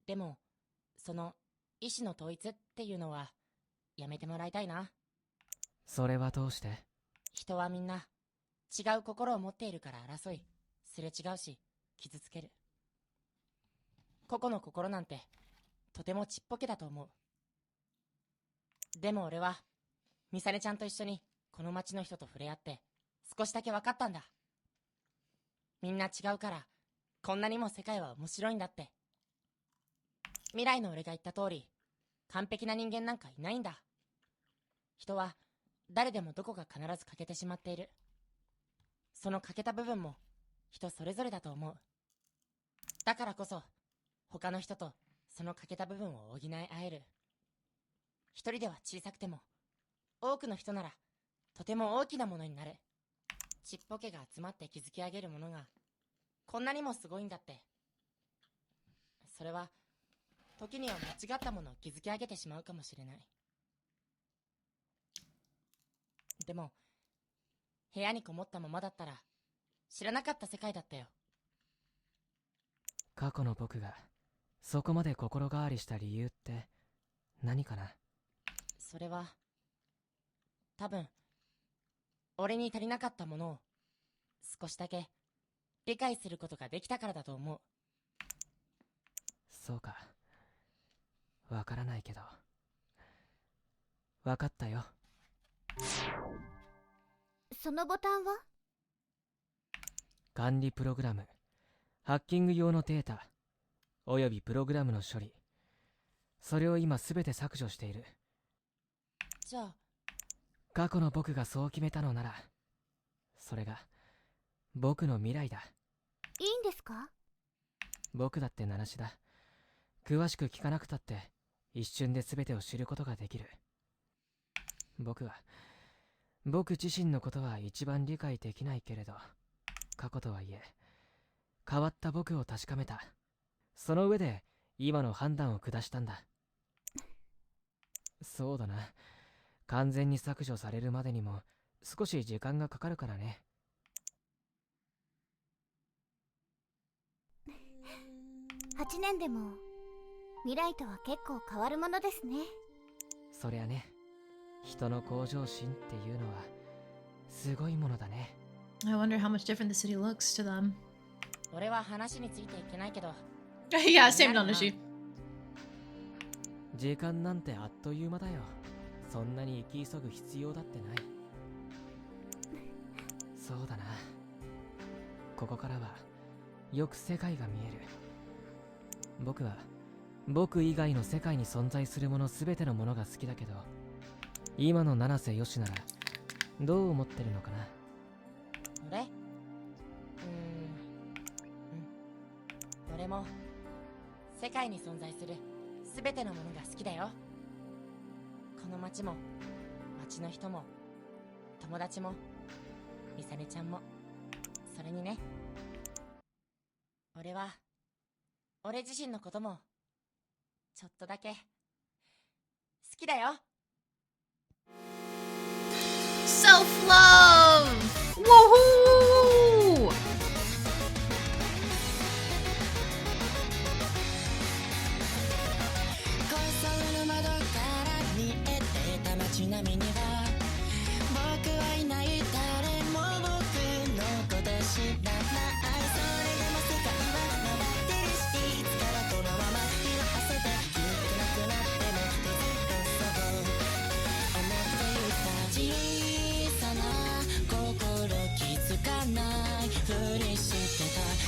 でも、その意思の統一っていうのはやめてもらいたいな。それはどうして？人はみんな違う心を持っているから争い、すれ違うし、傷つける。個々の心なんてとてもちっぽけだと思う。でも俺はミサネちゃんと一緒にこの街の人と触れ合って少しだけ分かったんだ。みんな違うからこんなにも世界は面白いんだって。未来の俺が言った通り、完璧な人間なんかいないんだ。人は誰でもどこか必ず欠けてしまっている。その欠けた部分も人それぞれだと思う。だからこそ他の人とその欠けた部分を補い合える。一人では小さくても多くの人ならとても大きなものになる。ちっぽけが集まって築き上げるものがこんなにもすごいんだって。それは時には間違ったものを築き上げてしまうかもしれない。でも部屋にこもったままだったら知らなかった世界だったよ。過去の僕がそこまで心変わりした理由って何かな。それは多分俺に足りなかったものを少しだけ理解することができたからだと思う。そうか。わからないけどわかったよ。そのボタンは？管理プログラム、ハッキング用のデータおよびプログラムの処理、それを今すべて削除している。じゃあ過去の僕がそう決めたのなら、それが僕の未来だ。いいんですか？僕だって名無しだ。詳しく聞かなくたって一瞬で全てを知ることができる。僕自身のことは一番理解できないけれど、過去とはいえ変わった僕を確かめた。その上で今の判断を下したんだ。そうだな、完全に削除されるまでにも少し時間がかかるからね。8年でも未来とは結構変わるものですね。そりゃね、人の向上心っていうのはすごいものだね。 I wonder how much different the city looks to them. 俺は話についていけないけどYeah, same Nanashi. 時間なんてあっという間だよ。そんなに生き急ぐ必要だってない。そうだな、ここからはよく世界が見える。僕は僕以外の世界に存在するもの全てのものが好きだけど、今の七瀬よしならどう思ってるのかな。俺俺も世界に存在する全てのものが好きだよ。この街も街の人も友達もミサネちゃんも。それにね、俺は俺自身のこともちょっとだけ好きだよ。 Self-love! Woohoo!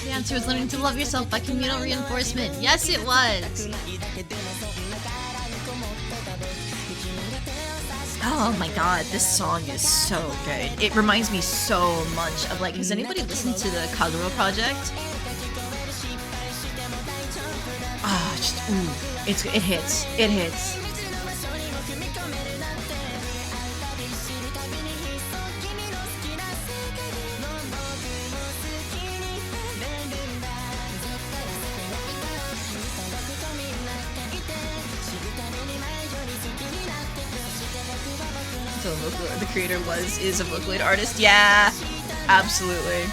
The answer was learning to love yourself by communal reinforcement. Yes, it was. Oh my god, this song is so good. It reminds me so much of, like, has anybody listened to the Kaguro project? Ah, just, ooh, it hits. It hits. So the creator is a Vocaloid artist. Yeah, absolutely.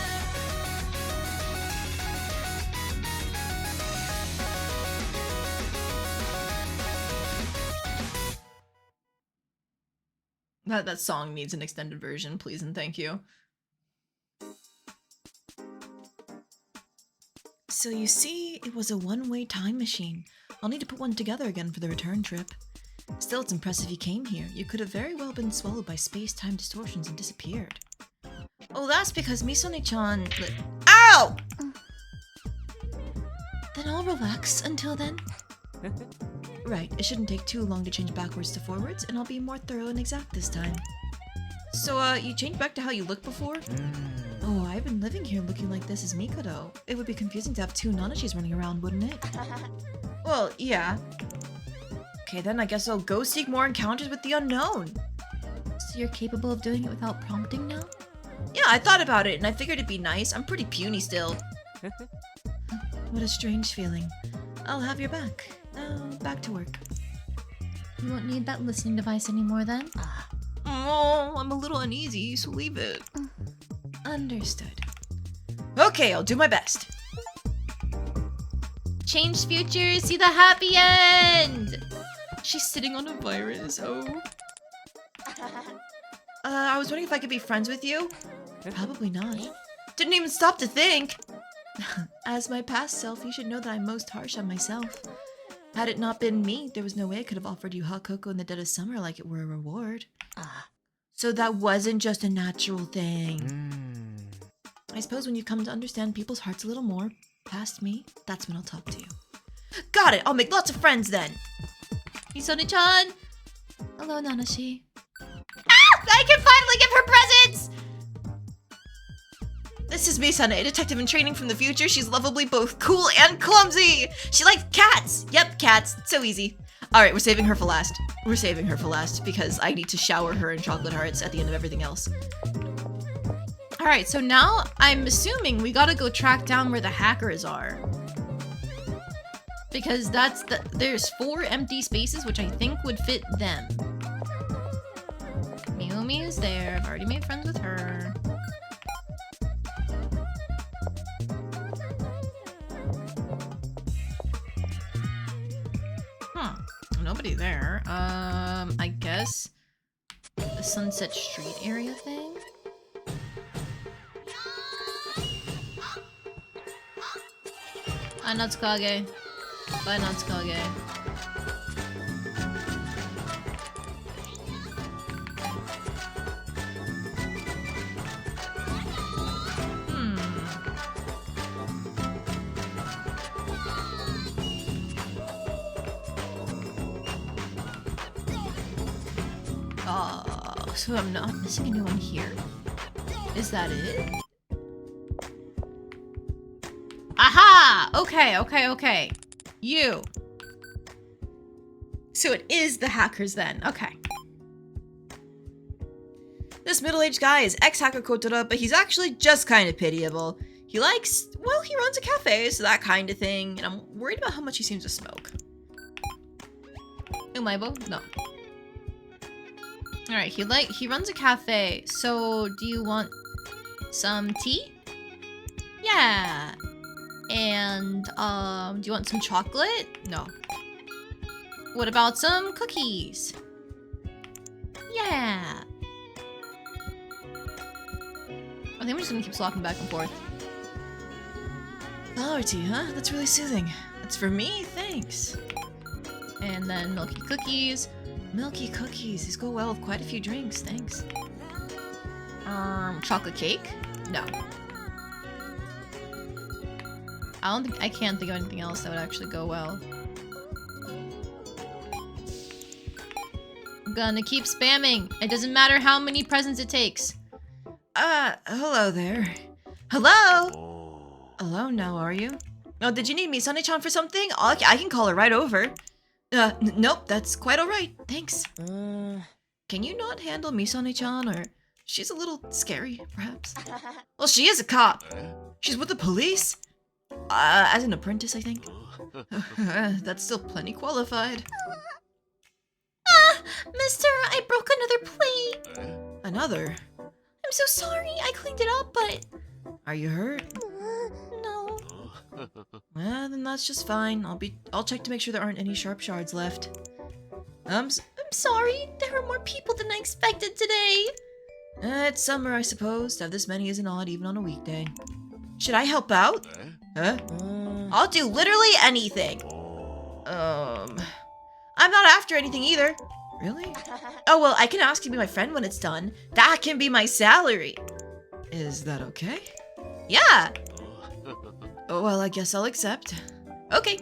That song needs an extended version, please and thank you. So you see, it was a one-way time machine. I'll need to put one together again for the return trip. Still, it's impressive you came here. You could have very well been swallowed by space-time distortions and disappeared. Oh, that's because Misone-chan... Ow! Then I'll relax until then. Right, it shouldn't take too long to change backwards to forwards, and I'll be more thorough and exact this time. So, you changed back to how you looked before? Oh, I've been living here looking like this as Mikado. It would be confusing to have two Nanashis running around, wouldn't it? Well, yeah. Okay, then I guess I'll go seek more encounters with the unknown. So you're capable of doing it without prompting now? Yeah, I thought about it, and I figured it'd be nice. I'm pretty puny still. What a strange feeling. I'll have your back. Now, back to work. You won't need that listening device anymore then? Oh, I'm a little uneasy, so leave it. Understood. Okay, I'll do my best. Change future, see the happy end! She's sitting on a virus, oh. I was wondering if I could be friends with you? Probably not. Didn't even stop to think. As my past self, you should know that I'm most harsh on myself. Had it not been me, there was no way I could have offered you hot cocoa in the dead of summer like it were a reward. So that wasn't just a natural thing. I suppose when you come to understand people's hearts a little more, past me, that's when I'll talk to you. Got it! I'll make lots of friends then! Misone-chan! Hello, Nanashi. I can finally give her presents! This is Misane, a detective in training from the future. She's lovably both cool and clumsy! She likes cats! Yep, cats. So easy. Alright, we're saving her for last. We're saving her for last because I need to shower her in chocolate hearts at the end of everything else. Alright, so now I'm assuming we gotta go track down where the hackers are. Because there's 4 empty spaces which I think would fit them. Miumi is there. I've already made friends with her. Nobody there. I guess the Sunset Street area thing? Bye, Natsukage. Bye, Natsukage. So I'm not missing anyone here? Is that it? Aha! Okay. You. So it is the hackers then. Okay. This middle-aged guy is ex-hacker Kotora, but he's actually just kind of pitiable. He likes, well, he runs a cafe, so that kind of thing, and I'm worried about how much he seems to smoke. Umaibo? No. Alright, he runs a cafe, so do you want some tea? Yeah. And, do you want some chocolate? No. What about some cookies? Yeah. I think I'm just gonna keep swapping back and forth. Flower tea, huh? That's really soothing. That's for me? Thanks. And then milky cookies. Milky cookies. These go well with quite a few drinks, thanks. Chocolate cake? No. I can't think of anything else that would actually go well. I'm gonna keep spamming. It doesn't matter how many presents it takes. Hello there. Hello? Alone now, are you? Oh, did you need Misane-chan for something? I can call her right over. Nope, that's quite alright. Thanks. Can you not handle Misane-chan, or she's a little scary, perhaps? Well, she is a cop. She's with the police? As an apprentice, I think. That's still plenty qualified. Mister, I broke another plate. Another? I'm so sorry. I cleaned it up, but... Are you hurt? No. Well, then that's just fine. I'll check to make sure there aren't any sharp shards left. I'm sorry. There were more people than I expected today. It's summer, I suppose. To have this many isn't odd, even on a weekday. Should I help out? Huh? I'll do literally anything. I'm I'm not after anything either. Really? Oh, well, I can ask you to be my friend when it's done. That can be my salary. Is that okay? Yeah. Oh, well, I guess I'll accept. Okay.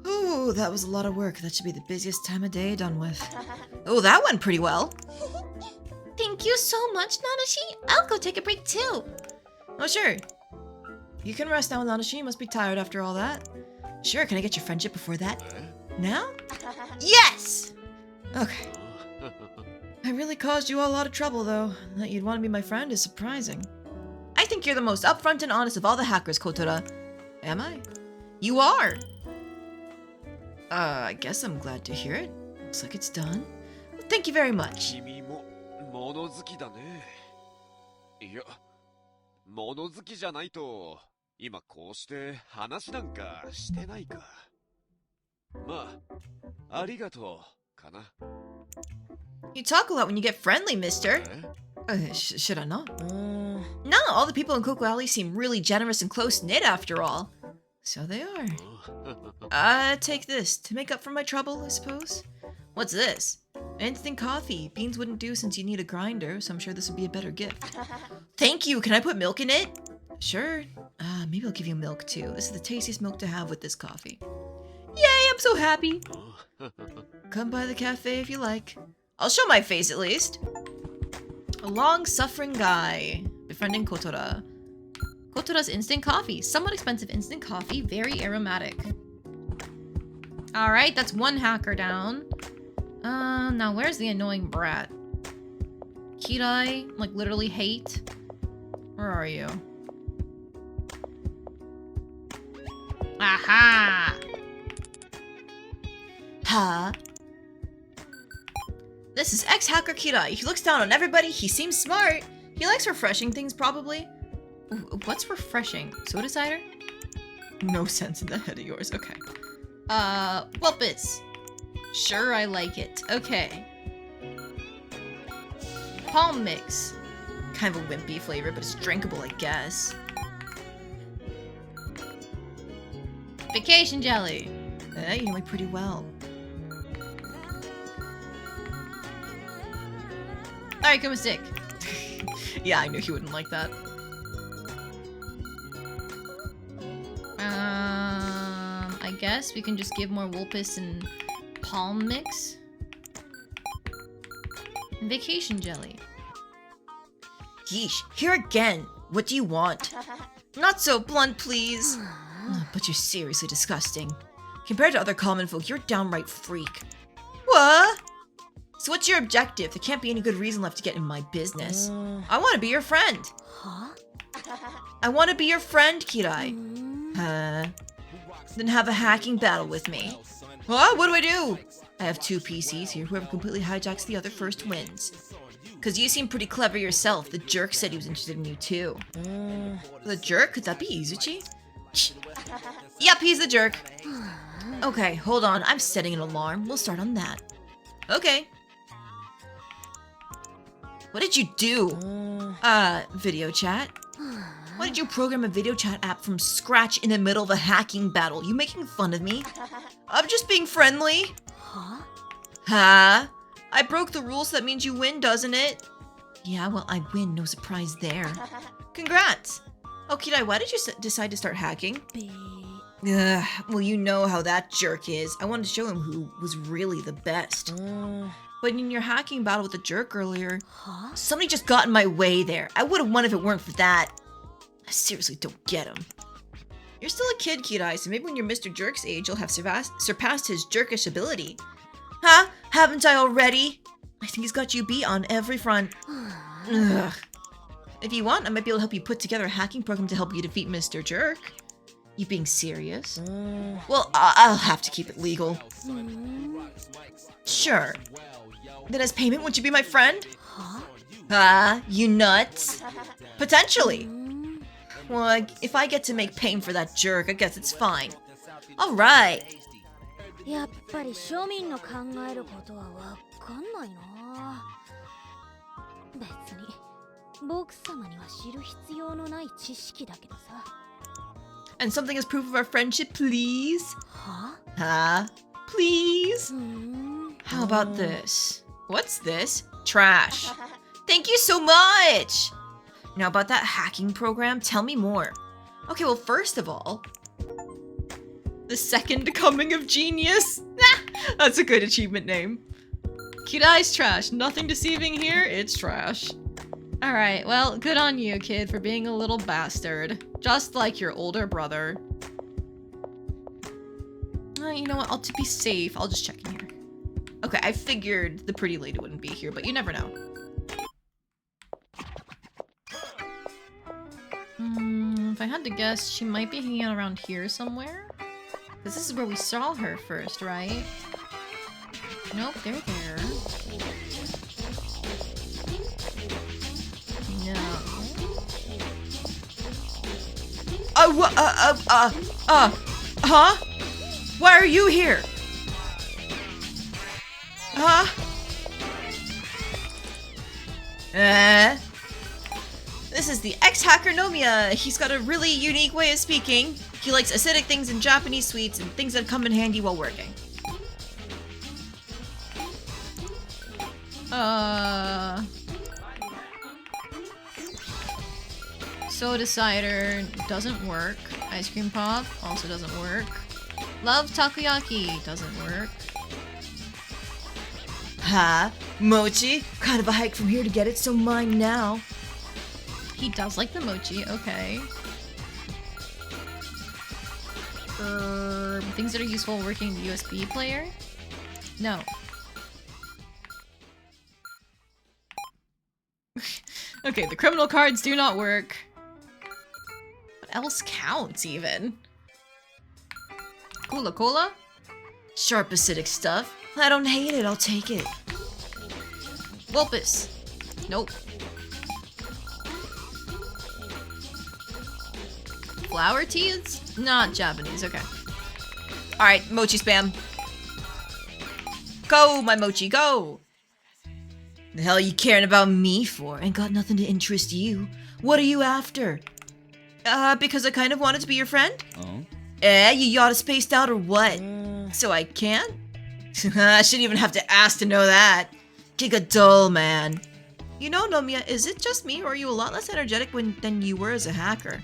Ooh, that was a lot of work. That should be the busiest time of day done with. Oh, that went pretty well. Thank you so much, Nanashi. I'll go take a break too. Oh, sure. You can rest now, Nanashi. You must be tired after all that. Sure, can I get your friendship before that? Now? Yes! Okay. I really caused you all a lot of trouble, though. That you'd want to be my friend is surprising. I think you're the most upfront and honest of all the hackers, Kotora. Am I? You are! I guess I'm glad to hear it. Looks like it's done. Thank you very much. 君も物好きだね。いや、物好きじゃないと今こうして話なんかしてないか。まあ、ありがとうかな。You talk a lot when you get friendly, mister. え？ Should I not? No, all the people in Coco Alley seem really generous and close-knit after all. So they are. Take this to make up for my trouble, I suppose. What's this? Instant coffee. Beans wouldn't do since you need a grinder, so I'm sure this would be a better gift. Thank you. Can I put milk in it? Sure. Maybe I'll give you milk too. This is the tastiest milk to have with this coffee. Yay, I'm so happy. Come by the cafe if you like. I'll show my face at least. A long-suffering guy. Befriending Kotora. Kotora's instant coffee. Somewhat expensive instant coffee. Very aromatic. Alright, that's one hacker down. Now where's the annoying brat? Kirai? Like literally hate? Where are you? Aha! Ha! This is ex-hacker Kirai. He looks down on everybody. He seems smart. He likes refreshing things, probably. Ooh, what's refreshing? Soda cider? No sense in the head of yours. Okay. Whoopus. Sure, I like it. Okay. Palm mix. Kind of a wimpy flavor, but it's drinkable, I guess. Vacation jelly. You know me pretty well. Alright, Kuma stick. Yeah, I knew he wouldn't like that. I guess we can just give more Wulpus and palm mix. And vacation jelly. Yeesh, here again. What do you want? Not so blunt, please. But you're seriously disgusting. Compared to other common folk, you're a downright freak. What? So what's your objective? There can't be any good reason left to get in my business. I want to be your friend. Huh? I want to be your friend, Kirai. Then have a hacking battle with me. Huh? What do I do? I have 2 PCs here. Whoever completely hijacks the other first wins. Cause you seem pretty clever yourself. The jerk said he was interested in you too. The jerk? Could that be Izuchi? Yep, he's the jerk. Okay, hold on. I'm setting an alarm. We'll start on that. Okay. What did you do? Video chat. Why did you program a video chat app from scratch in the middle of a hacking battle? You making fun of me? I'm just being friendly. Huh? Huh? I broke the rules, so that means you win, doesn't it? Yeah, well, I win. No surprise there. Congrats. Oh, Kirai, why did you decide to start hacking? Ugh, well, you know how that jerk is. I wanted to show him who was really the best. But in your hacking battle with the jerk earlier, somebody just got in my way there. I would have won if it weren't for that. I seriously don't get him. You're still a kid, Kirai, so maybe when you're Mr. Jerk's age, you'll have surpassed his jerkish ability. Huh? Haven't I already? I think he's got you beat on every front. Ugh. If you want, I might be able to help you put together a hacking program to help you defeat Mr. Jerk. You being serious? Well, I'll have to keep it legal. Sure. Then as payment, would you be my friend? You nuts? Potentially. Well, if I get to make payment for that jerk, I guess it's fine. Alright. やっぱり庶民の考えることはわかんないな。別に僕様には知る必要のない知識だけどさ。And something as proof of our friendship, please? Huh? please? How about this? What's this? Trash. Thank you so much! Now about that hacking program, tell me more. Okay, well, first of all, the second coming of genius. That's a good achievement name. Kirai's trash. Nothing deceiving here, it's trash. Alright, well, good on you, kid, for being a little bastard. Just like your older brother. You know what, to be safe, I'll just check in here. Okay, I figured the pretty lady wouldn't be here, but you never know. If I had to guess, she might be hanging out around here somewhere. Because this is where we saw her first, right? Nope, they're there. No. Huh? Why are you here? Huh? This is the ex-hacker Nomiya. He's got a really unique way of speaking. He likes acidic things and Japanese sweets and things that come in handy while working. Soda cider doesn't work. Ice cream pop also doesn't work. Love takoyaki doesn't work. Huh? Mochi? Kind of a hike from here to get it, so mine now. He does like the mochi, okay. Things that are useful working the USB player? No. Okay, the criminal cards do not work. What else counts, even? Cola? Sharp acidic stuff. I don't hate it, I'll take it. Wolpus. Nope. Flower tea is not Japanese, okay. Alright, mochi spam. Go, my mochi, go! The hell are you caring about me for? Ain't got nothing to interest you. What are you after? Because I kind of wanted to be your friend? Oh? You yada spaced out or what? So I can? I shouldn't even have to ask to know that. Giga dull, man. You know, Nomiya, is it just me or are you a lot less energetic than you were as a hacker?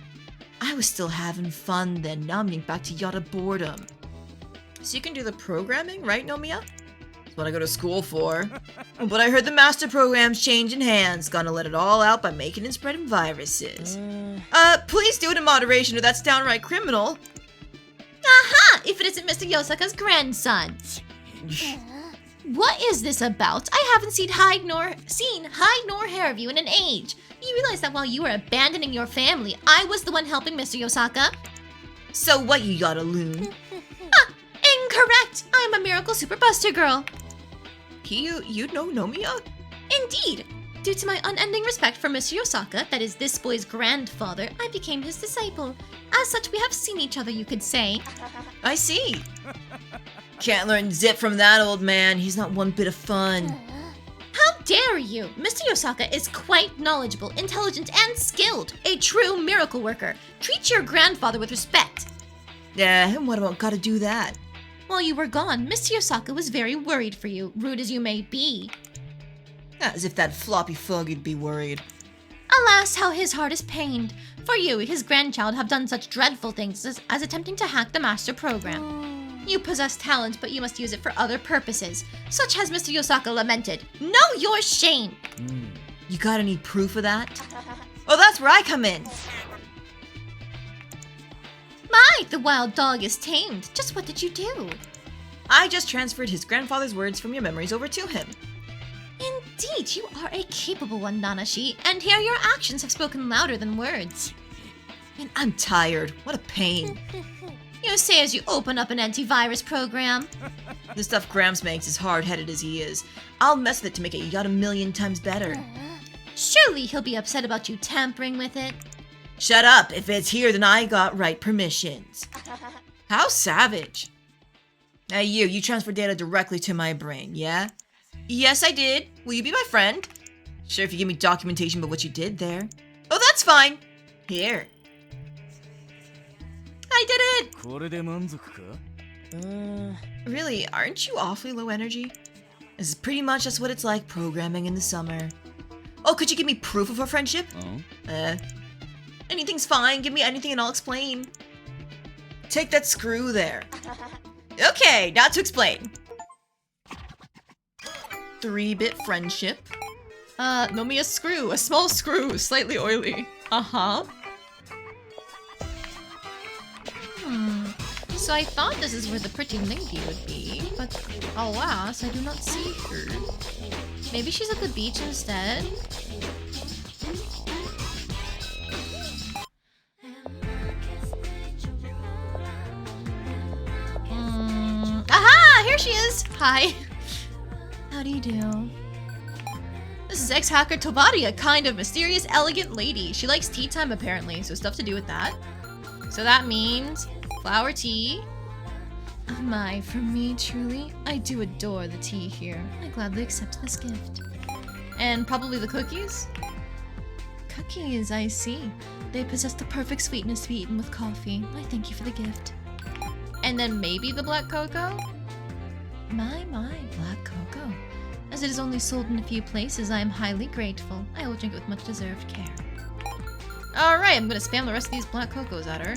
I was still having fun then, now I'm getting back to yada boredom. So you can do the programming, right, Nomiya? That's what I go to school for. But I heard the master program's changing hands. Gonna let it all out by making and spreading viruses. Please do it in moderation or that's downright criminal. Aha! If it isn't Mr. Yosaka's grandson. What is this about? I haven't seen hide nor hair of you in an age. You realize that while you were abandoning your family, I was the one helping Mr. Yosaka? So what, you yada loon? Incorrect! I'm a miracle super buster girl. You know Nomiya? Indeed. Due to my unending respect for Mr. Yosaka, that is this boy's grandfather, I became his disciple. As such, we have seen each other, you could say. I see. Can't learn zip from that old man. He's not one bit of fun. How dare you! Mr. Yosaka is quite knowledgeable, intelligent, and skilled. A true miracle worker. Treat your grandfather with respect. Yeah, and what about gotta do that? While you were gone, Mr. Yosaka was very worried for you, rude as you may be. As if that floppy fug'd be worried. Alas, how his heart is pained. For you, his grandchild, have done such dreadful things as attempting to hack the master program. You possess talent, but you must use it for other purposes. Such has Mr. Yosaka lamented. Know your shame! You got any proof of that? Oh, that's where I come in! My, the wild dog is tamed. Just what did you do? I just transferred his grandfather's words from your memories over to him. Indeed, you are a capable one, Nanashi, and here your actions have spoken louder than words. Man, I'm tired. What a pain. You say as you open up an antivirus program. The stuff Gramps makes is hard-headed as he is. I'll mess with it to make it yada million times better. Surely he'll be upset about you tampering with it. Shut up! If it's here, then I got right permissions. How savage. Hey, you transfer data directly to my brain, yeah? Yes, I did. Will you be my friend? Sure, if you give me documentation about what you did there. Oh, that's fine. Here. I did it! Really, aren't you awfully low energy? This is pretty much just what it's like programming in the summer. Oh, could you give me proof of our friendship? Anything's fine. Give me anything and I'll explain. Take that screw there. Okay, now to explain. 3-bit friendship. Know me a screw, a small screw, slightly oily. Uh-huh. So I thought this is where the pretty lady would be, but alas, I do not see her. Maybe she's at the beach instead? Aha! Here she is! Hi. How do you do? This is ex-hacker Tobari, a kind of mysterious, elegant lady. She likes tea time apparently, so stuff to do with that. So that means flower tea. Oh my, for me, truly, I do adore the tea here. I gladly accept this gift. And probably the cookies? Cookies, I see. They possess the perfect sweetness to be eaten with coffee. I thank you for the gift. And then maybe the black cocoa? My, black cocoa. As it is only sold in a few places, I am highly grateful. I will drink it with much deserved care. Alright, I'm gonna spam the rest of these black cocos at her.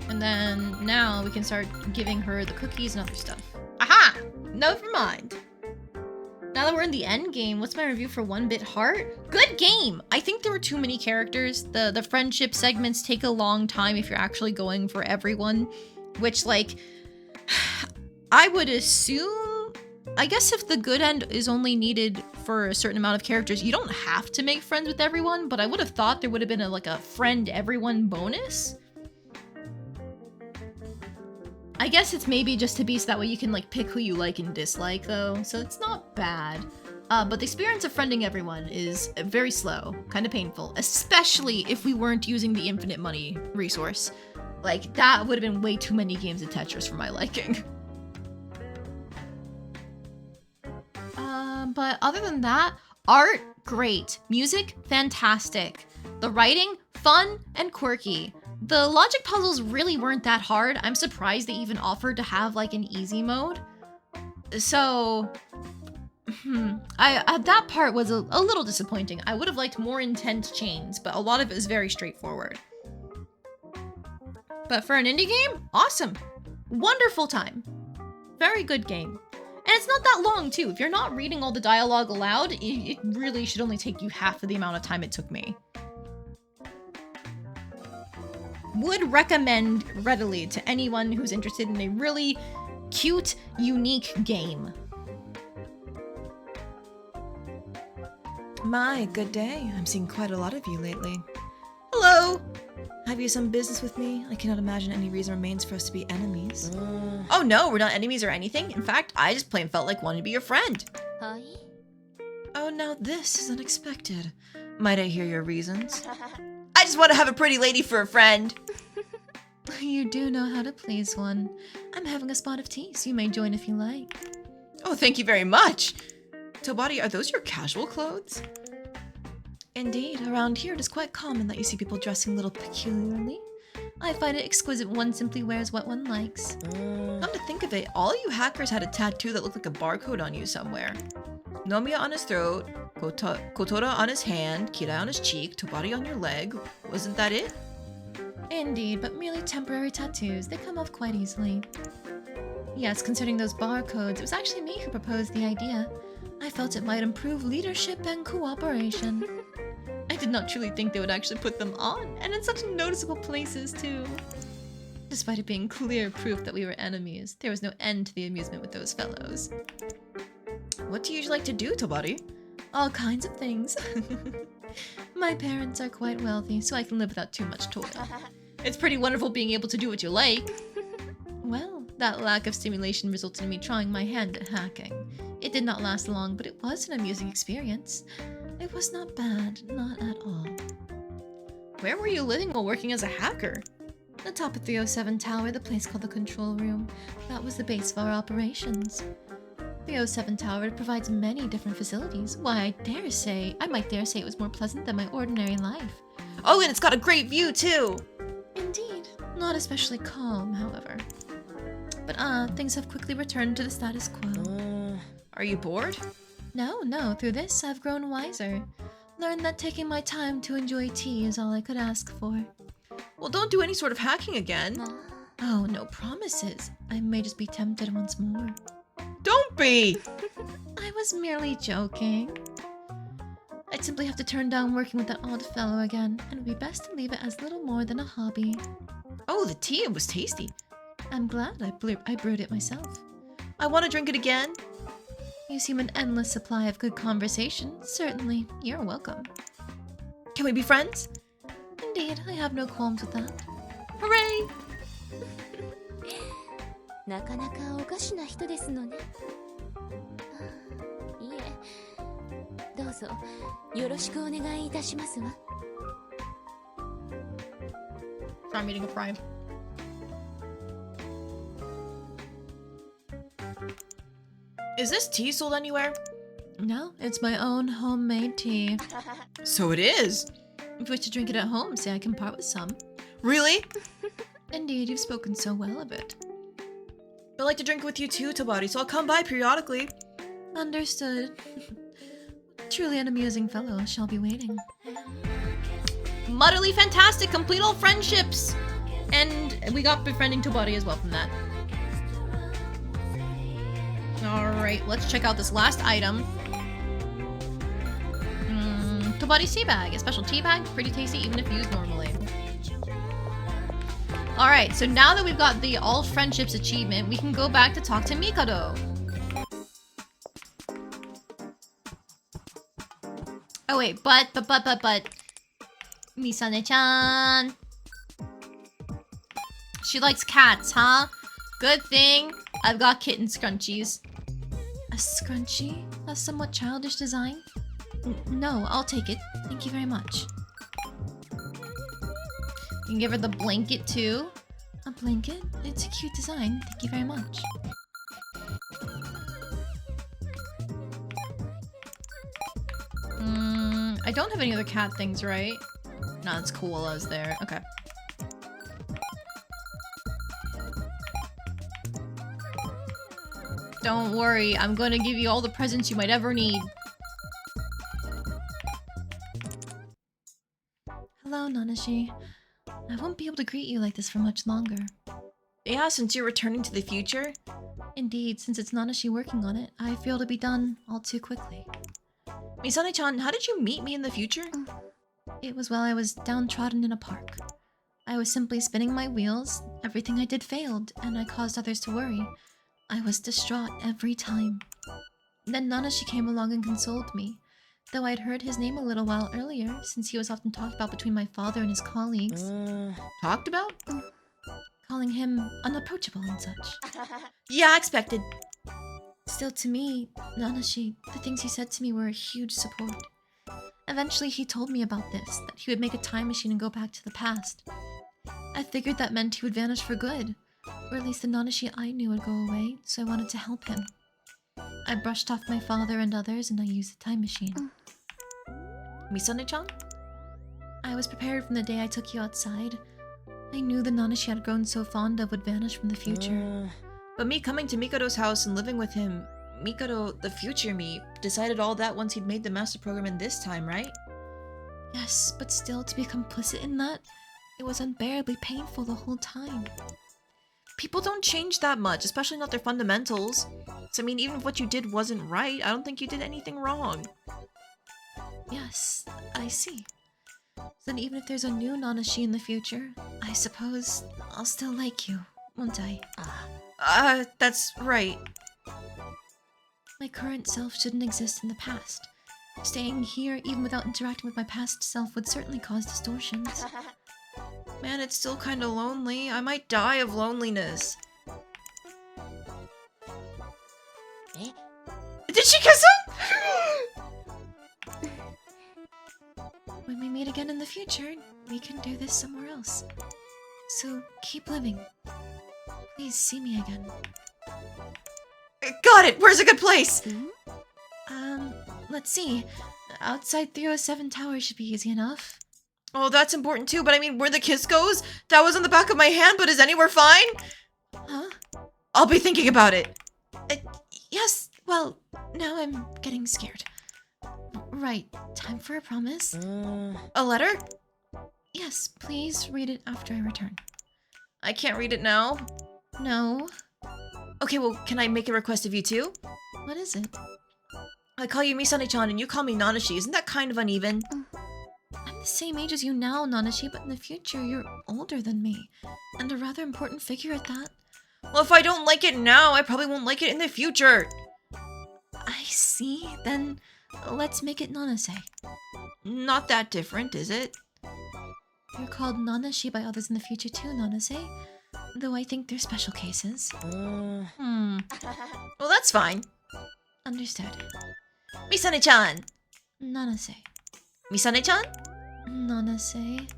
And then now we can start giving her the cookies and other stuff. Aha! Never mind. Now that we're in the end game, what's my review for 1bitHeart? Good game! I think there were too many characters. The friendship segments take a long time if you're actually going for everyone. Which, like, I would assume... I guess if the good end is only needed for a certain amount of characters, you don't have to make friends with everyone, but I would have thought there would have been a friend everyone bonus. I guess it's maybe just to be so that way you can like pick who you like and dislike though, so it's not bad. But the experience of friending everyone is very slow, kind of painful, especially if we weren't using the infinite money resource. Like, that would have been way too many games of Tetris for my liking. But other than that, art, great. Music, fantastic. The writing, fun and quirky. The logic puzzles really weren't that hard. I'm surprised they even offered to have like an easy mode. So, that part was a little disappointing. I would have liked more intense chains, but a lot of it is very straightforward. But for an indie game, awesome. Wonderful time. Very good game. And it's not that long too. If you're not reading all the dialogue aloud, it really should only take you half of the amount of time it took me. Would recommend readily to anyone who's interested in a really cute, unique game. My, good day. I'm seeing quite a lot of you lately. Hello! Have you some business with me? I cannot imagine any reason remains for us to be enemies. Oh no, we're not enemies or anything. In fact, I just plain felt like wanting to be your friend. Oh, now this is unexpected. Might I hear your reasons? I just want to have a pretty lady for a friend. You do know how to please one. I'm having a spot of tea, so you may join if you like. Oh, thank you very much. Tobari, are those your casual clothes? Indeed, around here it is quite common that you see people dressing a little peculiarly. I find it exquisite when one simply wears what one likes. Come to think of it, all you hackers had a tattoo that looked like a barcode on you somewhere. Nomiya on his throat, Kotora on his hand, Kirai on his cheek, Tobari on your leg. Wasn't that it? Indeed, but merely temporary tattoos. They come off quite easily. Yes, concerning those barcodes, it was actually me who proposed the idea. I felt it might improve leadership and cooperation. I did not truly think they would actually put them on, and in such noticeable places too. Despite it being clear proof that we were enemies, there was no end to the amusement with those fellows. What do you usually like to do, Tobari? All kinds of things. My parents are quite wealthy, so I can live without too much toil. It's pretty wonderful being able to do what you like. Well, that lack of stimulation resulted in me trying my hand at hacking. It did not last long, but it was an amusing experience. It was not bad, not at all. Where were you living while working as a hacker? The top of 307 Tower, the place called the Control Room. That was the base of our operations. 307 Tower provides many different facilities. Why, I might dare say it was more pleasant than my ordinary life. Oh, and it's got a great view too! Indeed. Not especially calm, however. But things have quickly returned to the status quo. Are you bored? No, through this I've grown wiser. Learned that taking my time to enjoy tea is all I could ask for. Well, don't do any sort of hacking again. Oh, no promises. I may just be tempted once more. Don't be! I was merely joking. I'd simply have to turn down working with that odd fellow again, and it would be best to leave it as little more than a hobby. Oh, the tea, it was tasty. I'm glad I brewed it myself. I want to drink it again. You seem an endless supply of good conversation. Certainly, you're welcome. Can we be friends? Indeed, I have no qualms with that. Hooray! なかなかおかしな人ですのね。いえ、どうぞよろしくお願いいたしますわ。I'm eating a fry. Is this tea sold anywhere? No, it's my own homemade tea. So it is. If you wish to drink it at home, say I can part with some. Really? Indeed, you've spoken so well of it. I'd like to drink with you too, Tabari, so I'll come by periodically. Understood. Truly an amusing fellow. I shall be waiting. Muddily fantastic, complete all friendships! And we got befriending Tobari as well from that. Alright, let's check out this last item. Tobari's tea bag. A special tea bag, pretty tasty even if used normally. Alright, so now that we've got the all friendships achievement, we can go back to talk to Mikado. Oh wait, but Misane-chan. She likes cats, huh? Good thing I've got kitten scrunchies. A scrunchie? A somewhat childish design? No, I'll take it. Thank you very much. You can give her the blanket too. A blanket? It's a cute design. Thank you very much. I don't have any other cat things, right? No, it's koalas there. Okay. Don't worry, I'm going to give you all the presents you might ever need. Hello, Nanashi. I won't be able to greet you like this for much longer. Yeah, since you're returning to the future. Indeed, since it's Nanashi working on it, I feel to be done all too quickly. Misane-chan, how did you meet me in the future? It was while I was downtrodden in a park. I was simply spinning my wheels, everything I did failed, and I caused others to worry. I was distraught every time. Then Nanashi came along and consoled me, though I'd heard his name a little while earlier, since he was often talked about between my father and his colleagues. Talked about? Calling him unapproachable and such. Yeah, expected. Still, to me, Nanashi, the things he said to me were a huge support. Eventually, he told me about this, that he would make a time machine and go back to the past. I figured that meant he would vanish for good, or at least the Nanashi I knew would go away, so I wanted to help him. I brushed off my father and others, and I used the time machine. Misane-chan? I was prepared from the day I took you outside. I knew the Nanashi I had grown so fond of would vanish from the future. But me coming to Mikado's house and living with him, Mikado, the future me, decided all that once he'd made the master program in this time, right? Yes, but still to be complicit in that, it was unbearably painful the whole time. People don't change that much, especially not their fundamentals. So I mean, even if what you did wasn't right, I don't think you did anything wrong. Yes, I see. Then even if there's a new Nanashi in the future, I suppose I'll still like you, won't I? That's right. My current self shouldn't exist in the past. Staying here, even without interacting with my past self, would certainly cause distortions. Man, it's still kinda lonely. I might die of loneliness. Did she kiss him? When we meet again in the future, we can do this somewhere else. So keep living. Please see me again. Got it! Where's a good place? Let's see. Outside 307 Tower should be easy enough. Oh, that's important too, but I mean, where the kiss goes? That was on the back of my hand, but is anywhere fine? Huh? I'll be thinking about it. Yes, well, now I'm getting scared. Right, time for a promise. A letter? Yes, please read it after I return. I can't read it now. No. Okay, well, can I make a request of you too? What is it? I call you Misane-chan and you call me Nanashi. Isn't that kind of uneven? I'm the same age as you now, Nanashi, but in the future you're older than me. And a rather important figure at that. Well, if I don't like it now, I probably won't like it in the future. I see. Then let's make it Nanase. Not that different, is it? You're called Nanashi by others in the future too, Nanase. Though I think they're special cases. Well, that's fine. Understood. Misane-chan! Nanase. Misane-chan? Nanase.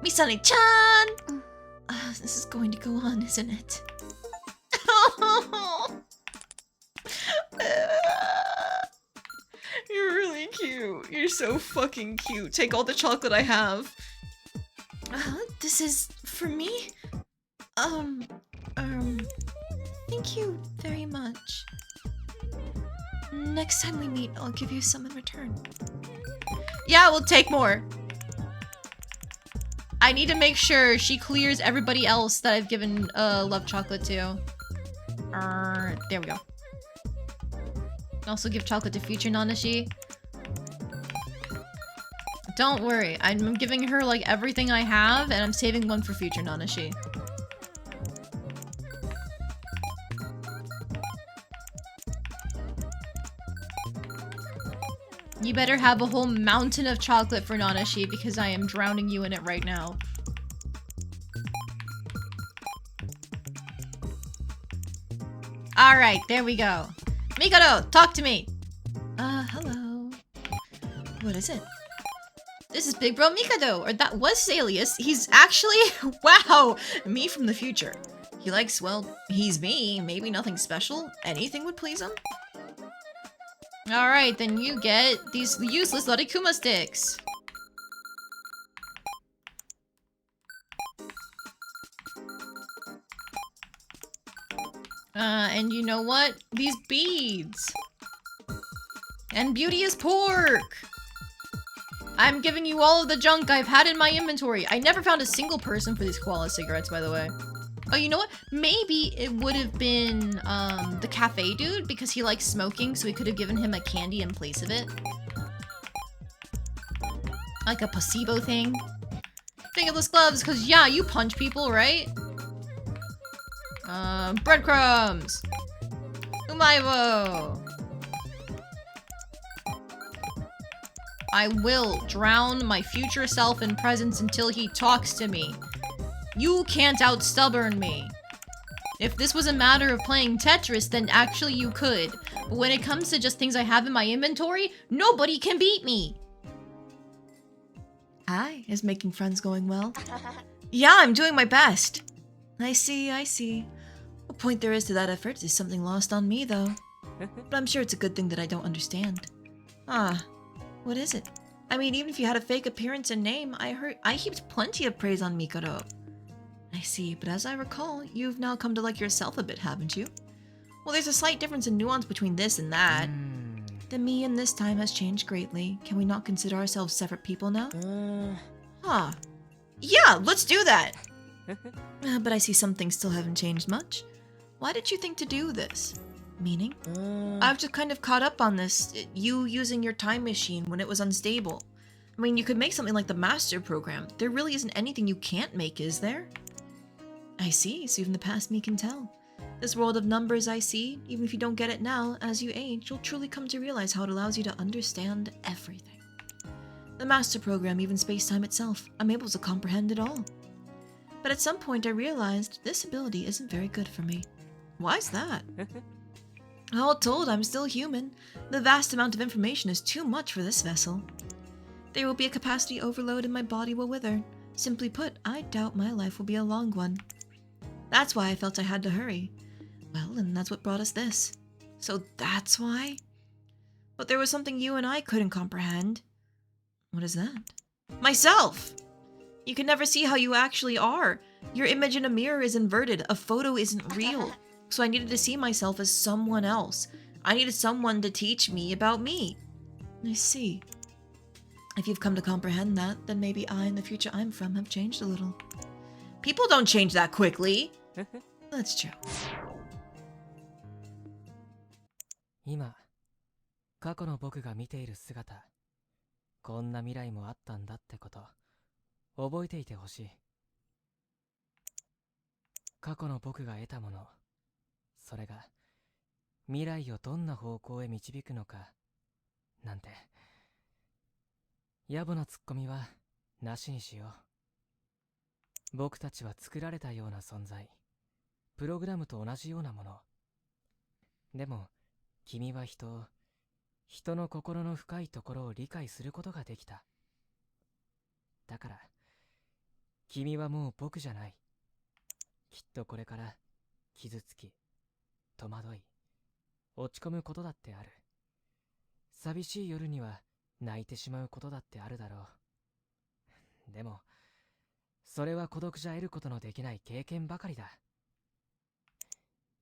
Misane-chan! This is going to go on, isn't it? You're really cute. You're so fucking cute. Take all the chocolate I have. This is for me? Thank you very much. Next time we meet, I'll give you some in return. Yeah, we'll take more. I need to make sure she clears everybody else that I've given love chocolate to. There we go. Also give chocolate to future Nanashi. Don't worry, I'm giving her like everything I have, and I'm saving one for future Nanashi. You better have a whole mountain of chocolate for Nanashi because I am drowning you in it right now. Alright, there we go. Mikado, talk to me! Hello. What is it? This is Big Bro Mikado, or that was his alias. He's actually, wow, Me from the future. He likes, well, he's me. Maybe nothing special. Anything would please him. Alright, then you get these useless Larikuma sticks. And you know what? These beads. And beauty is pork! I'm giving you all of the junk I've had in my inventory. I never found a single person for these koala cigarettes, by the way. Oh, you know what? Maybe it would have been, the cafe dude, because he likes smoking, so we could have given him a candy in place of it. Like a placebo thing. Fingerless gloves, because yeah, you punch people, right? Breadcrumbs! Umaibo! I will drown my future self in presents until he talks to me. You can't out-stubborn me. If this was a matter of playing Tetris, then actually you could. But when it comes to just things I have in my inventory, nobody can beat me! Hi, is making friends going well? Yeah, I'm doing my best. I see, I see. What point there is to that effort is something lost on me, though. But I'm sure it's a good thing that I don't understand. Ah, what is it? I mean, even if you had a fake appearance and name, I heaped plenty of praise on Mikado. I see, but as I recall, you've now come to like yourself a bit, haven't you? Well, there's a slight difference in nuance between this and that. The me in this time has changed greatly. Can we not consider ourselves separate people now? Huh. Yeah, let's do that! But I see some things still haven't changed much. Why did you think to do this? Meaning? I've just kind of caught up on this, you using your time machine when it was unstable. I mean, you could make something like the master program. There really isn't anything you can't make, is there? I see, so even the past me can tell. This world of numbers I see, even if you don't get it now, as you age, you'll truly come to realize how it allows you to understand everything. The master program, even space-time itself, I'm able to comprehend it all. But at some point I realized this ability isn't very good for me. Why's that? All told, I'm still human. The vast amount of information is too much for this vessel. There will be a capacity overload and my body will wither. Simply put, I doubt my life will be a long one. That's why I felt I had to hurry. Well, and that's what brought us this. So that's why? But there was something you and I couldn't comprehend. What is that? Myself! You can never see how you actually are. Your image in a mirror is inverted. A photo isn't real. So I needed to see myself as someone else. I needed someone to teach me about me. I see. If you've come to comprehend that, then maybe I and the future I'm from have changed a little. People don't change that quickly. That's true. 今、過去の僕が見ている姿、こんな未来もあったんだってこと、覚えていてほしい。過去の僕が得たもの、それが未来をどんな方向へ導くのか、なんて。野暮なツッコミはなしにしよう。僕たちは作られたような存在、プログラムと同じようなもの。でも、君は人の心の深いところを理解することができた。だから、君はもう僕じゃない。きっとこれから傷つき、戸惑い、落ち込むことだってある。寂しい夜には泣いてしまうことだってあるだろう。でも、それは孤独じゃ得ることのできない経験ばかりだ。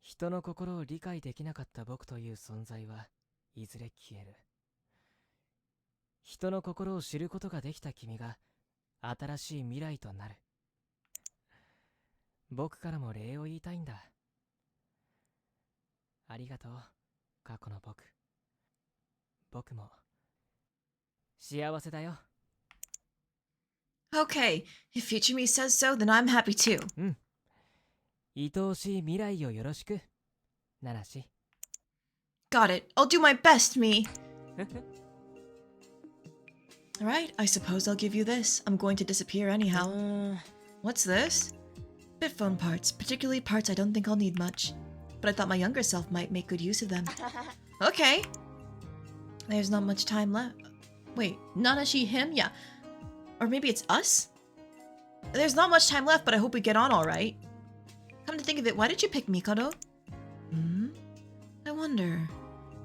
人の心を理解できなかった僕という存在はいずれ消える。人の心を知ることができた君が新しい未来となる。僕からも礼を言いたいんだ。ありがとう、過去の僕。僕も幸せだよ。Okay, if future me says so, then I'm happy too. うん。愛おしい未来をよろしく、ナナシ。Got it. I'll do my best, me. Alright, I suppose I'll give you this. I'm going to disappear anyhow. What's this? Bitphone parts, particularly parts I don't think I'll need much. But I thought my younger self might make good use of them. Okay. There's not much time left. Wait, Nanashi, him? Yeah. or maybe it's us? There's not much time left, but I hope we get on alright. Come to think of it, why did you pick Mikado? I wonder.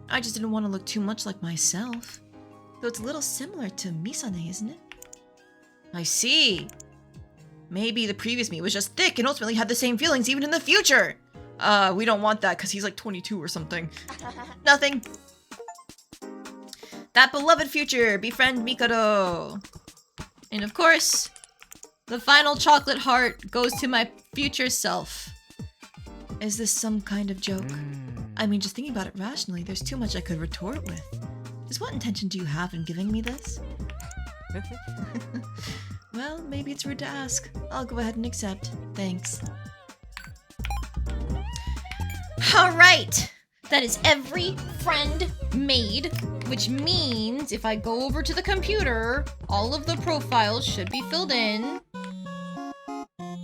I just didn't want to look too much like myself. Though it's a little similar to Misane, isn't it? I see. Maybe the previous me was just thick and ultimately had the same feelings even in the future. We don't want that because he's like 22 or something. Nothing. That beloved future, befriend Mikado. And of course, the final chocolate heart goes to my future self. Is this some kind of joke? I mean, just thinking about it rationally, there's too much I could retort with. Just what intention do you have in giving me this? Well, maybe it's rude to ask. I'll go ahead and accept. Thanks. Alright! That is every friend made, which means if I go over to the computer, all of the profiles should be filled in.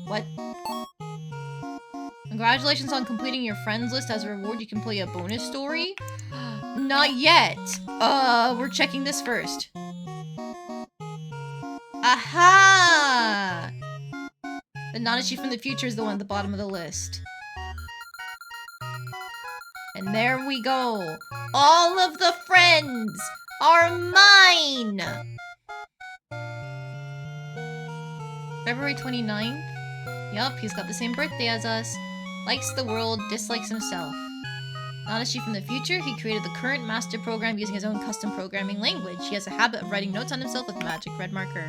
What? Congratulations on completing your friends list. As a reward, you can play a bonus story. Not yet. We're checking this first. Aha! The Nanashi from the future is the one at the bottom of the list. And there we go. All of the friends are mine! February 29th? Yup, he's got the same birthday as us. Likes the world, dislikes himself. Nanashi from the future, he created the current master program using his own custom programming language. He has a habit of writing notes on himself with magic red marker.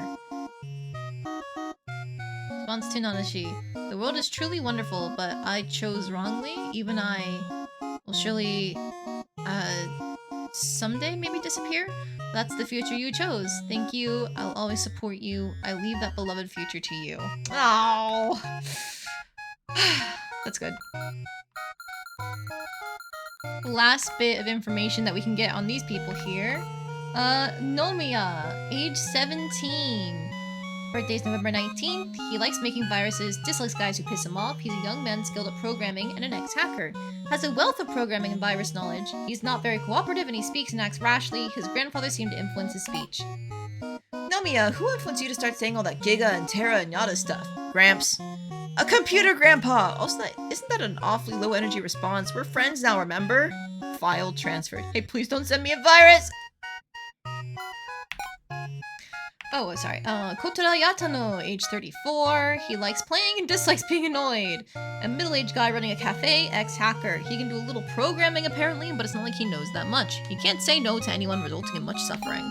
Response to Nanashi. The world is truly wonderful, but I chose wrongly. Even I will surely, someday maybe disappear? That's the future you chose. Thank you. I'll always support you. I leave that beloved future to you. Oh, that's good. Last bit of information that we can get on these people here. Nomiya, age 17. Birthday's November 19th. He likes making viruses, dislikes guys who piss him off. He's a young man skilled at programming and an ex-hacker. Has a wealth of programming and virus knowledge. He's not very cooperative and he speaks and acts rashly. His grandfather seemed to influence his speech. Nomiya, who influenced you to start saying all that Giga and Terra and Yada stuff? Gramps. A computer grandpa! Also, isn't that an awfully low energy response? We're friends now, remember? File transferred. Hey, please don't send me a virus! Oh, sorry. Kotora Yatano, age 34. He likes playing and dislikes being annoyed. A middle-aged guy running a cafe, ex-hacker. He can do a little programming apparently, but it's not like he knows that much. He can't say no to anyone, resulting in much suffering.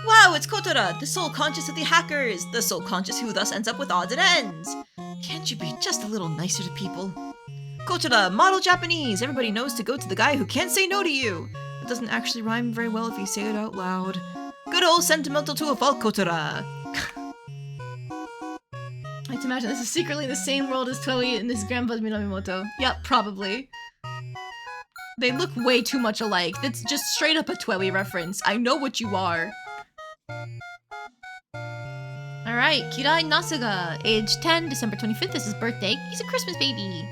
Wow, it's Kotora, the soul conscious of the hackers, the soul conscious who thus ends up with odds and ends. Can't you be just a little nicer to people? Kotora, model Japanese. Everybody knows to go to the guy who can't say no to you. It doesn't actually rhyme very well if you say it out loud. Good old sentimental to a fault, Kotora. I like to imagine this is secretly the same world as Toei and this Grandpa's Minomimoto. Yep, probably. They look way too much alike. That's just straight up a Toei reference. I know what you are. Alright, Kirai Nasuga, age 10, December 25th is his birthday. He's a Christmas baby.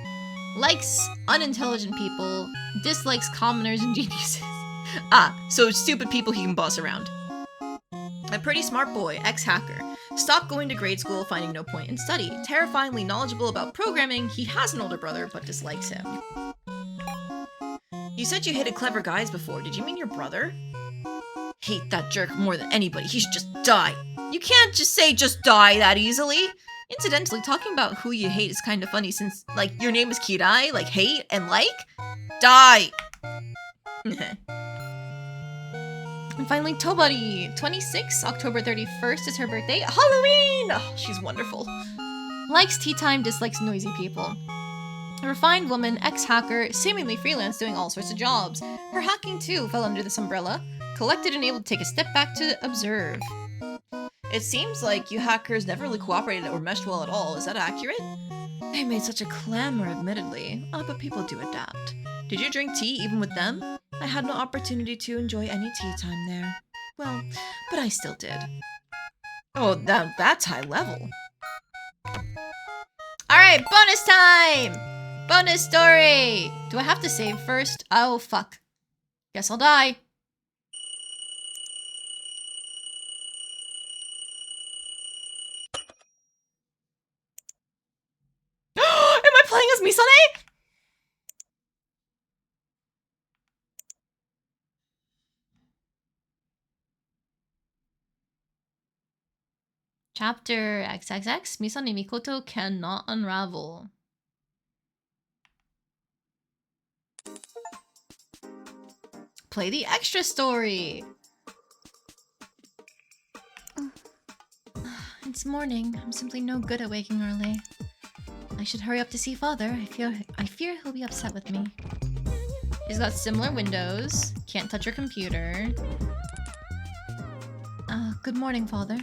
Likes unintelligent people, dislikes commoners and geniuses. So stupid people he can boss around. A pretty smart boy, ex-hacker. Stopped going to grade school, finding no point in study. Terrifyingly knowledgeable about programming, he has an older brother but dislikes him. You said you hated clever guys before. Did you mean your brother? Hate that jerk more than anybody. He should just die. You can't just say just die that easily. Incidentally, talking about who you hate is kind of funny since, like, your name is Kirai, like hate and like? Die! And finally, Tobari, 26, October 31st is her birthday. Halloween! Oh, she's wonderful. Likes tea time, dislikes noisy people. A refined woman, ex-hacker, seemingly freelance doing all sorts of jobs. Her hacking too fell under this umbrella. Collected and able to take a step back to observe. It seems like you hackers never really cooperated or meshed well at all. Is that accurate? They made such a clamor, admittedly. But people do adapt. Did you drink tea even with them? I had no opportunity to enjoy any tea time there. Well, but I still did. Oh, that's high level. Alright, bonus time! Bonus story! Do I have to save first? Oh, fuck. Guess I'll die. Am I playing as Misane? Chapter XXX, Misane Mikoto cannot unravel. Play the extra story. It's morning. I'm simply no good at waking early. I should hurry up to see father. I fear he'll be upset with me. He's got similar windows. Can't touch your computer. Good morning, father.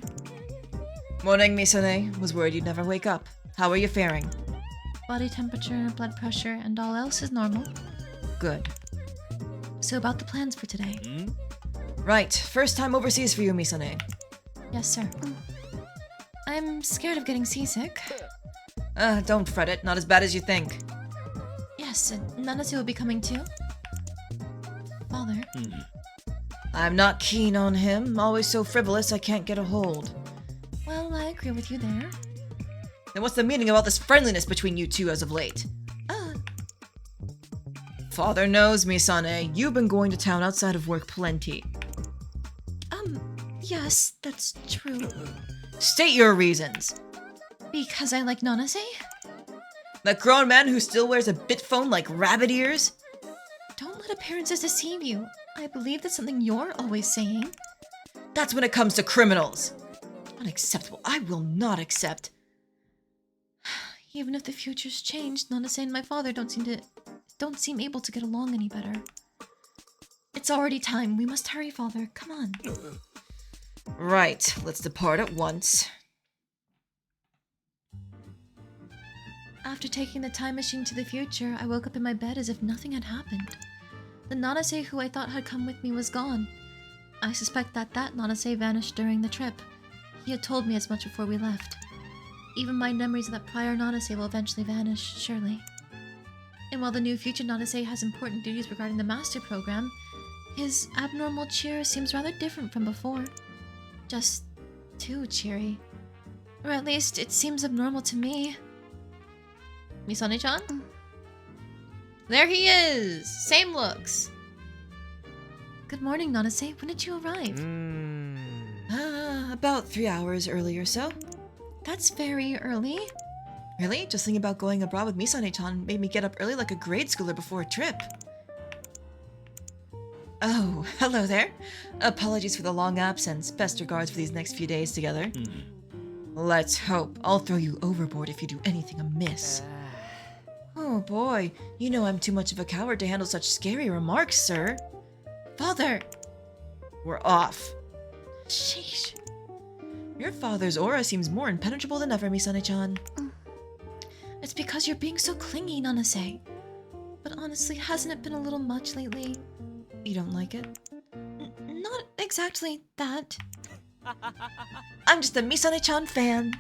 Morning, Misane. Was worried you'd never wake up. How are you faring? Body temperature, blood pressure, and all else is normal. Good. So about the plans for today. Right. First time overseas for you, Misane. Yes, sir. I'm scared of getting seasick. Don't fret it. Not as bad as you think. Yes, and Nanase will be coming too. Father. I'm not keen on him. Always so frivolous I can't get a hold. Well, I agree with you there. Then what's the meaning of all this friendliness between you two as of late? Father knows, Misane. You've been going to town outside of work plenty. Yes, that's true. State your reasons. Because I like Nanase? That grown man who still wears a bit phone like rabbit ears? Don't let appearances deceive you. I believe that's something you're always saying. That's when it comes to criminals. Unacceptable. I will not accept. Even if the future's changed, Nanase and my father don't seem able to get along any better. It's already time. We must hurry, father. Come on. Right. Let's depart at once. After taking the time machine to the future, I woke up in my bed as if nothing had happened. The Nanase who I thought had come with me was gone. I suspect that Nanase vanished during the trip. He had told me as much before we left. Even my memories of that prior Nanase will eventually vanish, surely. And while the new future Nanase has important duties regarding the master program, his abnormal cheer seems rather different from before. Just too cheery. Or at least, it seems abnormal to me. Misane-chan? There he is! Same looks! Good morning, Nanase. When did you arrive? About 3 hours early or so. That's very early. Really? Just thinking about going abroad with Misane-chan made me get up early like a grade schooler before a trip. Oh, hello there. Apologies for the long absence. Best regards for these next few days together. Let's hope. I'll throw you overboard if you do anything amiss. Oh boy, you know I'm too much of a coward to handle such scary remarks, sir. Father! We're off. Sheesh. Your father's aura seems more impenetrable than ever, Misane-chan. It's because you're being so clingy, Nanase. But honestly, hasn't it been a little much lately? You don't like it? Not exactly that. I'm just a Misane-chan fan.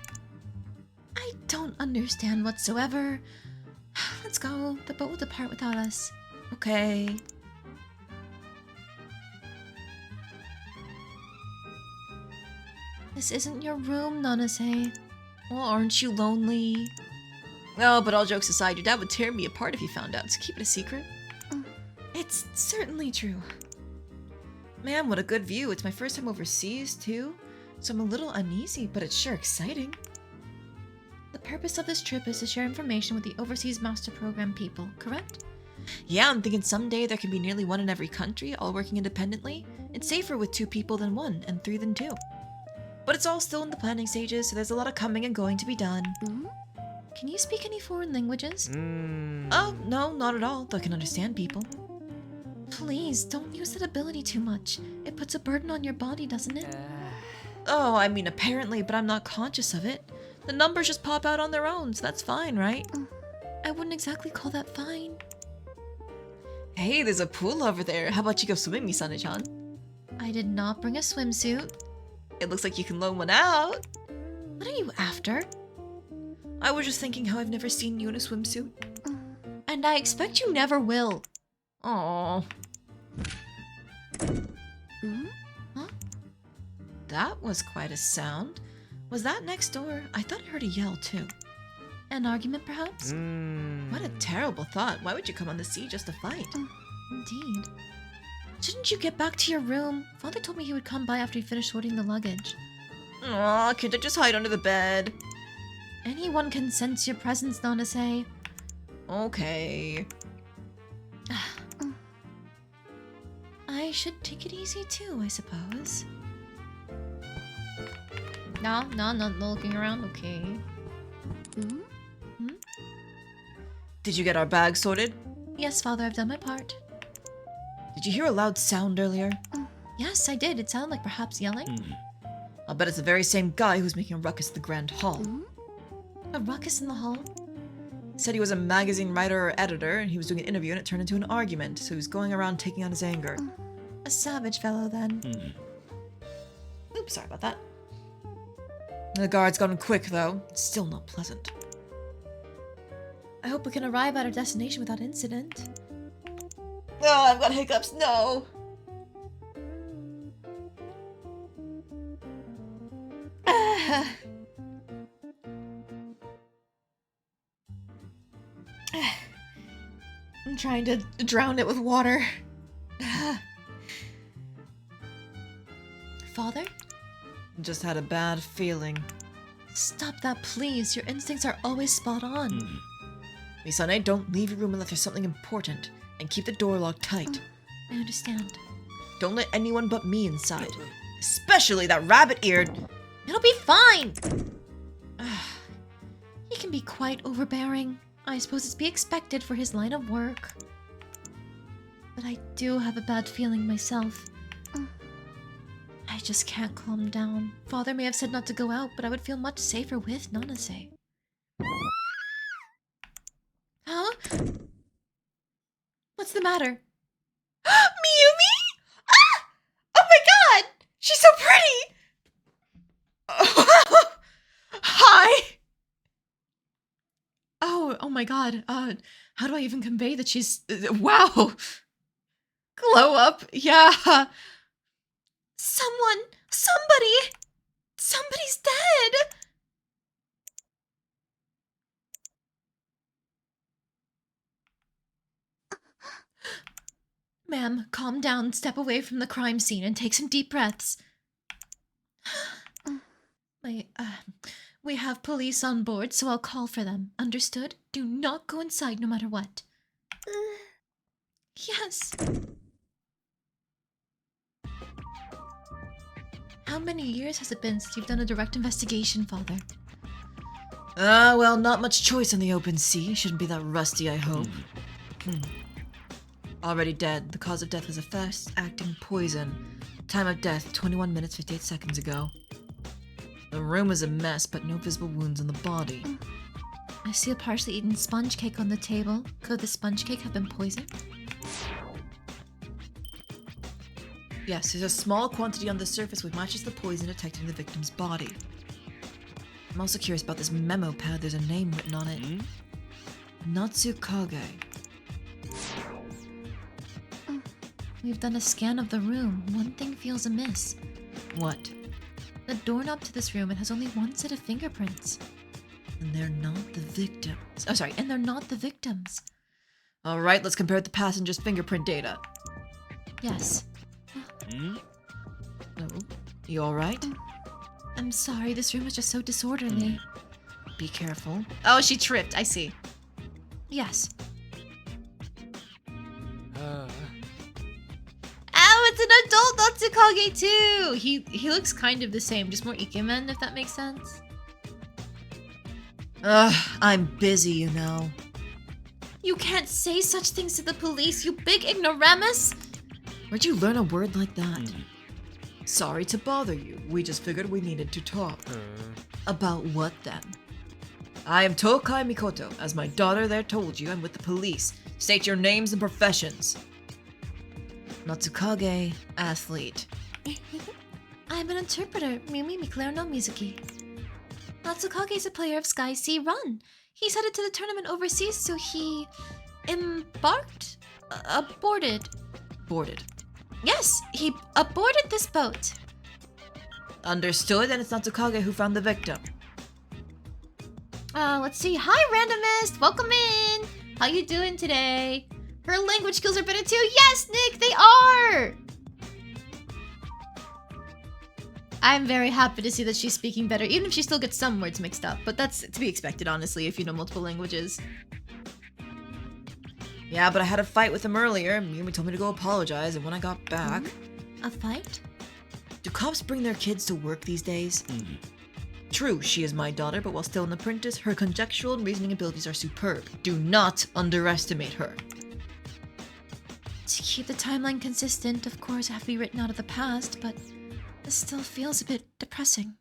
I don't understand whatsoever. Let's go. The boat will depart without us. Okay. This isn't your room, Nanase. Well, aren't you lonely? Oh, but all jokes aside, your dad would tear me apart if he found out, so keep it a secret. It's certainly true. Man, what a good view. It's my first time overseas, too. So I'm a little uneasy, but it's sure exciting. The purpose of this trip is to share information with the Overseas Master Program people, correct? Yeah, I'm thinking someday there can be nearly one in every country, all working independently. It's safer with 2 people than 1, and 3 than 2. But it's all still in the planning stages, so there's a lot of coming and going to be done. Can you speak any foreign languages? Oh, no, not at all, though I can understand people. Please, don't use that ability too much. It puts a burden on your body, doesn't it? Oh, I mean, apparently, but I'm not conscious of it. The numbers just pop out on their own, so that's fine, right? I wouldn't exactly call that fine. Hey, there's a pool over there. How about you go swimming, Misane-chan? I did not bring a swimsuit. It looks like you can loan one out. What are you after? I was just thinking how I've never seen you in a swimsuit. And I expect you never will. Aww. Huh? That was quite a sound. Was that next door? I thought I heard a yell too. An argument, perhaps? What a terrible thought. Why would you come on the sea just to fight? Indeed. Shouldn't you get back to your room? Father told me he would come by after he finished sorting the luggage. Aw, can't I just hide under the bed? Anyone can sense your presence, Nanase. Okay. I should take it easy too, I suppose. No, not looking around, okay. Did you get our bags sorted? Yes, Father, I've done my part. Did you hear a loud sound earlier? Yes, I did. It sounded like perhaps yelling. I'll bet it's the very same guy who's making a ruckus at the Grand Hall. A ruckus in the hall? Said he was a magazine writer or editor, and he was doing an interview and it turned into an argument, so he was going around taking out his anger. A savage fellow, then. Oops, sorry about that. The guard's gone quick, though. It's still not pleasant. I hope we can arrive at our destination without incident. Oh, I've got hiccups. No. I'm trying to drown it with water. Father? Just had a bad feeling. Stop that, please. Your instincts are always spot on. Misane, don't leave your room unless there's something important. And keep the door locked tight. I understand. Don't let anyone but me inside. Especially that rabbit-eared... It'll be fine! He can be quite overbearing. I suppose it's be expected for his line of work. But I do have a bad feeling myself. I just can't calm down. Father may have said not to go out, but I would feel much safer with Nanase. Huh? What's the matter? Miyumi? Ah! Oh my god! She's so pretty! Hi! Oh my god. How do I even convey that she's... wow! Glow up, yeah! Somebody's dead! Ma'am, calm down, step away from the crime scene, and take some deep breaths. We have police on board, so I'll call for them. Understood? Do not go inside no matter what. Yes. How many years has it been since you've done a direct investigation, Father? Well, not much choice on the open sea. Shouldn't be that rusty, I hope. Already dead. The cause of death was a fast-acting poison. Time of death, 21 minutes, 58 seconds ago. The room is a mess, but no visible wounds on the body. I see a partially eaten sponge cake on the table. Could the sponge cake have been poisoned? Yes, there's a small quantity on the surface which matches the poison detected in the victim's body. I'm also curious about this memo pad. There's a name written on it. Natsukage. We've done a scan of the room. One thing feels amiss. What? The doorknob to this room, it has only one set of fingerprints. And they're not the victims. Oh, sorry, and they're not the victims. Alright, let's compare the passenger's fingerprint data. Yes. Oh, you alright? I'm sorry, this room is just so disorderly. Be careful. Oh, she tripped, I see. Yes. Oh, it's an adult Natsukage too! He looks kind of the same, just more ikemen, if that makes sense. I'm busy, you know. You can't say such things to the police, you big ignoramus! Where'd you learn a word like that? Sorry to bother you. We just figured we needed to talk. About what then? I am Tokai Mikoto. As my daughter there told you, I'm with the police. State your names and professions. Natsukage, athlete. I'm an interpreter, Mimi Mikler no Mizuki. Natsukage is a player of Sky Sea Run. He's headed to the tournament overseas, so he aborted. Boarded. Yes, he aborted this boat. Understood, and it's Natsukage who found the victim. Let's see. Hi, randomist. Welcome in. How you doing today? Her language skills are better too. Yes, Nick, they are. I'm very happy to see that she's speaking better, even if she still gets some words mixed up. But that's to be expected, honestly, if you know multiple languages. Yeah, but I had a fight with him earlier. Mimi told me to go apologize, and when I got back... A fight? Do cops bring their kids to work these days? True, she is my daughter, but while still an apprentice, her conjectural and reasoning abilities are superb. Do not underestimate her. To keep the timeline consistent, of course, I have to be written out of the past, but this still feels a bit depressing.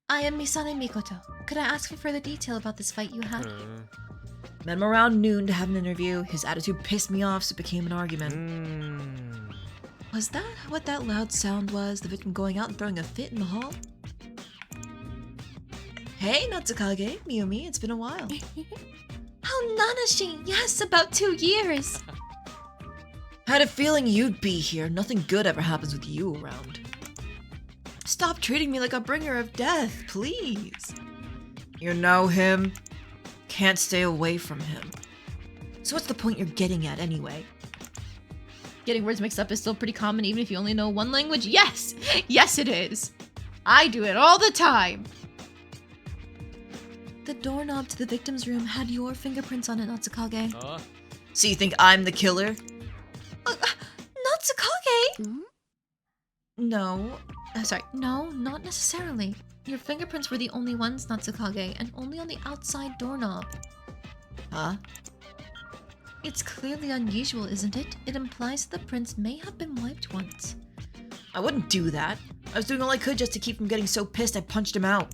I am Misane Mikoto. Could I ask for further detail about this fight you had? Met him around noon to have an interview. His attitude pissed me off, so it became an argument. Was that what that loud sound was? The victim going out and throwing a fit in the hall? Hey, Natsukage, Miyumi, it's been a while. Oh, Nanashi! Yes, about 2 years! Had a feeling you'd be here. Nothing good ever happens with you around. Stop treating me like a bringer of death, please. You know him. Can't stay away from him. So what's the point you're getting at anyway? Getting words mixed up is still pretty common even if you only know one language. Yes! Yes, it is! I do it all the time! The doorknob to the victim's room had your fingerprints on it, Natsukage. So you think I'm the killer? Natsukage? No. Sorry, no, not necessarily. Your fingerprints were the only ones, Natsukage, and only on the outside doorknob. Huh? It's clearly unusual, isn't it? It implies that the prints may have been wiped once. I wouldn't do that. I was doing all I could just to keep him getting so pissed I punched him out.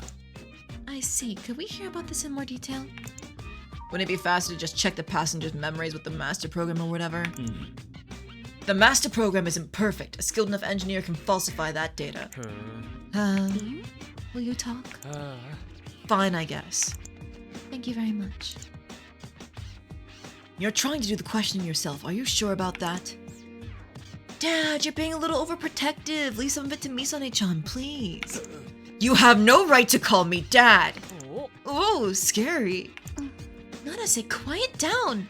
I see. Could we hear about this in more detail? Wouldn't it be faster to just check the passenger's memories with the master program or whatever? The master program isn't perfect. A skilled enough engineer can falsify that data. Will you talk? Fine, I guess. Thank you very much. You're trying to do the questioning yourself. Are you sure about that? Dad, you're being a little overprotective. Leave some of it to Misane-chan, please. You have no right to call me Dad. Oh, scary. Nanase, quiet down.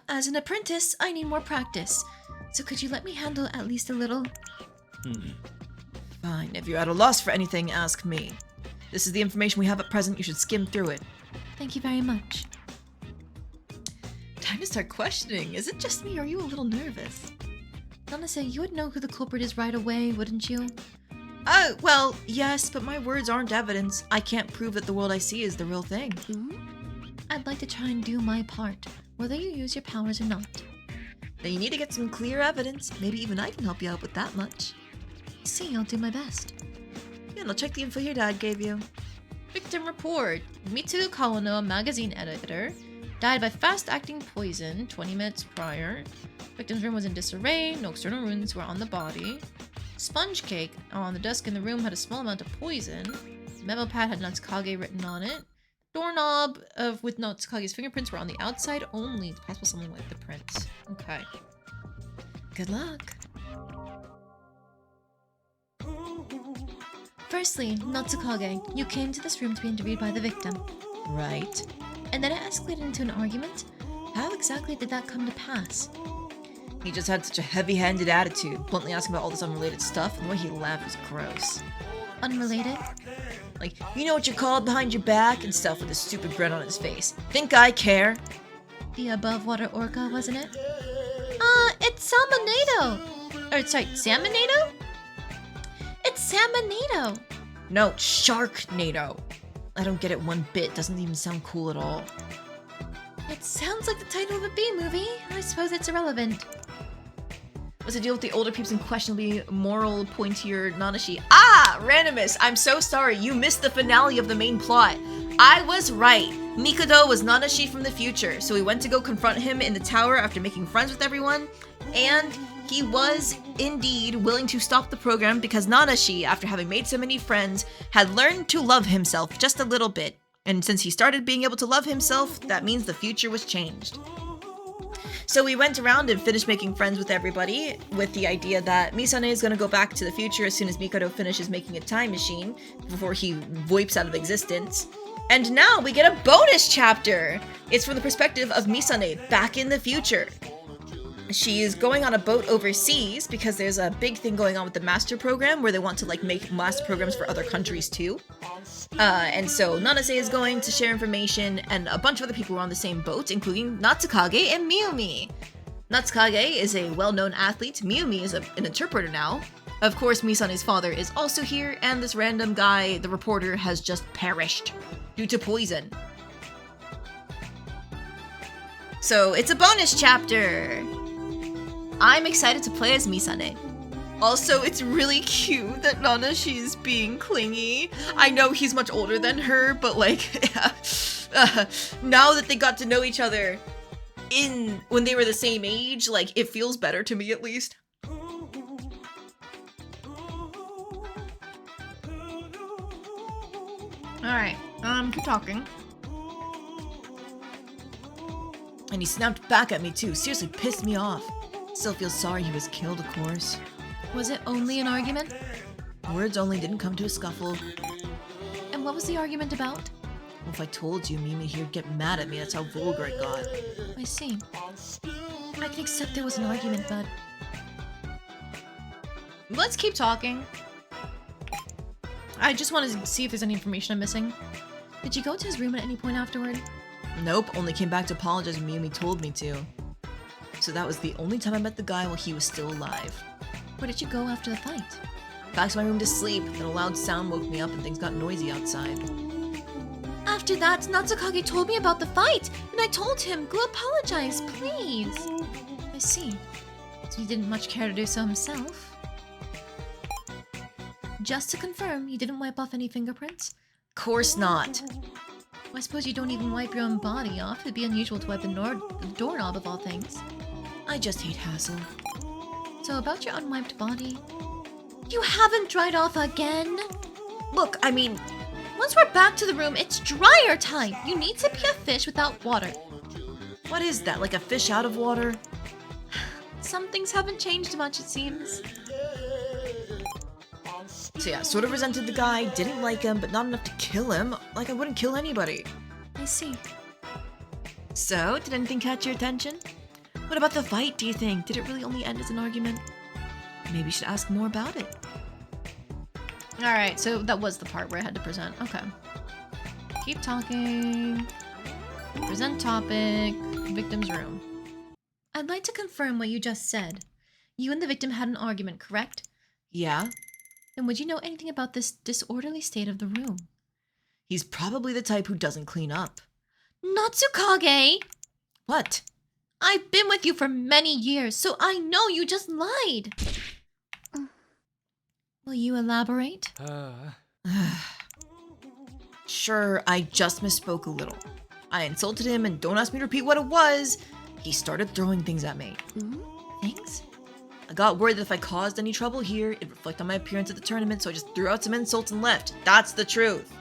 As an apprentice, I need more practice. So could you let me handle at least a little? Fine, if you're at a loss for anything, ask me. This is the information we have at present, you should skim through it. Thank you very much. Time to start questioning. Is it just me or are you a little nervous? Nanase, you would know who the culprit is right away, wouldn't you? Well, yes, but my words aren't evidence. I can't prove that the world I see is the real thing. I'd like to try and do my part, whether you use your powers or not. Then you need to get some clear evidence. Maybe even I can help you out with that much. See, I'll do my best. Yeah, and I'll check the info your dad gave you. Victim report. Mitsudo Kawano, a magazine editor, died by fast-acting poison 20 minutes prior. Victim's room was in disarray. No external wounds were on the body. Sponge cake on the desk in the room had a small amount of poison. Memo pad had Natsukage written on it. Doorknob with Natsukage's fingerprints were on the outside only. It's possible someone wiped the prints. Okay. Good luck. Firstly, Natsukage, you came to this room to be interviewed by the victim. Right. And then it escalated into an argument? How exactly did that come to pass? He just had such a heavy-handed attitude, bluntly asking about all this unrelated stuff, and the way he laughed was gross. Unrelated? Like, you know what you're called behind your back? And stuff with a stupid grin on his face. Think I care? The above-water orca, wasn't it? It's Salmonado! Or, sorry, Salmonado? It's Salmonado! No, Sharknado. I don't get it one bit, doesn't even sound cool at all. It sounds like the title of a B-movie. I suppose it's irrelevant. What's the deal with the older peeps and questionably moral pointier Nanashi? Ah! Randomous! I'm so sorry, you missed the finale of the main plot. I was right. Mikado was Nanashi from the future, so we went to go confront him in the tower after making friends with everyone, and he was indeed willing to stop the program because Nanashi, after having made so many friends, had learned to love himself just a little bit. And since he started being able to love himself, that means the future was changed. So we went around and finished making friends with everybody with the idea that Misane is going to go back to the future as soon as Mikado finishes making a time machine before he wipes out of existence. And now we get a bonus chapter! It's from the perspective of Misane back in the future. She is going on a boat overseas because there's a big thing going on with the master program where they want to like make master programs for other countries too. And so Nanase is going to share information and a bunch of other people were on the same boat, including Natsukage and Miyumi. Natsukage is a well-known athlete. Miyumi is an interpreter now. Of course, Misane's father is also here, and this random guy, the reporter, has just perished due to poison. So it's a bonus chapter! I'm excited to play as Misane. Also, it's really cute that Nanashi's being clingy. I know he's much older than her, but like, now that they got to know each other when they were the same age, like, it feels better to me at least. Alright, keep talking. And he snapped back at me too, seriously pissed me off. Still feel sorry he was killed, of course. Was it only an argument? Words only, didn't come to a scuffle. And what was the argument about? Well, if I told you, Mimi here'd get mad at me, that's how vulgar it got. I see. I can accept there was an argument, but... Let's keep talking. I just want to see if there's any information I'm missing. Did you go to his room at any point afterward? Nope, only came back to apologize when Mimi told me to. So that was the only time I met the guy while he was still alive. Where did you go after the fight? Back to my room to sleep, then a loud sound woke me up and things got noisy outside. After that, Natsukage told me about the fight, and I told him, go apologize, please. I see. So he didn't much care to do so himself. Just to confirm, you didn't wipe off any fingerprints? Course not. I suppose you don't even wipe your own body off. It'd be unusual to wipe the doorknob of all things. I just hate hassle. So about your unwiped body... You haven't dried off again? Look, I mean... Once we're back to the room, it's dryer time. You need to be a fish without water. What is that, like a fish out of water? Some things haven't changed much, it seems. So yeah, sort of resented the guy, didn't like him, but not enough to kill him. Like I wouldn't kill anybody. I see. So, did anything catch your attention? What about the fight, do you think? Did it really only end as an argument? Maybe you should ask more about it. Alright, so that was the part where I had to present. Okay. Keep talking. Present topic. Victim's room. I'd like to confirm what you just said. You and the victim had an argument, correct? Yeah? Then would you know anything about this disorderly state of the room? He's probably the type who doesn't clean up. Natsukage! What? I've been with you for many years, so I know you just lied. Will you elaborate? Sure, I just misspoke a little. I insulted him, and don't ask me to repeat what it was. He started throwing things at me. Thanks. I got worried that if I caused any trouble here, it'd reflect on my appearance at the tournament, so I just threw out some insults and left. That's the truth.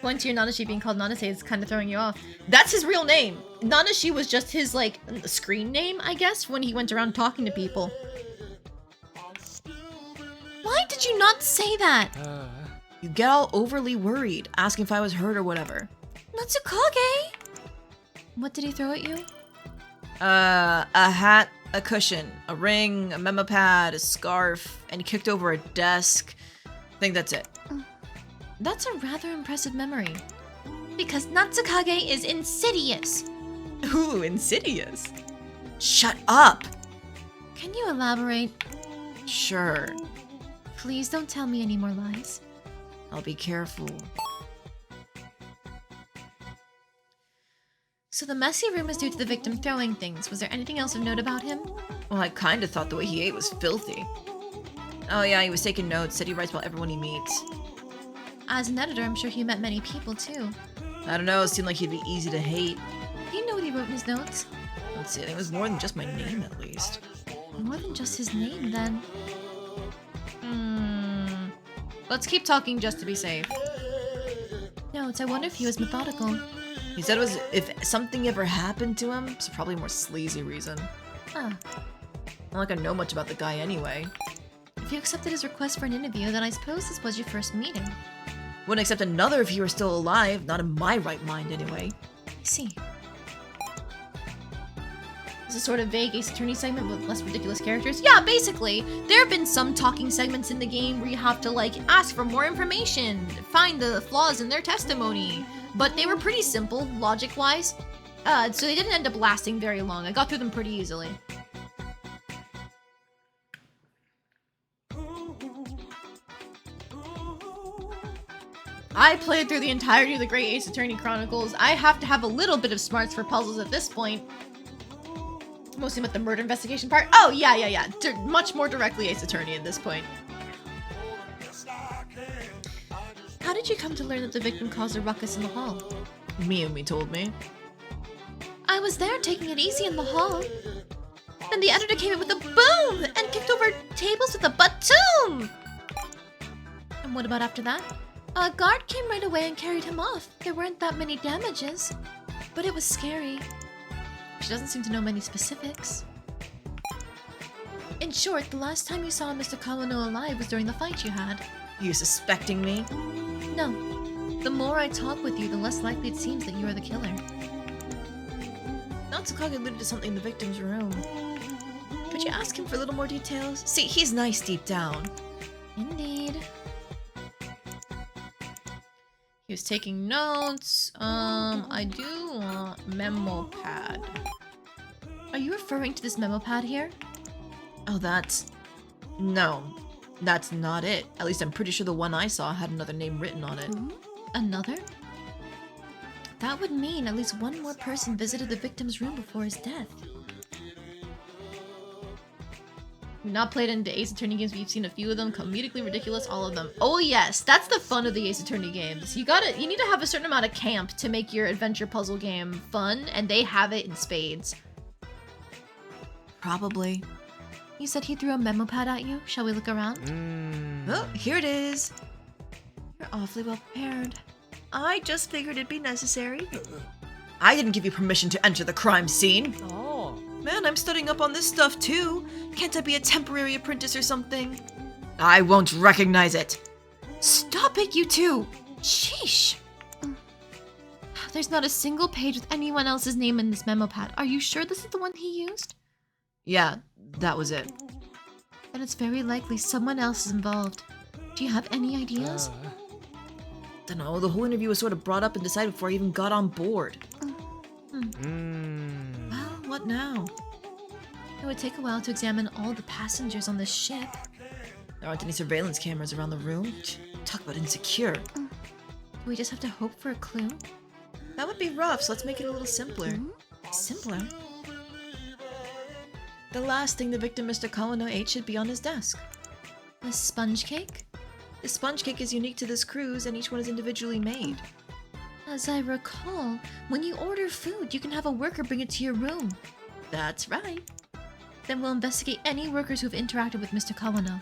Going to your Nanashi being called Nanase is kind of throwing you off. That's his real name. Nanashi was just his, like, screen name, I guess, when he went around talking to people. Why did you not say that? You get all overly worried, asking if I was hurt or whatever. Natsukage! What did he throw at you? A hat, a cushion, a ring, a memo pad, a scarf, and he kicked over a desk. I think that's it. That's a rather impressive memory. Because Natsukage is insidious. Ooh, insidious. Shut up! Can you elaborate? Sure. Please don't tell me any more lies. I'll be careful. So the messy room was due to the victim throwing things. Was there anything else of note about him? Well, I kinda thought the way he ate was filthy. Oh yeah, he was taking notes, said he writes about everyone he meets. As an editor, I'm sure he met many people too. I don't know, it seemed like he'd be easy to hate. Do you know what he wrote in his notes? Let's see, I think it was more than just my name at least. More than just his name, then. Let's keep talking just to be safe. Notes, I wonder if he was methodical. He said it was if something ever happened to him, so probably a more sleazy reason. Ah, Not like I know much about the guy anyway. if you accepted his request for an interview, then I suppose this was your first meeting. Wouldn't accept another if he were still alive, not in my right mind anyway. I see. It's a sort of vague Ace Attorney segment with less ridiculous characters. Yeah, basically. There have been some talking segments in the game where you have to, like, ask for more information, find the flaws in their testimony. But they were pretty simple, logic-wise. So they didn't end up lasting very long. I got through them pretty easily. I played through the entirety of the Great Ace Attorney Chronicles. I have to have a little bit of smarts for puzzles at this point. Mostly with the murder investigation part. Oh, yeah. Much more directly Ace Attorney at this point. How did you come to learn that the victim caused a ruckus in the hall? Miyumi told me. I was there taking it easy in the hall. Then the editor came in with a boom and kicked over tables with a batoom! And what about after that? A guard came right away and carried him off. There weren't that many damages, but it was scary. She doesn't seem to know many specifics. In short, the last time you saw Mr. Kawano alive was during the fight you had. You suspecting me? No. The more I talk with you, the less likely it seems that you are the killer. Natsukage alluded to something in the victim's room. Could you ask him for a little more details? See, he's nice deep down. Indeed. He was taking notes. I do want memo pad. Are you referring to this memo pad here? Oh, that's... No, that's not it. At least I'm pretty sure the one I saw had another name written on it. Another? That would mean at least one more person visited the victim's room before his death. We've not played into Ace Attorney games, but you've seen a few of them. Comedically ridiculous, all of them. Oh yes, that's the fun of the Ace Attorney games. You need to have a certain amount of camp to make your adventure puzzle game fun, and they have it in spades. Probably. You said he threw a memo pad at you. Shall we look around? Oh, here it is. You're awfully well prepared. I just figured it'd be necessary. I didn't give you permission to enter the crime scene. Oh. Man, I'm studying up on this stuff too. Can't I be a temporary apprentice or something? I won't recognize it. Stop it, you two. Sheesh. There's not a single page with anyone else's name in this memo pad. Are you sure this is the one he used? Yeah, that was it. Then it's very likely someone else is involved. Do you have any ideas? Dunno, the whole interview was sort of brought up and decided before I even got on board. Well, what now? It would take a while to examine all the passengers on the ship. There aren't any surveillance cameras around the room. Talk about insecure. Do we just have to hope for a clue? That would be rough, so let's make it a little simpler. Simpler? The last thing the victim Mr. Kawano ate should be on his desk. A sponge cake? The sponge cake is unique to this cruise, and each one is individually made. As I recall, when you order food, you can have a worker bring it to your room. That's right. Then we'll investigate any workers who've interacted with Mr. Kawano.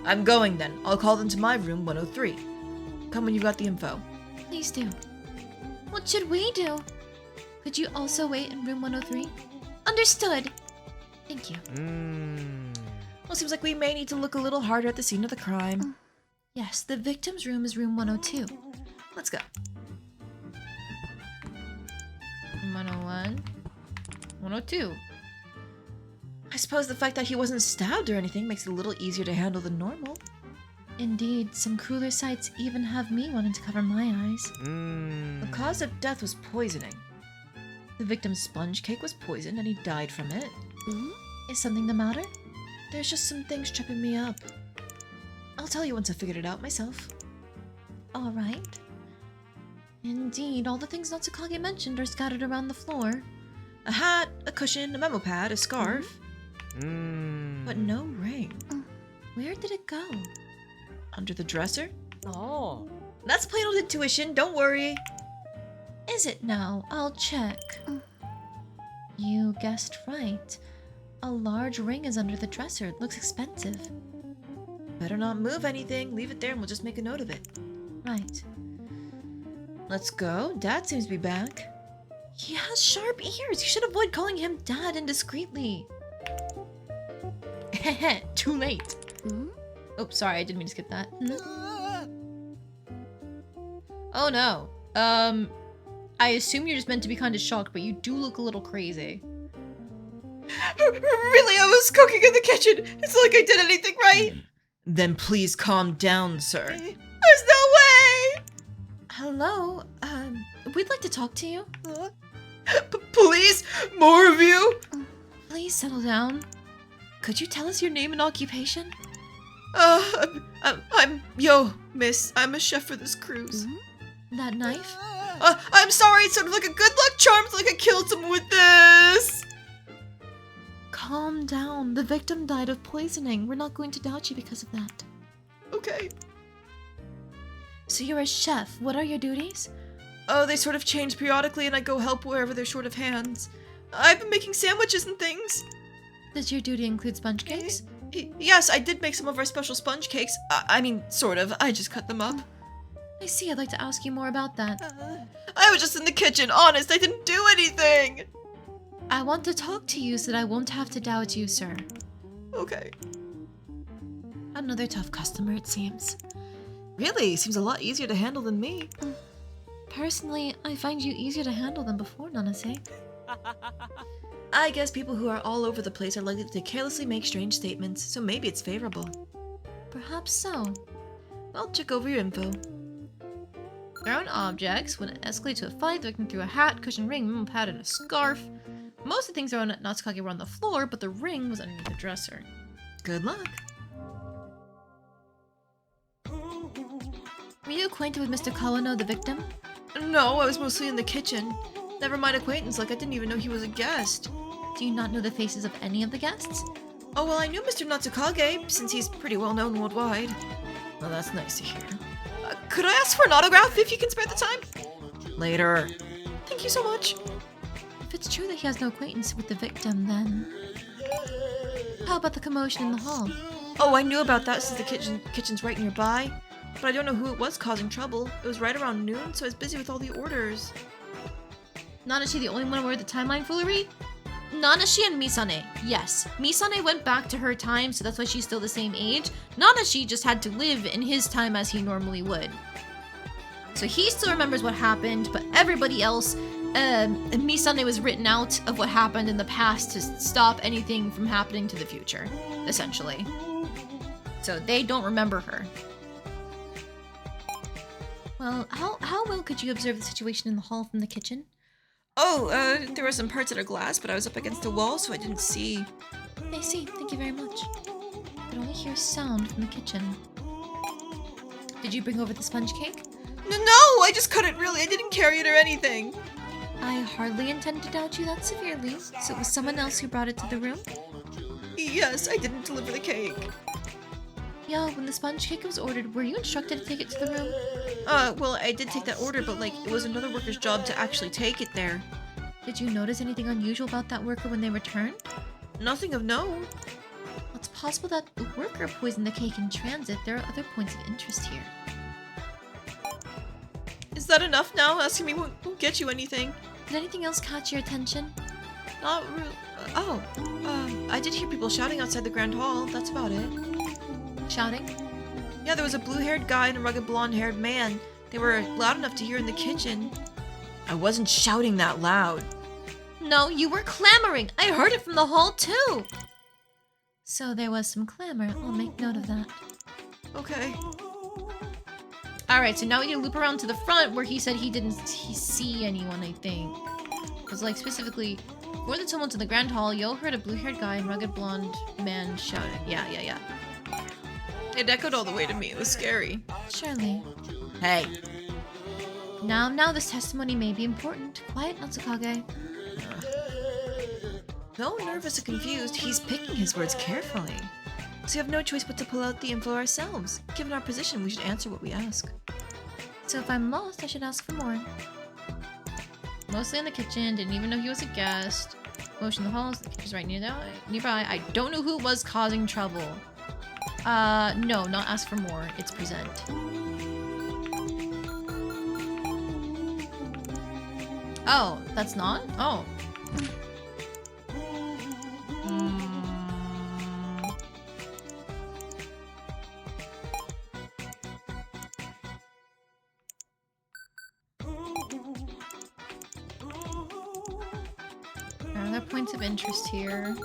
I'm going then. I'll call them to my room 103. Come when you've got the info. Please do. What should we do? Could you also wait in room 103? Understood. Thank you. Well, seems like we may need to look a little harder at the scene of the crime. Yes, the victim's room is room 102. Let's go. 101. 102. I suppose the fact that he wasn't stabbed or anything makes it a little easier to handle than normal. Indeed, some crueler sights even have me wanting to cover my eyes. The cause of death was poisoning. The victim's sponge cake was poisoned and he died from it. Is something the matter? There's just some things tripping me up. I'll tell you once I figured it out myself. All right. Indeed, all the things Natsukage mentioned are scattered around the floor. A hat, a cushion, a memo pad, a scarf. But no ring. Where did it go? Under the dresser? Oh. That's plain old intuition, don't worry. Is it now? I'll check. You guessed right. A large ring is under the dresser. It looks expensive. Better not move anything. Leave it there and we'll just make a note of it. Right. Let's go. Dad seems to be back. He has sharp ears. You should avoid calling him Dad indiscreetly. Too late. Oh, sorry. I didn't mean to skip that. Oh, no. I assume you're just meant to be kind of shocked, but you do look a little crazy. Really, I was cooking in the kitchen. It's not like I did anything right. Then please calm down, sir. There's no way! Hello? We'd like to talk to you. Please? More of you? Please settle down. Could you tell us your name and occupation? Yo, miss. I'm a chef for this cruise. That knife? I'm sorry. It's sort of like a good luck charm. It's like I killed someone with this. Calm down. The victim died of poisoning. We're not going to doubt you because of that. Okay. So you're a chef. What are your duties? Oh, they sort of change periodically and I go help wherever they're short of hands. I've been making sandwiches and things. Does your duty include sponge cakes? Yes, I did make some of our special sponge cakes. I mean, sort of. I just cut them up. I see. I'd like to ask you more about that. I was just in the kitchen. Honest, I didn't do anything. I want to talk to you so that I won't have to doubt you, sir. Okay. Another tough customer, it seems. Really? Seems a lot easier to handle than me. Personally, I find you easier to handle than before, Nanase. I guess people who are all over the place are likely to carelessly make strange statements, so maybe it's favorable. Perhaps so. I'll check over your info. Thrown objects. When it escalates to a fight, the victim threw a hat, cushion, ring, memo pad, and a scarf. Most of the things thrown at Natsukage were on the floor, but the ring was underneath the dresser. Good luck. Were you acquainted with Mr. Kawano, the victim? No, I was mostly in the kitchen. Never mind acquaintance, like I didn't even know he was a guest. Do you not know the faces of any of the guests? Oh, well, I knew Mr. Natsukage, since he's pretty well known worldwide. Well, that's nice to hear. Could I ask for an autograph if you can spare the time? Later. Thank you so much. If it's true that he has no acquaintance with the victim, then... How about the commotion in the hall? Oh, I knew about that since the kitchen's right nearby. But I don't know who it was causing trouble. It was right around noon, so I was busy with all the orders. Nanashi the only one aware of the timeline foolery? Nanashi and Misane, yes. Misane went back to her time, so that's why she's still the same age. Nanashi just had to live in his time as he normally would. So he still remembers what happened, but everybody else, Misane was written out of what happened in the past to stop anything from happening to the future, essentially. So they don't remember her. Well, how well could you observe the situation in the hall from the kitchen? Oh, there were some parts that are glass, but I was up against a wall, so I didn't see. I see. Thank you very much. I could only hear sound from the kitchen. Did you bring over the sponge cake? No, I just couldn't really. I didn't carry it or anything. I hardly intend to doubt you that severely. So it was someone else who brought it to the room? Yes, I didn't deliver the cake. Yo, when the sponge cake was ordered, were you instructed to take it to the room? Well, I did take that order, but like, it was another worker's job to actually take it there. Did you notice anything unusual about that worker when they returned? Nothing of note. Well, it's possible that the worker poisoned the cake in transit. There are other points of interest here. Is that enough now? Asking me won't get you anything. Did anything else catch your attention? Not really. I did hear people shouting outside the Grand Hall. That's about it. Shouting? Yeah, there was a blue-haired guy and a rugged blonde-haired man. They were loud enough to hear in the kitchen. I wasn't shouting that loud. No, you were clamoring. I heard it from the hall too. So there was some clamor. I'll make note of that. Okay. Alright, so now we need to loop around to the front where he said he didn't see anyone, I think. Because, like, specifically, before the tumult in the Grand Hall, Yo heard a blue-haired guy and rugged blonde man shouting. Yeah. It echoed all the way to me. It was scary. Surely. Hey. Now this testimony may be important. Quiet, Natsukage. Though nervous and confused, he's picking his words carefully. So we have no choice but to pull out the info ourselves. Given our position, we should answer what we ask. So if I'm lost, I should ask for more. Mostly in the kitchen, didn't even know he was a guest. Motion in the halls, the kitchen's right nearby. I don't know who was causing trouble. No, not ask for more. It's present. Oh, that's not? Oh. There are other points of interest here.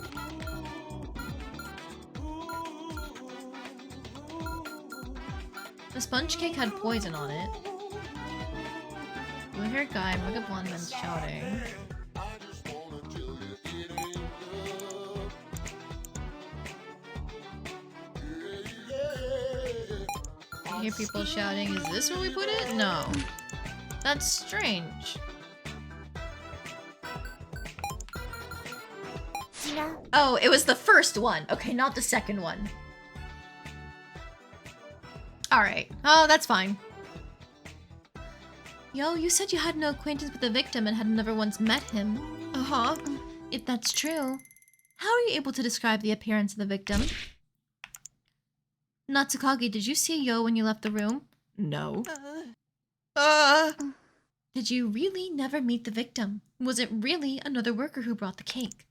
The sponge cake had poison on it. Blue-haired guy, rugged blonde man shouting. I hear people shouting, is this where we put it? No. That's strange. Oh, it was the first one. Okay, not the second one. Alright. Oh, that's fine. Yo, you said you had no acquaintance with the victim and had never once met him. Uh-huh. If that's true, how are you able to describe the appearance of the victim? Natsukage, did you see Yo when you left the room? No. Did you really never meet the victim? Was it really another worker who brought the cake?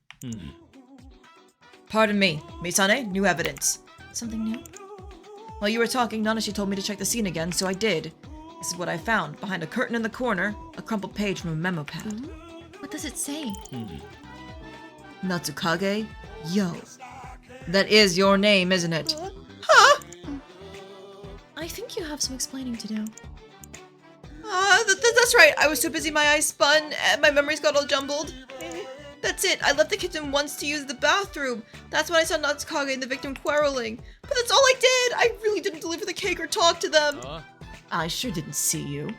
Pardon me. Misane, new evidence. Something new? While you were talking, Nanashi told me to check the scene again, so I did. This is what I found. Behind a curtain in the corner, a crumpled page from a memo pad. What does it say? Natsukage, Yo. That is your name, isn't it? Huh? I think you have some explaining to do. That's right. I was so busy my eyes spun and my memories got all jumbled. That's it. I left the kitchen once to use the bathroom. That's when I saw Natsukage and the victim quarreling. But that's all I did. I really didn't deliver the cake or talk to them. I sure didn't see you.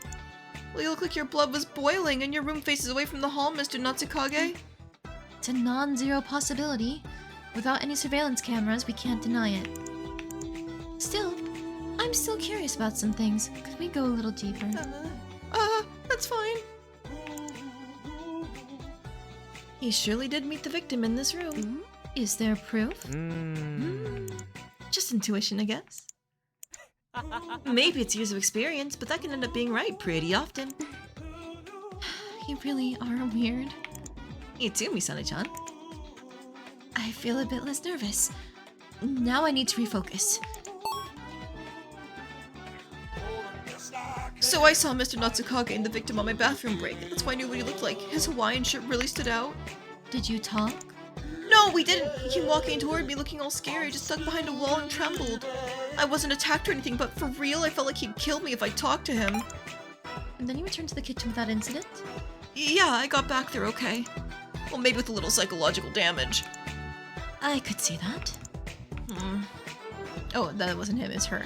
Well, you look like your blood was boiling and your room faces away from the hall, Mr. Natsukage. It's a non-zero possibility. Without any surveillance cameras, we can't deny it. Still, I'm still curious about some things. Could we go a little deeper? That's fine. He surely did meet the victim in this room. Is there proof? Just intuition, I guess. Maybe it's years of experience, but that can end up being right pretty often. You really are weird. You too, Misane-chan. I feel a bit less nervous. Now I need to refocus. So I saw Mr. Natsukage and the victim on my bathroom break. That's why I knew what he looked like. His Hawaiian shirt really stood out. Did you talk? No, we didn't. He came walking toward me looking all scary, just stuck behind a wall and trembled. I wasn't attacked or anything, but for real, I felt like he'd kill me if I talked to him. And then you returned to the kitchen without incident? Yeah, I got back there okay. Well, maybe with a little psychological damage. I could see that. Oh, that wasn't him, it's her.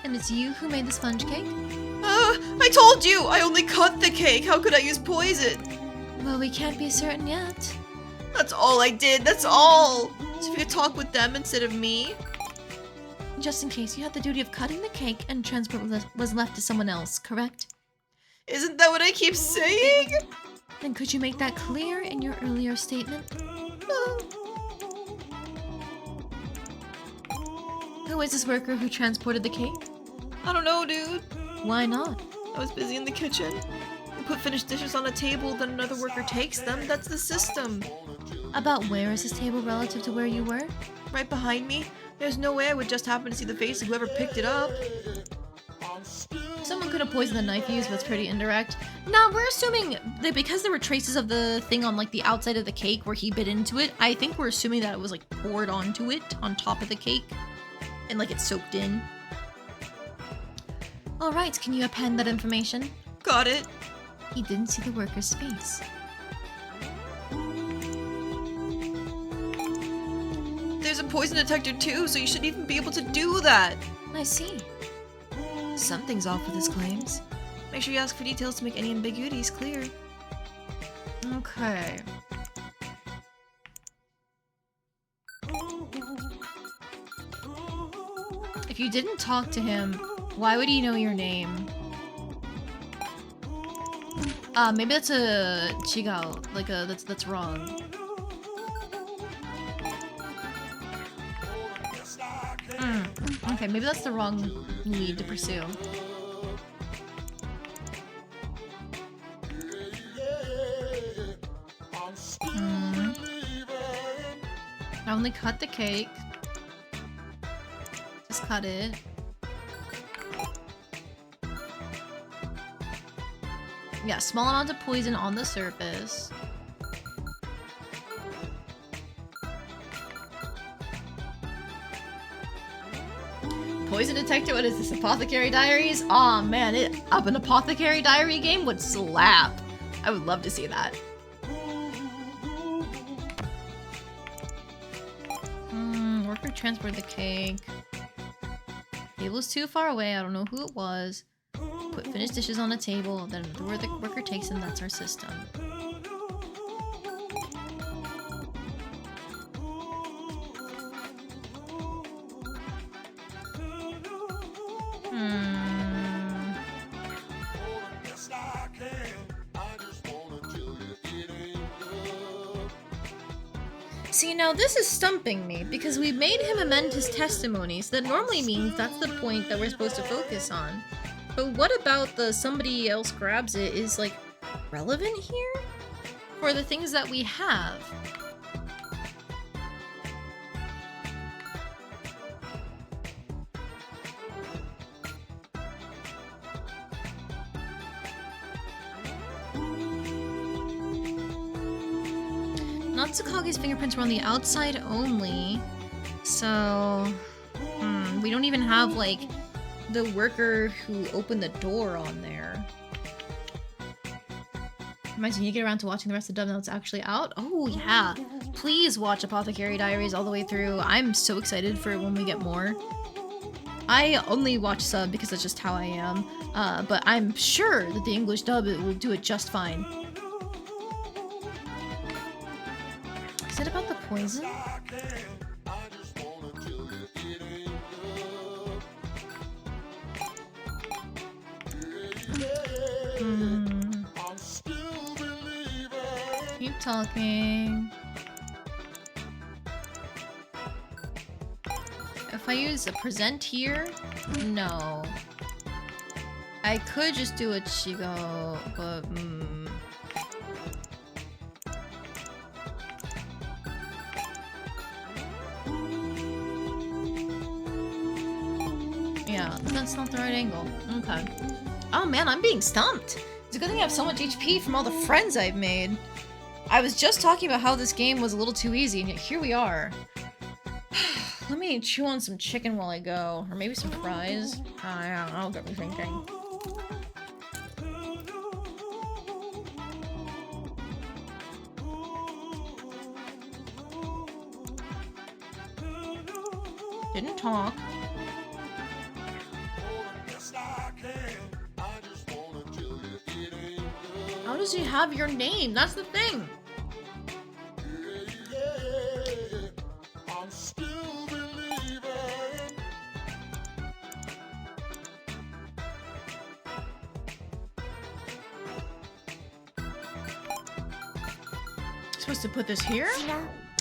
And it's you who made the sponge cake? I told you! I only cut the cake! How could I use poison? Well, we can't be certain yet. That's all I did, that's all! So if you could talk with them instead of me? Just in case, you had the duty of cutting the cake and transport was left to someone else, correct? Isn't that what I keep saying? Then could you make that clear in your earlier statement? Who is this worker who transported the cake? I don't know, dude. Why not? I was busy in the kitchen. We put finished dishes on a table, then another worker takes them. That's the system. About where is this table relative to where you were? Right behind me. There's no way I would just happen to see the face of whoever picked it up. Someone could have poisoned the knife used, but it's pretty indirect. Now, we're assuming that because there were traces of the thing on, like, the outside of the cake where he bit into it, I think we're assuming that it was, like, poured onto it, on top of the cake, and, like, it soaked in. Alright, can you append that information? Got it. He didn't see the worker's face. There's a poison detector too, so you shouldn't even be able to do that. I see. Something's off with his claims. Make sure you ask for details to make any ambiguities clear. Okay. If you didn't talk to him, why would he know your name? Maybe that's a chigao, like that's wrong. Okay, maybe that's the wrong lead to pursue. I only cut the cake. Just cut it. Yeah, small amount of poison on the surface. Poison detector, what is this, Apothecary Diaries? Aw, man, an Apothecary Diary game would slap. I would love to see that. Worker transported the cake. Table's too far away, I don't know who it was. Put finished dishes on a table, then the worker takes them, that's our system. See, now this is stumping me, because we made him amend his testimony, so that normally means that's the point that we're supposed to focus on. But what about the somebody else grabs it is, like, relevant here? For the things that we have. Natsukage's fingerprints were on the outside only, so we don't even have, like, the worker who opened the door on there. Imagine you get around to watching the rest of the dub now it's actually out. Oh yeah, please watch Apothecary Diaries all the way through. I'm so excited for when we get more. I only watch sub because that's just how I am, but I'm sure that the English dub will do it just fine. Is it about the poison? Keep talking. If I use a present here, no. I could just do a Chigo, but yeah, that's not the right angle. Okay. Oh man, I'm being stumped. It's a good thing I have so much HP from all the friends I've made. I was just talking about how this game was a little too easy, and yet here we are. Let me chew on some chicken while I go. Or maybe some fries. I don't know, get me thinking. Didn't talk. How does he have your name? That's the thing. Supposed to put this here?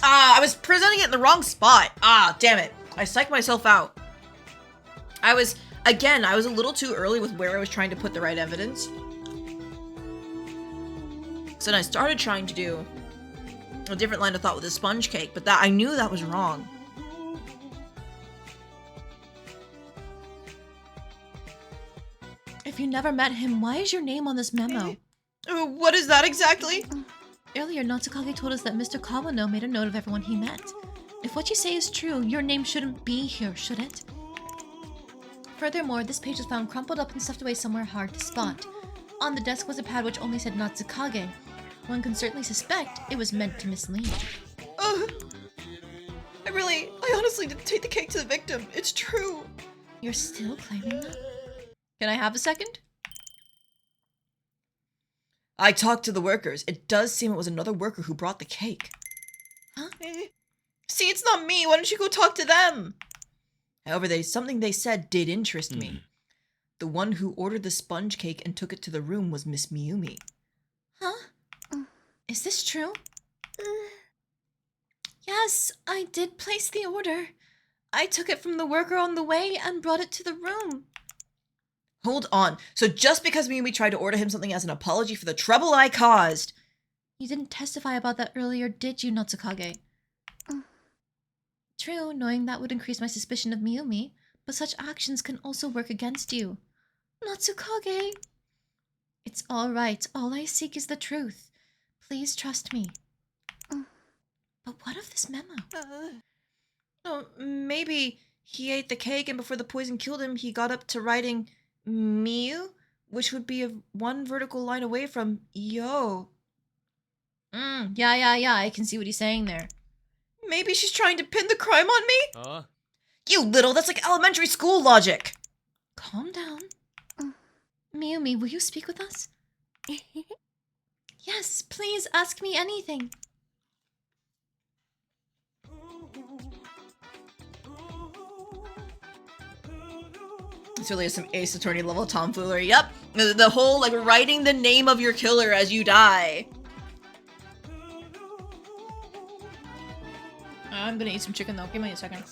Ah, I was presenting it in the wrong spot. Ah, damn it. I psyched myself out. I was a little too early with where I was trying to put the right evidence. So then I started trying to do a different line of thought with the sponge cake, but I knew that was wrong. If you never met him, why is your name on this memo? What is that exactly? Earlier, Natsukage told us that Mr. Kawano made a note of everyone he met. If what you say is true, your name shouldn't be here, should it? Furthermore, this page was found crumpled up and stuffed away somewhere hard to spot. On the desk was a pad which only said Natsukage. One can certainly suspect it was meant to mislead. I honestly didn't take the cake to the victim. It's true. You're still claiming that? Can I have a second? I talked to the workers. It does seem it was another worker who brought the cake. Huh? See, it's not me. Why don't you go talk to them? However, something they said did interest me. The one who ordered the sponge cake and took it to the room was Miss Miyumi. Huh? Is this true? Yes, I did place the order. I took it from the worker on the way and brought it to the room. Hold on. So just because Miyumi tried to order him something as an apology for the trouble I caused... You didn't testify about that earlier, did you, Natsukage? True, knowing that would increase my suspicion of Miyumi, but such actions can also work against you. Natsukage! It's all right. All I seek is the truth. Please trust me. But what of this memo? Maybe he ate the cake and before the poison killed him, he got up to writing Miyu, which would be one vertical line away from Yo. Yeah, I can see what he's saying there. Maybe she's trying to pin the crime on me? You little, that's like elementary school logic. Calm down. Miyumi, will you speak with us? Yes, please ask me anything. It's really some Ace Attorney level tomfoolery. Yep, the whole like writing the name of your killer as you die. I'm gonna eat some chicken though. Give me a second.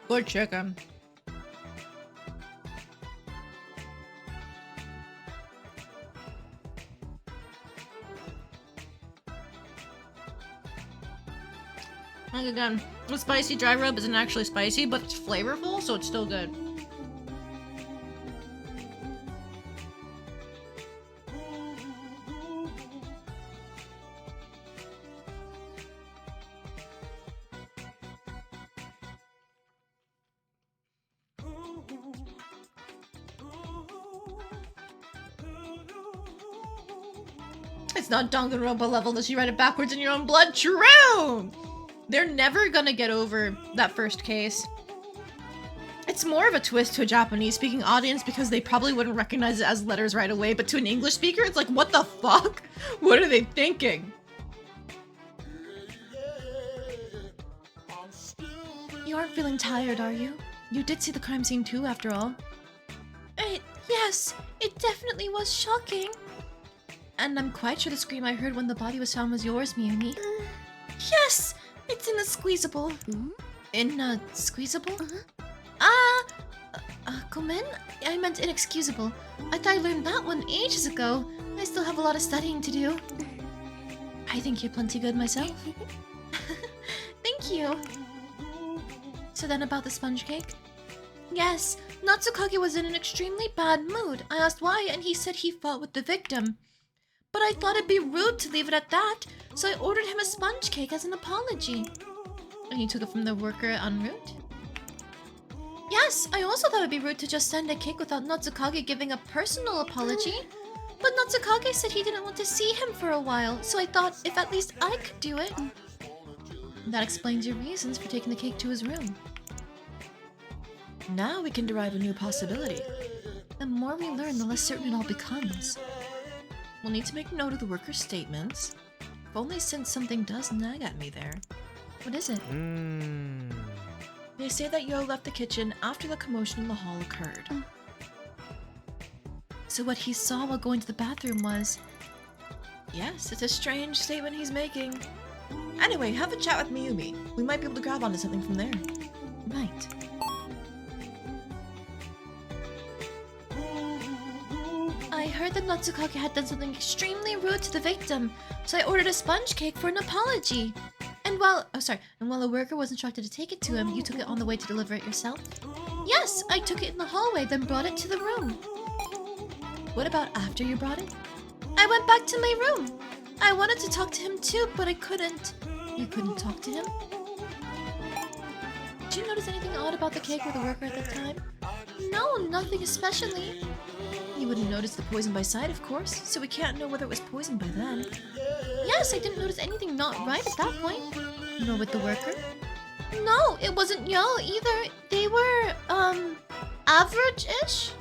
Good chicken. Like again, the spicy dry rub isn't actually spicy, but it's flavorful, so it's still good. It's not Danganronpa level unless you write it backwards in your own blood. True! They're never gonna get over that first case. It's more of a twist to a Japanese-speaking audience because they probably wouldn't recognize it as letters right away, but to an English speaker, it's like, what the fuck? What are they thinking? You aren't feeling tired, are you? You did see the crime scene too, after all. Yes, it definitely was shocking. And I'm quite sure the scream I heard when the body was found was yours, Miyumi. Yes! It's in the squeezable. In a squeezable? Gomen? I meant inexcusable. I thought I learned that one ages ago. I still have a lot of studying to do. I think you're plenty good myself. you. So then about the sponge cake? Yes, Natsukage was in an extremely bad mood. I asked why, and he said he fought with the victim. But I thought it'd be rude to leave it at that, so I ordered him a sponge cake as an apology. And he took it from the worker en route? Yes, I also thought it'd be rude to just send a cake without Natsukage giving a personal apology. But Natsukage said he didn't want to see him for a while, so I thought if at least I could do it. That explains your reasons for taking the cake to his room. Now we can derive a new possibility. The more we learn, the less certain it all becomes. We'll need to make note of the worker's statements. If only since something does nag at me there. What is it? They say that Yo left the kitchen after the commotion in the hall occurred. So what he saw while going to the bathroom was... Yes, it's a strange statement he's making. Anyway, have a chat with Miyumi. We might be able to grab onto something from there. Right. I heard that Natsukage had done something extremely rude to the victim, so I ordered a sponge cake for an apology. And while a worker was instructed to take it to him, you took it on the way to deliver it yourself? Yes, I took it in the hallway, then brought it to the room. What about after you brought it? I went back to my room. I wanted to talk to him too, but I couldn't. You couldn't talk to him? Did you notice anything odd about the cake or the worker at that time? No, nothing especially. You wouldn't notice the poison by sight, of course, so we can't know whether it was poisoned by then. Yes, I didn't notice anything not right at that point. Nor with the worker? No, it wasn't Yo either. They were, average-ish.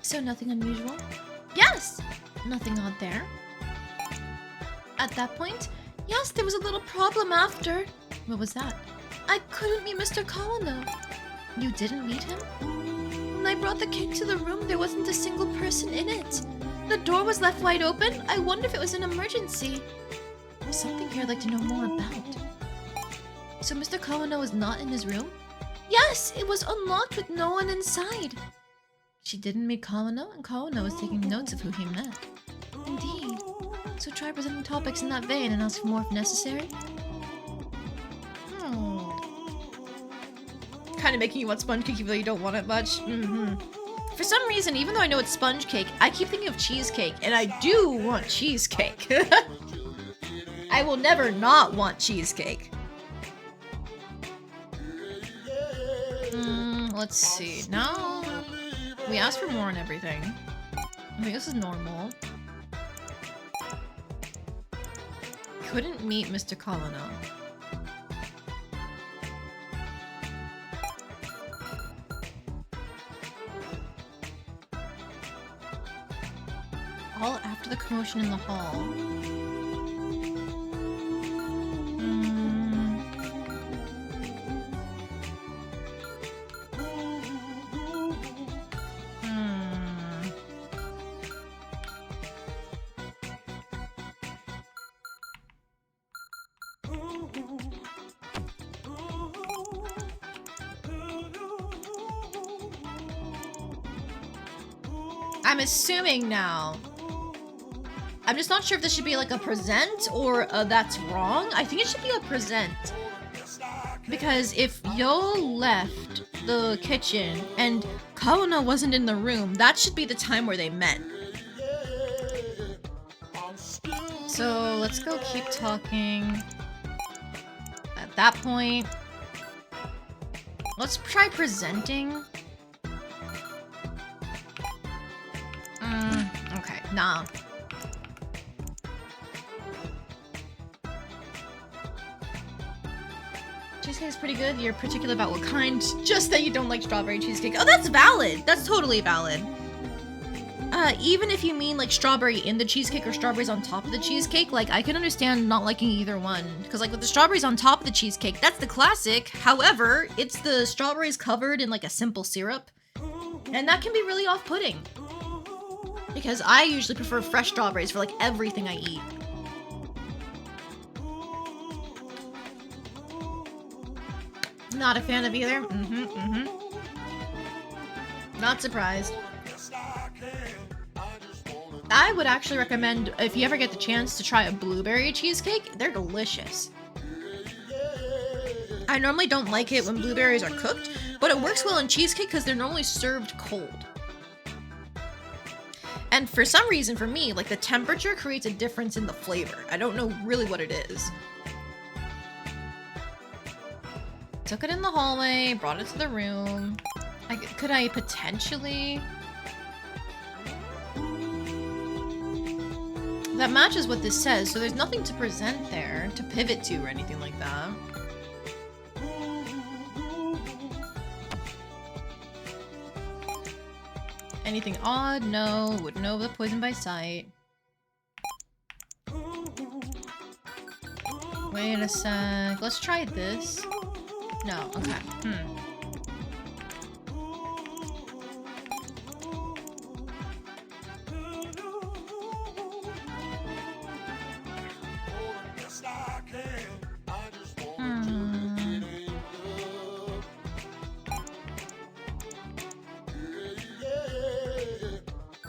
So nothing unusual? Yes! Nothing odd there? At that point, yes, there was a little problem after. What was that? I couldn't meet Mr. Kawano. You didn't meet him? When I brought the cake to the room, there wasn't a single person in it. The door was left wide open. I wonder if it was an emergency. There's something here I'd like to know more about. So Mr. Kawano was not in his room? Yes, it was unlocked with no one inside. She didn't meet Kawano, and Kawano was taking notes of who he met. Indeed. So try presenting topics in that vein and ask for more if necessary. Kind of making you want sponge cake even though you don't want it much. For some reason, even though I know it's sponge cake, I keep thinking of cheesecake, and I do want cheesecake. I will never not want cheesecake. Let's see. Now, we asked for more and everything. I think this is normal. Couldn't meet Mr. Kawano. All after the commotion in the hall. I'm assuming now. I'm just not sure if this should be like a present or that's wrong. I think it should be a present. Because if Yo left the kitchen and Kawano wasn't in the room, that should be the time where they met. So let's go keep talking. At that point, let's try presenting. Okay, nah. Cheesecake is pretty good. You're particular about what kind. Just that you don't like strawberry cheesecake. Oh, that's valid. That's totally valid. Even if you mean like strawberry in the cheesecake or strawberries on top of the cheesecake, like I can understand not liking either one. Because like with the strawberries on top of the cheesecake, that's the classic. However, it's the strawberries covered in like a simple syrup. And that can be really off-putting. Because I usually prefer fresh strawberries for like everything I eat. Not a fan of either. Not surprised. I would actually recommend, if you ever get the chance to try a blueberry cheesecake, they're delicious. I normally don't like it when blueberries are cooked, but it works well in cheesecake because they're normally served cold. And for some reason, for me, like the temperature creates a difference in the flavor. I don't know really what it is. Took it in the hallway, brought it to the room. Could I potentially... That matches what this says, so there's nothing to present there, to pivot to or anything like that. Anything odd? No. Would know the poison by sight. Wait a sec. Let's try this. No. Okay.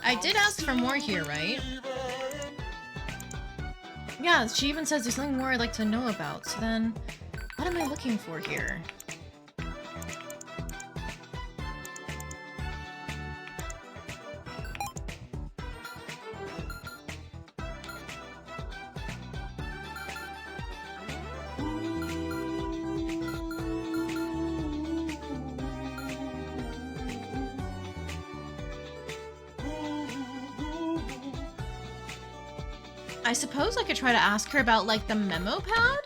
I did ask for more here, right? Yeah, she even says there's something more I'd like to know about, so then what am I looking for here? I suppose I could try to ask her about, like, the memo pad?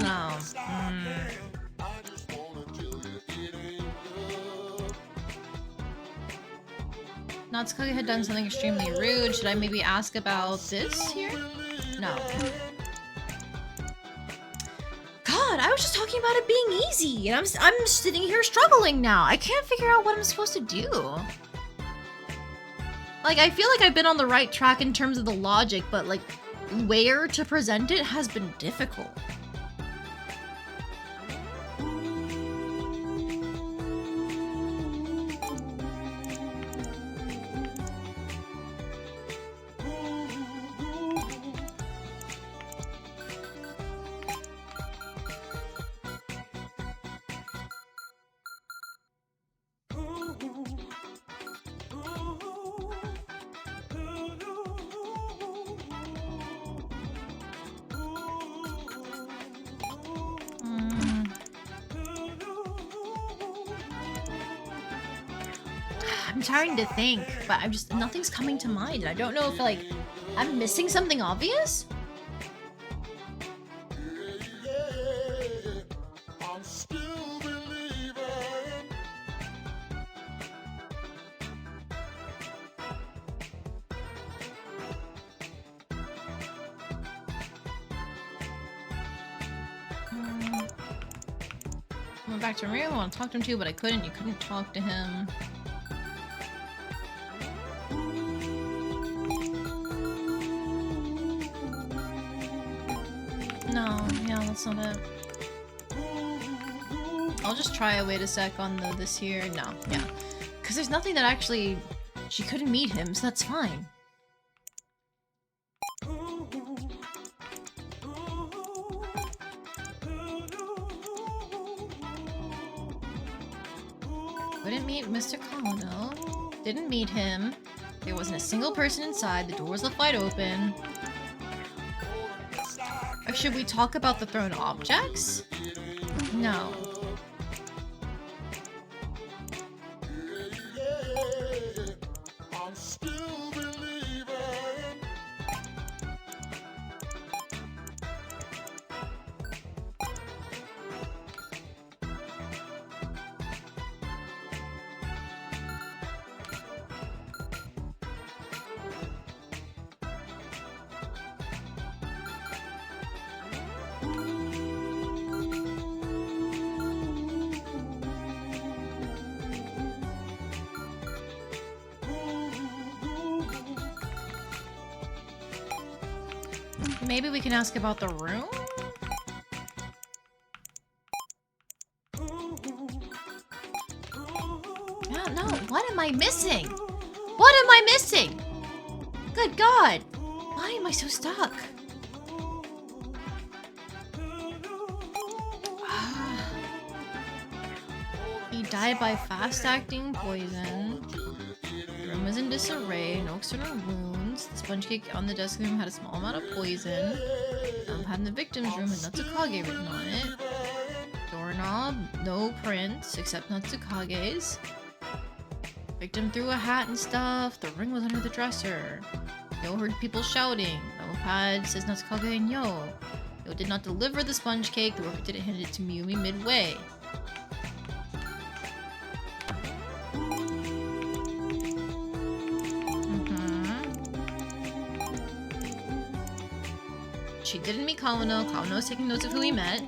No. Natsuka had done something extremely rude. Should I maybe ask about this here? No. God, I was just talking about it being easy, and I'm sitting here struggling now. I can't figure out what I'm supposed to do. Like, I feel like I've been on the right track in terms of the logic, but, like, where to present it has been difficult. I'm trying to think, but nothing's coming to mind. I don't know if, like, I'm missing something obvious? Went back to Maria. I want to talk to him too, but I couldn't. You couldn't talk to him. No, yeah, that's not it. I'll just try a wait a sec on this here. No, yeah. Because there's nothing that actually... She couldn't meet him, so that's fine. Couldn't meet Mr. Colonel. Didn't meet him. There wasn't a single person inside. The doors left wide open. Or should we talk about the thrown objects? No. Maybe we can ask about the room? I don't know. What am I missing? What am I missing? Good God. Why am I so stuck? He died by fast-acting poison. The room was in disarray. No external wounds. The sponge cake on the desk room had a small amount of poison. Had in the victim's room and Natsukage written on it. Doorknob, no prints except Natsukage's. Victim threw a hat and stuff. The ring was under the dresser. Yo heard people shouting. Memo pad says Natsukage and Yo. Yo did not deliver the sponge cake. The worker didn't hand it to Miyumi midway. She didn't meet Kawano. Kawano was taking notes of who he met.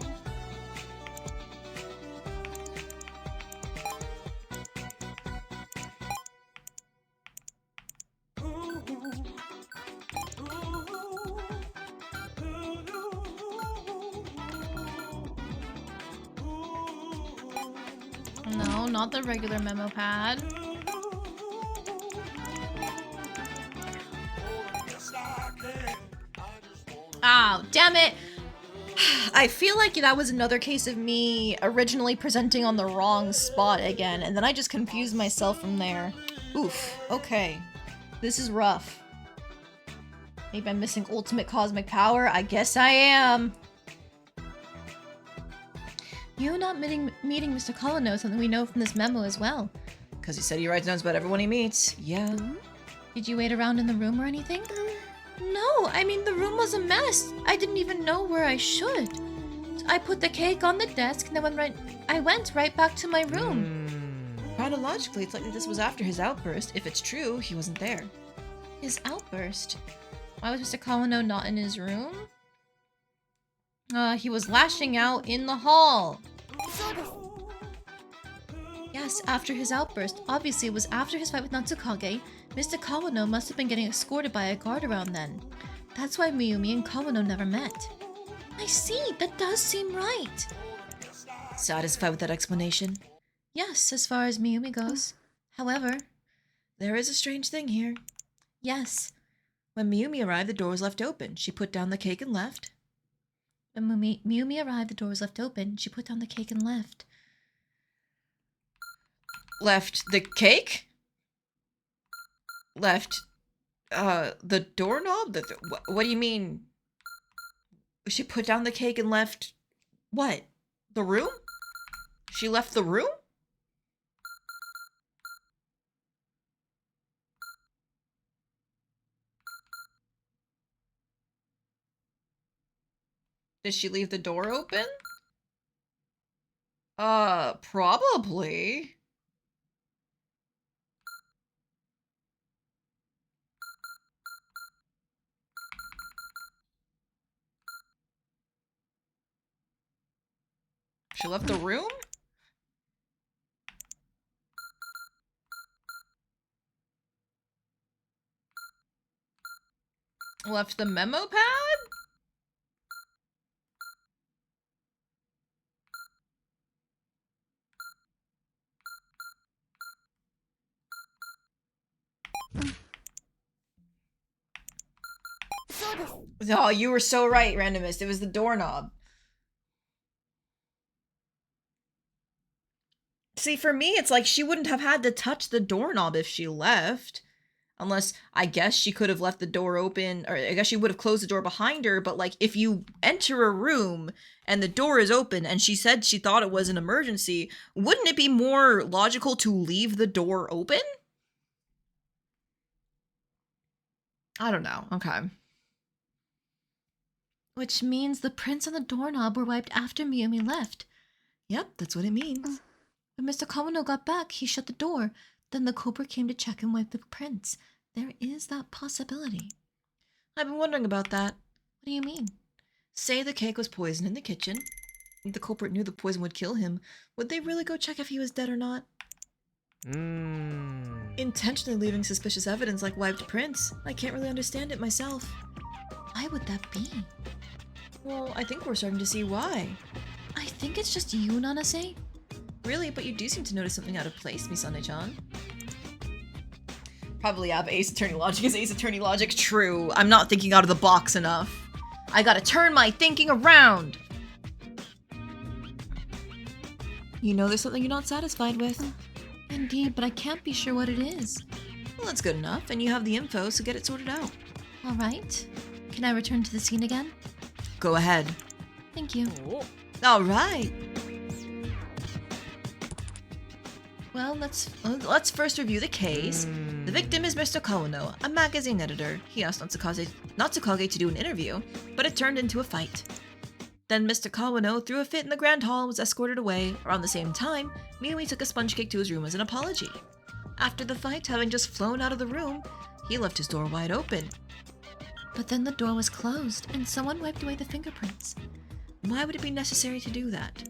No, not the regular memo pad. Oh, damn it! I feel like that was another case of me originally presenting on the wrong spot again, and then I just confused myself from there. Oof, okay. This is rough. Maybe I'm missing ultimate cosmic power? I guess I am! You not meeting Mr. Kawano is something we know from this memo as well. Because he said he writes notes about everyone he meets. Yeah. Did you wait around in the room or anything? No, I mean the room was a mess. I didn't even know where I should. I put the cake on the desk and then I went right back to my room. Chronologically, it's likely this was after his outburst. If it's true, he wasn't there. His outburst? Why was Mr. Kawano not in his room? He was lashing out in the hall. Yes, after his outburst. Obviously, it was after his fight with Natsukage. Mr. Kawano must have been getting escorted by a guard around then. That's why Miyumi and Kawano never met. I see, that does seem right. Satisfied with that explanation? Yes, as far as Miyumi goes. However, there is a strange thing here. Yes. When Miyumi arrived, the door was left open. She put down the cake and left. When Miyumi arrived, the door was left open. She put down the cake and left. Left the cake? Left, the doorknob? What do you mean? She put down the cake and left... What? The room? She left the room? Did she leave the door open? Probably. She left the room? Left the memo pad? Oh, you were so right, Randomist. It was the doorknob. See, for me, it's like she wouldn't have had to touch the doorknob if she left. Unless, I guess she could have left the door open, or I guess she would have closed the door behind her, but like, if you enter a room and the door is open and she said she thought it was an emergency, wouldn't it be more logical to leave the door open? I don't know. Okay. Which means the prints on the doorknob were wiped after Miyumi left. Yep, that's what it means. When Mr. Kawano got back, he shut the door. Then the Cobra came to check and wipe the prints. There is that possibility. I've been wondering about that. What do you mean? Say the cake was poisoned in the kitchen. If the culprit knew the poison would kill him, would they really go check if he was dead or not? Intentionally leaving suspicious evidence like wiped prints. I can't really understand it myself. Why would that be? Well, I think we're starting to see why. I think it's just you, Nanase. Really? But you do seem to notice something out of place, Misane-chan. Probably have Ace Attorney logic. Is Ace Attorney logic true? I'm not thinking out of the box enough. I gotta turn my thinking around! You know there's something you're not satisfied with. Indeed, but I can't be sure what it is. Well, that's good enough, and you have the info, so get it sorted out. All right. Can I return to the scene again? Go ahead. Thank you. All right. Well, Let's first review the case. The victim is Mr. Kawano, a magazine editor. He asked Natsukage to do an interview, but it turned into a fight. Then Mr. Kawano threw a fit in the grand hall and was escorted away. Around the same time, Miumi took a sponge cake to his room as an apology. After the fight, having just flown out of the room, he left his door wide open. but then the door was closed and someone wiped away the fingerprints. Why would it be necessary to do that?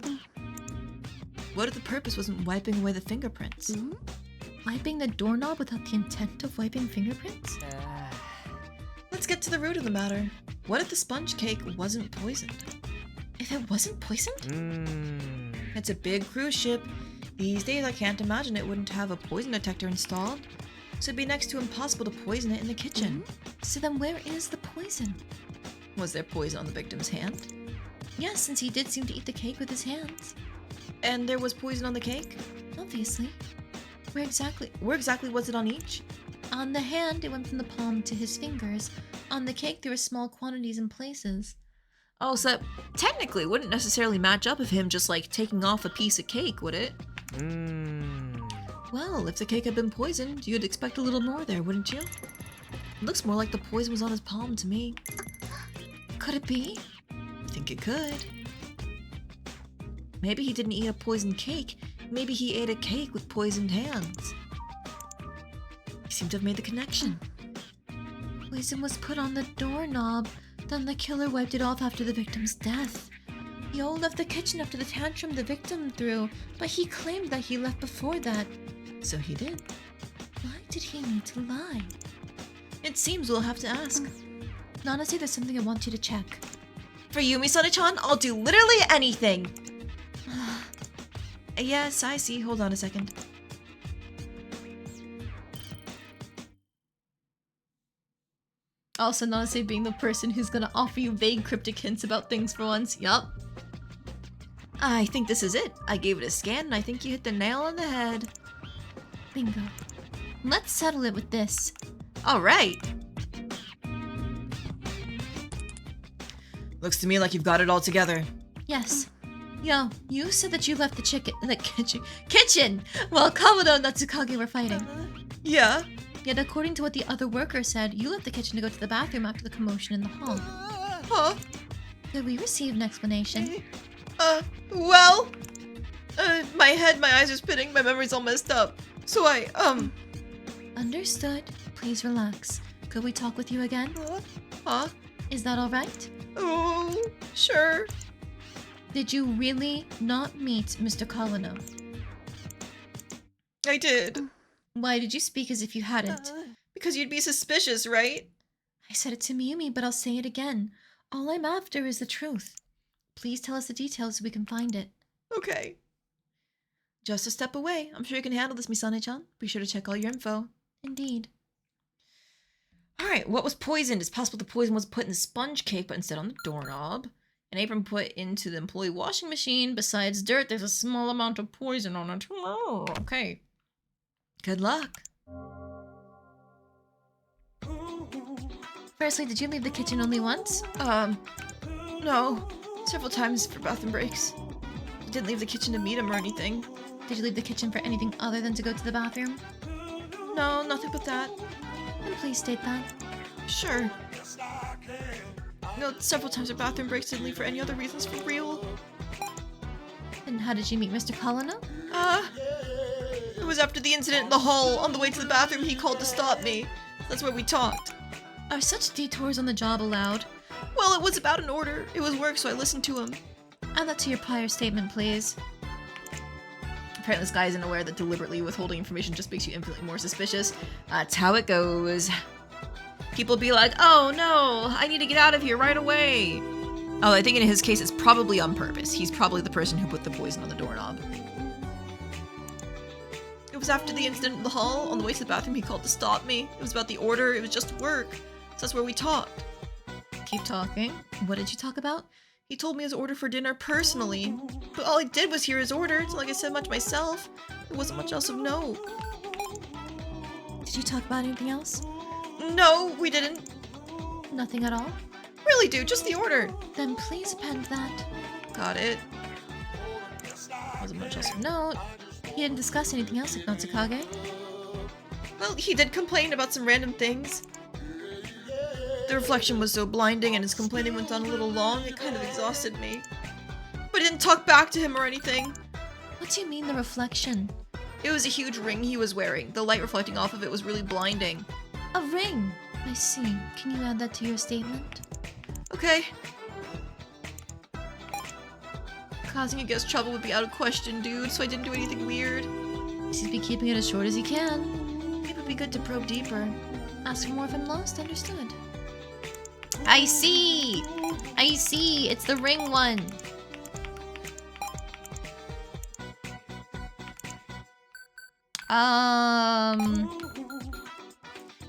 What if the purpose wasn't wiping away the fingerprints? Wiping the doorknob without the intent of wiping fingerprints? Let's get to the root of the matter. What if the sponge cake wasn't poisoned? If it wasn't poisoned? It's a big cruise ship. These days, I can't imagine it wouldn't have a poison detector installed. So it'd be next to impossible to poison it in the kitchen. So then where is the poison? Was there poison on the victim's hand? Yes, since he did seem to eat the cake with his hands. And there was poison on the cake? Obviously. Where exactly? Where exactly was it on each? On the hand, it went from the palm to his fingers. On the cake, there were small quantities in places. Oh, so that technically wouldn't necessarily match up with him just like taking off a piece of cake, would it? Well, if the cake had been poisoned, you'd expect a little more there, wouldn't you? It looks more like the poison was on his palm to me. Could it be? I think it could. Maybe he didn't eat a poisoned cake. Maybe he ate a cake with poisoned hands. He seemed to have made the connection. Poison was put on the doorknob. Then the killer wiped it off after the victim's death. Yo left the kitchen after the tantrum the victim threw, but he claimed that he left before that. So he did. Why did he need to lie? It seems we'll have to ask. Nanase, there's something I want you to check. For you, Misane-chan, I'll do literally anything! Yes, I see. Hold on a second. Also, Nanase being the person who's gonna offer you vague cryptic hints about things for once. Yup. I think this is it. I gave it a scan and I think you hit the nail on the head. Bingo. Let's settle it with this. Alright. Looks to me like you've got it all together. Yes. Yo, you said that you left the kitchen while Kamado and Natsukage were fighting. Yeah. Yet according to what the other worker said, you left the kitchen to go to the bathroom after the commotion in the hall. Huh? Could we receive an explanation? Well... my head, my eyes are spinning, my memory's all messed up. So Understood. Please relax. Could we talk with you again? Huh? Is that alright? Oh, sure. Did you really not meet Mr. Kawano? I did. Why did you speak as if you hadn't? Because you'd be suspicious, right? I said it to Miumi, but I'll say it again. All I'm after is the truth. Please tell us the details so we can find it. Okay. Just a step away. I'm sure you can handle this, Misane-chan. Be sure to check all your info. Indeed. Alright, what was poisoned? It's possible the poison was put in the sponge cake, but instead on the doorknob. An apron put into the employee washing machine. Besides dirt, there's a small amount of poison on it. Oh, okay. Good luck. Firstly, did you leave the kitchen only once? No. Several times for bathroom breaks. I didn't leave the kitchen to meet him or anything. Did you leave the kitchen for anything other than to go to the bathroom? No, nothing but that. Then please state that. Sure. No, several times for bathroom breaks, didn't leave for any other reasons for real. And how did you meet Mr. Kawano? It was after the incident in the hall. On the way to the bathroom, he called to stop me. That's where we talked. Are such detours on the job allowed? Well, it was about an order. It was work, so I listened to him. Add that to your prior statement, please. Apparently this guy isn't aware that deliberately withholding information just makes you infinitely more suspicious. That's how it goes. people be like, oh no, I need to get out of here right away. Oh, I think in his case it's probably on purpose. He's probably the person who put the poison on the doorknob. It was after the incident in the hall. On the way to the bathroom, he called to stop me. It was about the order. It was just work. So that's where we talked. Keep talking. What did you talk about? He told me his order for dinner personally. But all I did was hear his order. It's not like I said much myself. There wasn't much else of note. Did you talk about anything else? No, we didn't. Nothing at all? Really, dude, just the order. Then please append that. Got it. Wasn't much else of note. He didn't discuss anything else with Natsukage. Well, he did complain about some random things. The reflection was so blinding and his complaining went on a little long, it kind of exhausted me. But I didn't talk back to him or anything. What do you mean, the reflection? It was a huge ring he was wearing. The light reflecting off of it was really blinding. A ring! I see. Can you add that to your statement? Okay. Causing against trouble would be out of question, dude, so I didn't do anything weird. He's be keeping it as short as he can. It would be good to probe deeper. Ask for more if I'm lost, understood. I see! I see! It's the ring one!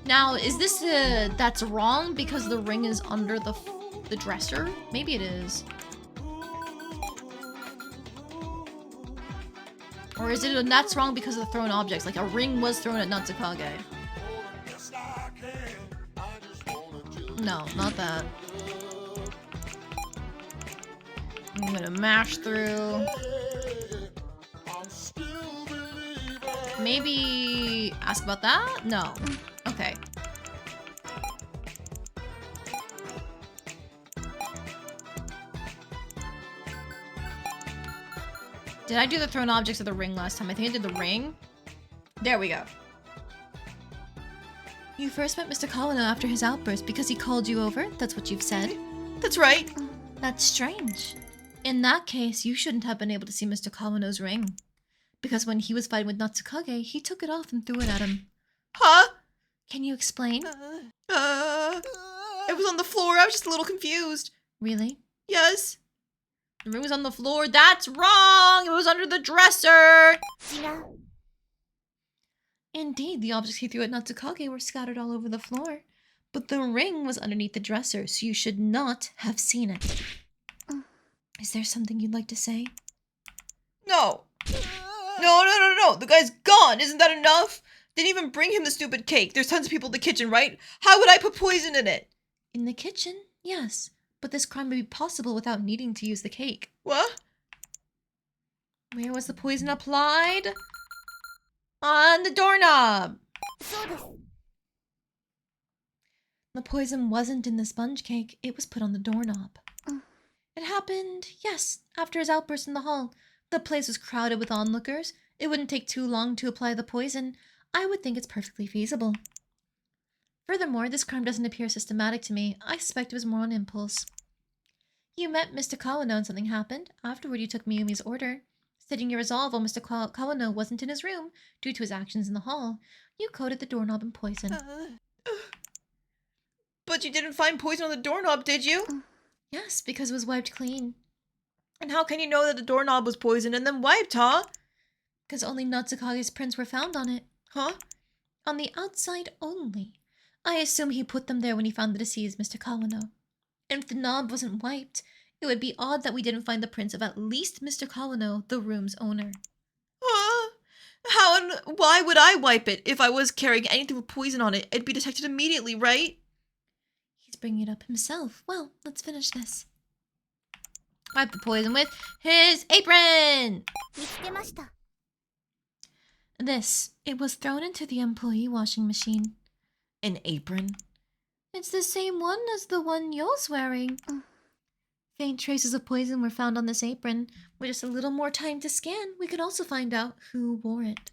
Now, is this that's wrong because the ring is under the dresser? Maybe it is. Or is it that's wrong because of the thrown objects? Like a ring was thrown at Natsukage. No, not that. I'm gonna mash through. Maybe ask about that? No. Okay. Did I do the thrown objects of the ring last time? I think I did the ring. There we go. You first met Mr. Kawano after his outburst because he called you over? That's what you've said? That's right. That's strange. In that case, you shouldn't have been able to see Mr. Kawano's ring. Because when he was fighting with Natsukage, he took it off and threw it at him. Huh? Can you explain? It was on the floor. I was just a little confused. Really? Yes. The ring was on the floor. That's wrong! It was under the dresser! Indeed, the objects he threw at Natsukage were scattered all over the floor. But the ring was underneath the dresser, so you should not have seen it. Is there something you'd like to say? No. No. The guy's gone. Isn't that enough? Didn't even bring him the stupid cake. There's tons of people in the kitchen, right? How would I put poison in it? In the kitchen? Yes. But this crime would be possible without needing to use the cake. What? Where was the poison applied? On the doorknob! The poison wasn't in the sponge cake. It was put on the doorknob. It happened, yes, after his outburst in the hall. The place was crowded with onlookers. It wouldn't take too long to apply the poison. I would think it's perfectly feasible. Furthermore, this crime doesn't appear systematic to me. I suspect it was more on impulse. You met Mr. Kawano and something happened. Afterward, you took Miyumi's order. Stating your resolve while Mr. Kawano wasn't in his room due to his actions in the hall. You coated the doorknob in poison. But you didn't find poison on the doorknob, did you? Yes, because it was wiped clean. And how can you know that the doorknob was poisoned and then wiped, huh? Because only Natsukage's prints were found on it. Huh? On the outside only. I assume he put them there when he found the deceased Mr. Kawano. And if the knob wasn't wiped, it would be odd that we didn't find the prints of at least Mr. Kawano, the room's owner. How and why would I wipe it? If I was carrying anything with poison on it, it'd be detected immediately, right? He's bringing it up himself. Well, let's finish this. Wipe the poison with his apron! This. It was thrown into the employee washing machine. An apron? It's the same one as the one Yo's wearing. Faint traces of poison were found on this apron. With just a little more time to scan, we could also find out who wore it.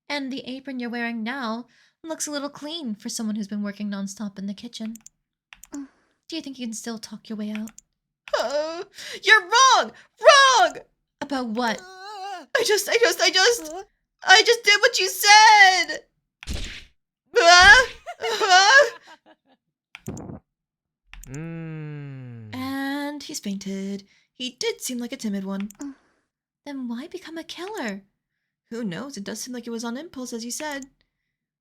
And the apron you're wearing now looks a little clean for someone who's been working nonstop in the kitchen. Do you think you can still talk your way out? You're wrong! Wrong! About what? I just did what you said! And he's fainted. He did seem like a timid one. Then why become a killer? Who knows? It does seem like it was on impulse, as you said.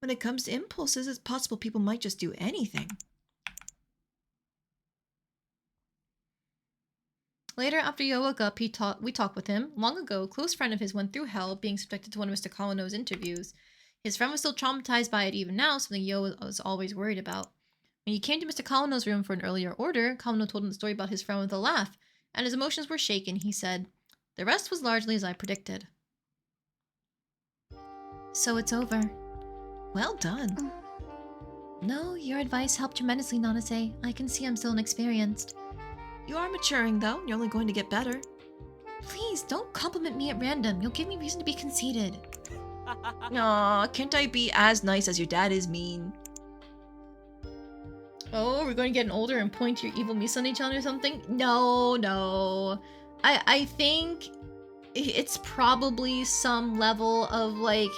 When it comes to impulses, it's possible people might just do anything. Later, after Yo woke up, we talked with him. Long ago, a close friend of his went through hell being subjected to one of Mr. Kawano's interviews. His friend was still traumatized by it even now, something Yo was always worried about. When he came to Mr. Kawano's room for an earlier order, Kawano told him the story about his friend with a laugh, and his emotions were shaken. He said, "The rest was largely as I predicted." So it's over. Well done. No, your advice helped tremendously, Nanase. I can see I'm still inexperienced. You are maturing, though. You're only going to get better. Please, don't compliment me at random. You'll give me reason to be conceited. Aw, can't I be as nice as your dad is mean? Oh, we're going to get older and point to your evil Misane-chan or something? No. I think it's probably some level of, like,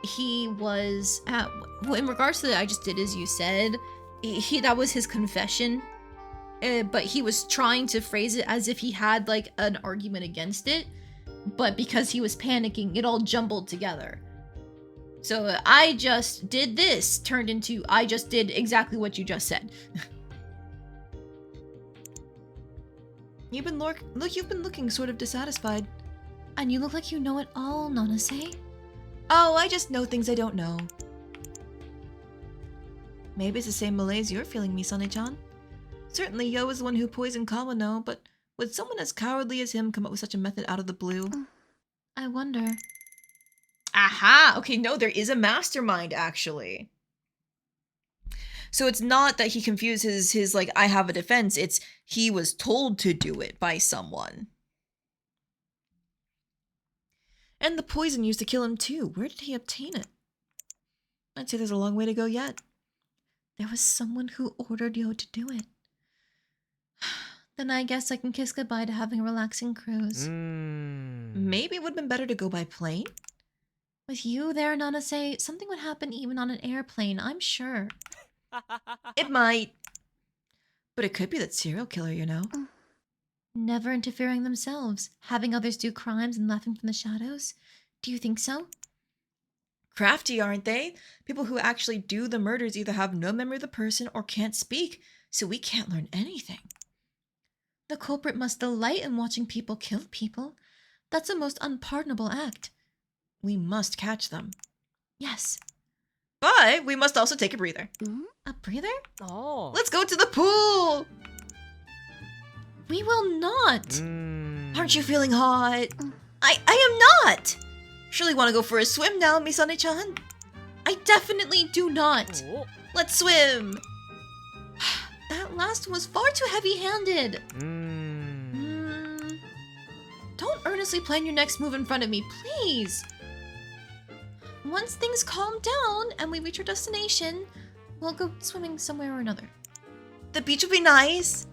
he was at... Well, in regards to the I just did as you said, that was his confession. But he was trying to phrase it as if he had, like, an argument against it. But because he was panicking, it all jumbled together. So, I just did this turned into I just did exactly what you just said. You've been looking sort of dissatisfied. And you look like you know it all, Nanase. Oh, I just know things I don't know. Maybe it's the same malaise you're feeling, Misane-chan. Certainly, Yo is the one who poisoned Kawano, but would someone as cowardly as him come up with such a method out of the blue? I wonder. Aha! Okay, no, there is a mastermind, actually. So it's not that he confuses his, like, I have a defense, it's he was told to do it by someone. And the poison used to kill him too. Where did he obtain it? I'd say there's a long way to go yet. There was someone who ordered Yo to do it. Then I guess I can kiss goodbye to having a relaxing cruise. Maybe it would have been better to go by plane? With you there, Nanase, something would happen even on an airplane, I'm sure. It might. But it could be that serial killer, you know? Never interfering themselves, having others do crimes and laughing from the shadows. Do you think so? Crafty, aren't they? People who actually do the murders either have no memory of the person or can't speak, so we can't learn anything. The culprit must delight in watching people kill people. That's a most unpardonable act. We must catch them. Yes. But we must also take a breather. A breather? Oh. Let's go to the pool! We will not. Aren't you feeling hot? I am not! Surely want to go for a swim now, Misane-chan? I definitely do not. Oh. Let's swim! That last one was far too heavy-handed. Don't earnestly plan your next move in front of me, please. Once things calm down and we reach our destination, we'll go swimming somewhere or another. The beach would be nice.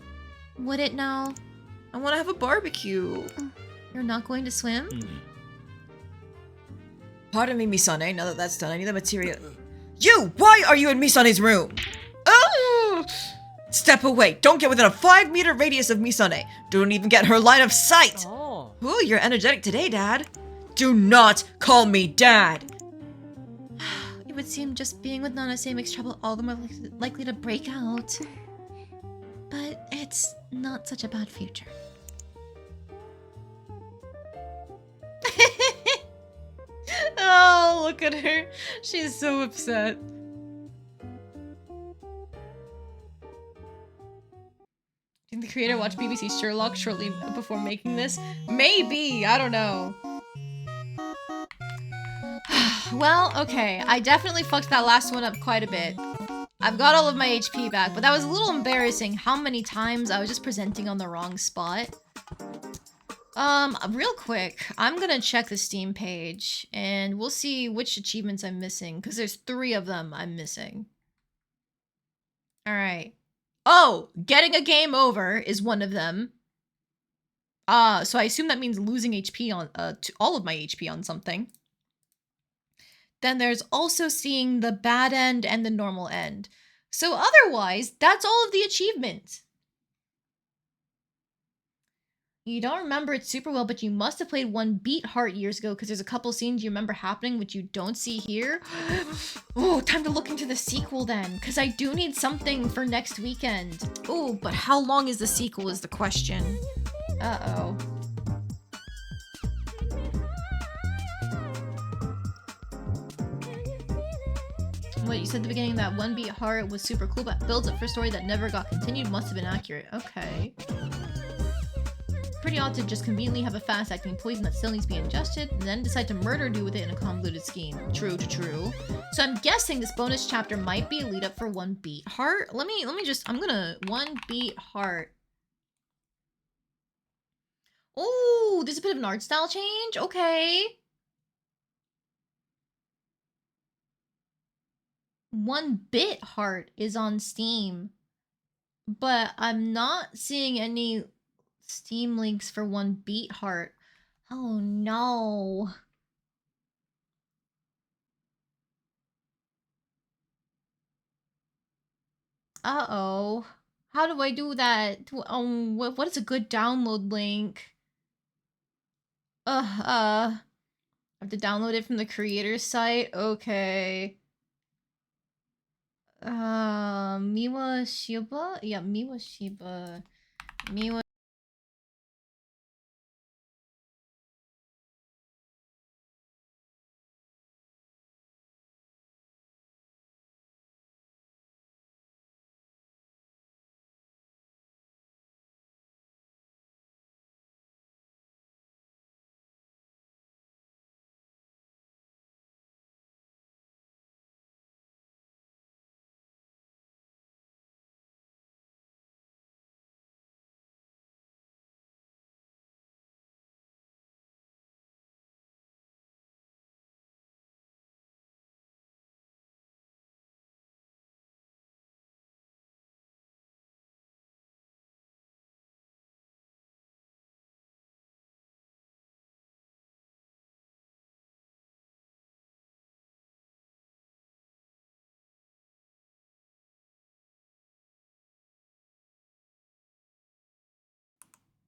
Would it now? I want to have a barbecue. You're not going to swim? Pardon me, Misane. Now that that's done, I need the material. You! Why are you in Misane's room? Oh! Step away. Don't get within a 5-meter radius of Misane. Don't even get her line of sight. Oh. Ooh, you're energetic today, Dad. Do not call me Dad. It would seem just being with Nanase makes trouble all the more likely to break out. But it's not such a bad future. Oh, look at her. She's so upset. Did the creator watch BBC Sherlock shortly before making this? Maybe, I don't know. Well, okay, I definitely fucked that last one up quite a bit. I've got all of my HP back, but that was a little embarrassing how many times I was just presenting on the wrong spot. Real quick, I'm gonna check the Steam page, and we'll see which achievements I'm missing, because there's 3 of them I'm missing. Alright. Oh! Getting a game over is one of them. So I assume that means losing HP on, all of my HP on something. Then there's also seeing the bad end and the normal end. So otherwise, that's all of the achievements. You don't remember it super well, but you must have played 1bitHeart years ago because there's a couple scenes you remember happening which you don't see here. Oh, time to look into the sequel then, because I do need something for next weekend. Oh, but how long is the sequel is the question. Uh-oh. Wait, you said at the beginning that 1bitHeart was super cool, but builds up for a story that never got continued must have been accurate. Okay. Pretty odd to just conveniently have a fast-acting poison that still needs to be ingested, and then decide to murder dude with it in a convoluted scheme. True to true. So I'm guessing this bonus chapter might be a lead-up for 1bitHeart. Let me just, I'm gonna 1bitHeart. Oh, there's a bit of an art style change? Okay. 1bitHeart is on Steam, but I'm not seeing any Steam links for 1bitHeart. Oh no. Uh-oh. How do I do that? What is a good download link? I have to download it from the creator's site? Okay. Miwa Shiba? Yeah, Miwa Shiba. Miwa.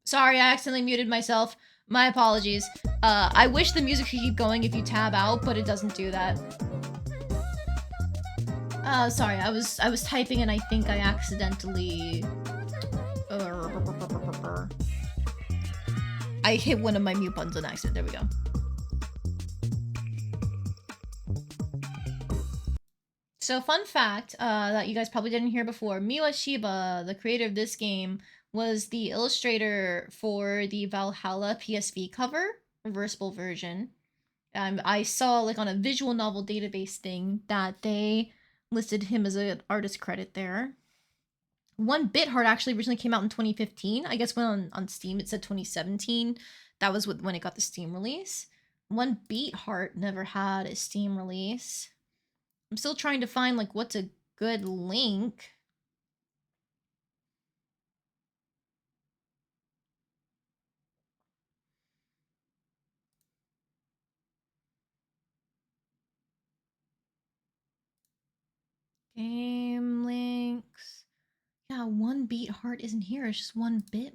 Sorry, I accidentally muted myself. My apologies. I wish the music could keep going if you tab out, but it doesn't do that. Sorry, I was typing and I think I accidentally... I hit one of my mute buttons on accident. There we go. So fun fact that you guys probably didn't hear before, Miwa Shiba, the creator of this game, was the illustrator for the Valhalla PSV cover, reversible version. I saw like on a visual novel database thing that they listed him as an artist credit there. 1bitHeart actually originally came out in 2015. I guess when on Steam it said 2017. That was when it got the Steam release. 1bitHeart never had a Steam release. I'm still trying to find like what's a good link. Game links. Yeah, 1bitHeart isn't here. It's just 1bitHeart.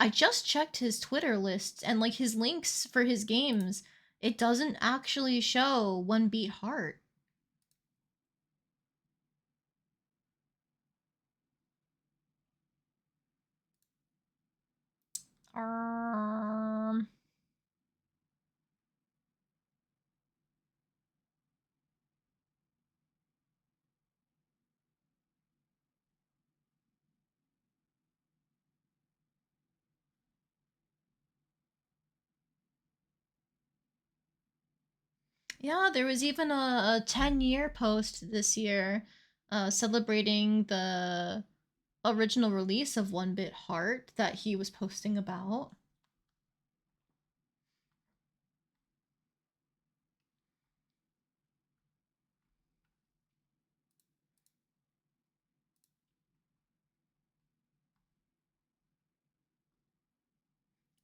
I just checked his Twitter list and like his links for his games. It doesn't actually show 1bitHeart. Yeah, there was even a 10-year post this year celebrating the original release of 1bitHeart that he was posting about.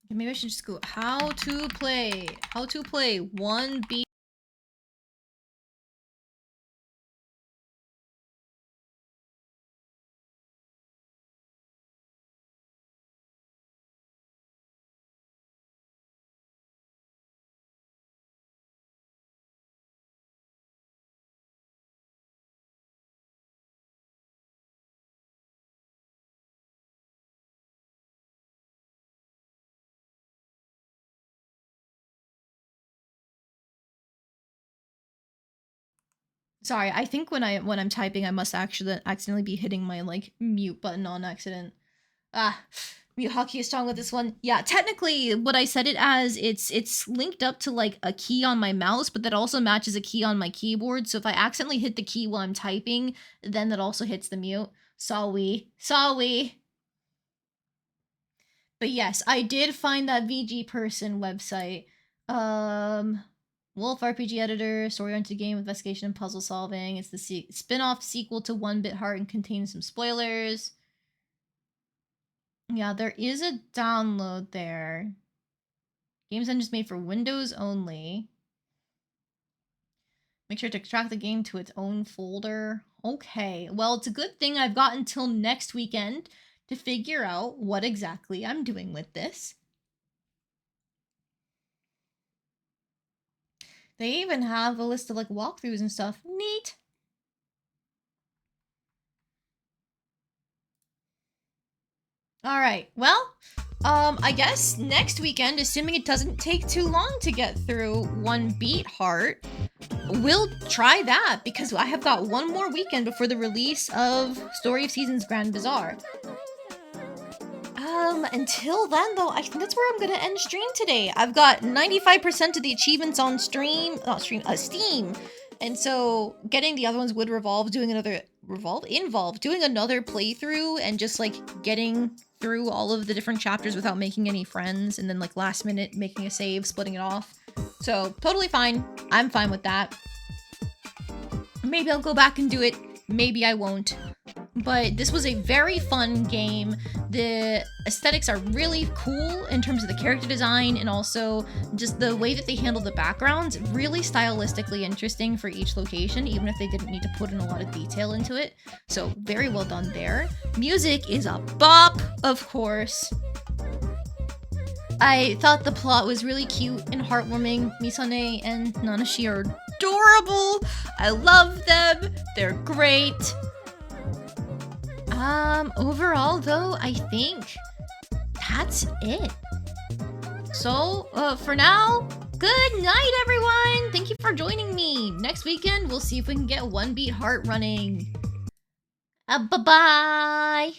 Maybe I should just go how to play 1B Sorry, I think when I'm typing, I must actually accidentally be hitting my like mute button on accident. Mute hockey is strong with this one. Yeah, technically, what I set it as, it's linked up to like a key on my mouse, but that also matches a key on my keyboard. So if I accidentally hit the key while I'm typing, then that also hits the mute. Sorry. But yes, I did find that VG Person website. Wolf RPG editor, story-oriented game, investigation and puzzle solving. It's the spin-off sequel to 1bitHeart and contains some spoilers. Yeah, there is a download there. Games Engine's made for Windows only. Make sure to extract the game to its own folder. Okay, well, it's a good thing I've got until next weekend to figure out what exactly I'm doing with this. They even have a list of like walkthroughs and stuff. Neat. All right, well, I guess next weekend, assuming it doesn't take too long to get through 1bitHeart, we'll try that because I have got one more weekend before the release of Story of Seasons Grand Bazaar. Until then, though, I think that's where I'm gonna end stream today. I've got 95% of the achievements on Steam, and so getting the other ones would involve doing another playthrough and just like getting through all of the different chapters without making any friends, and then like last minute making a save, splitting it off. So totally fine. I'm fine with that. Maybe I'll go back and do it. Maybe I won't. But this was a very fun game. The aesthetics are really cool in terms of the character design and also just the way that they handle the backgrounds. Really stylistically interesting for each location, even if they didn't need to put in a lot of detail into it. So very well done there. Music is a bop, of course. I thought the plot was really cute and heartwarming. Misane and Nanashi are adorable. I love them. They're great. Overall though, I think that's it. So, for now, good night everyone! Thank you for joining me. Next weekend, we'll see if we can get 1bitHeart running. Bye-bye!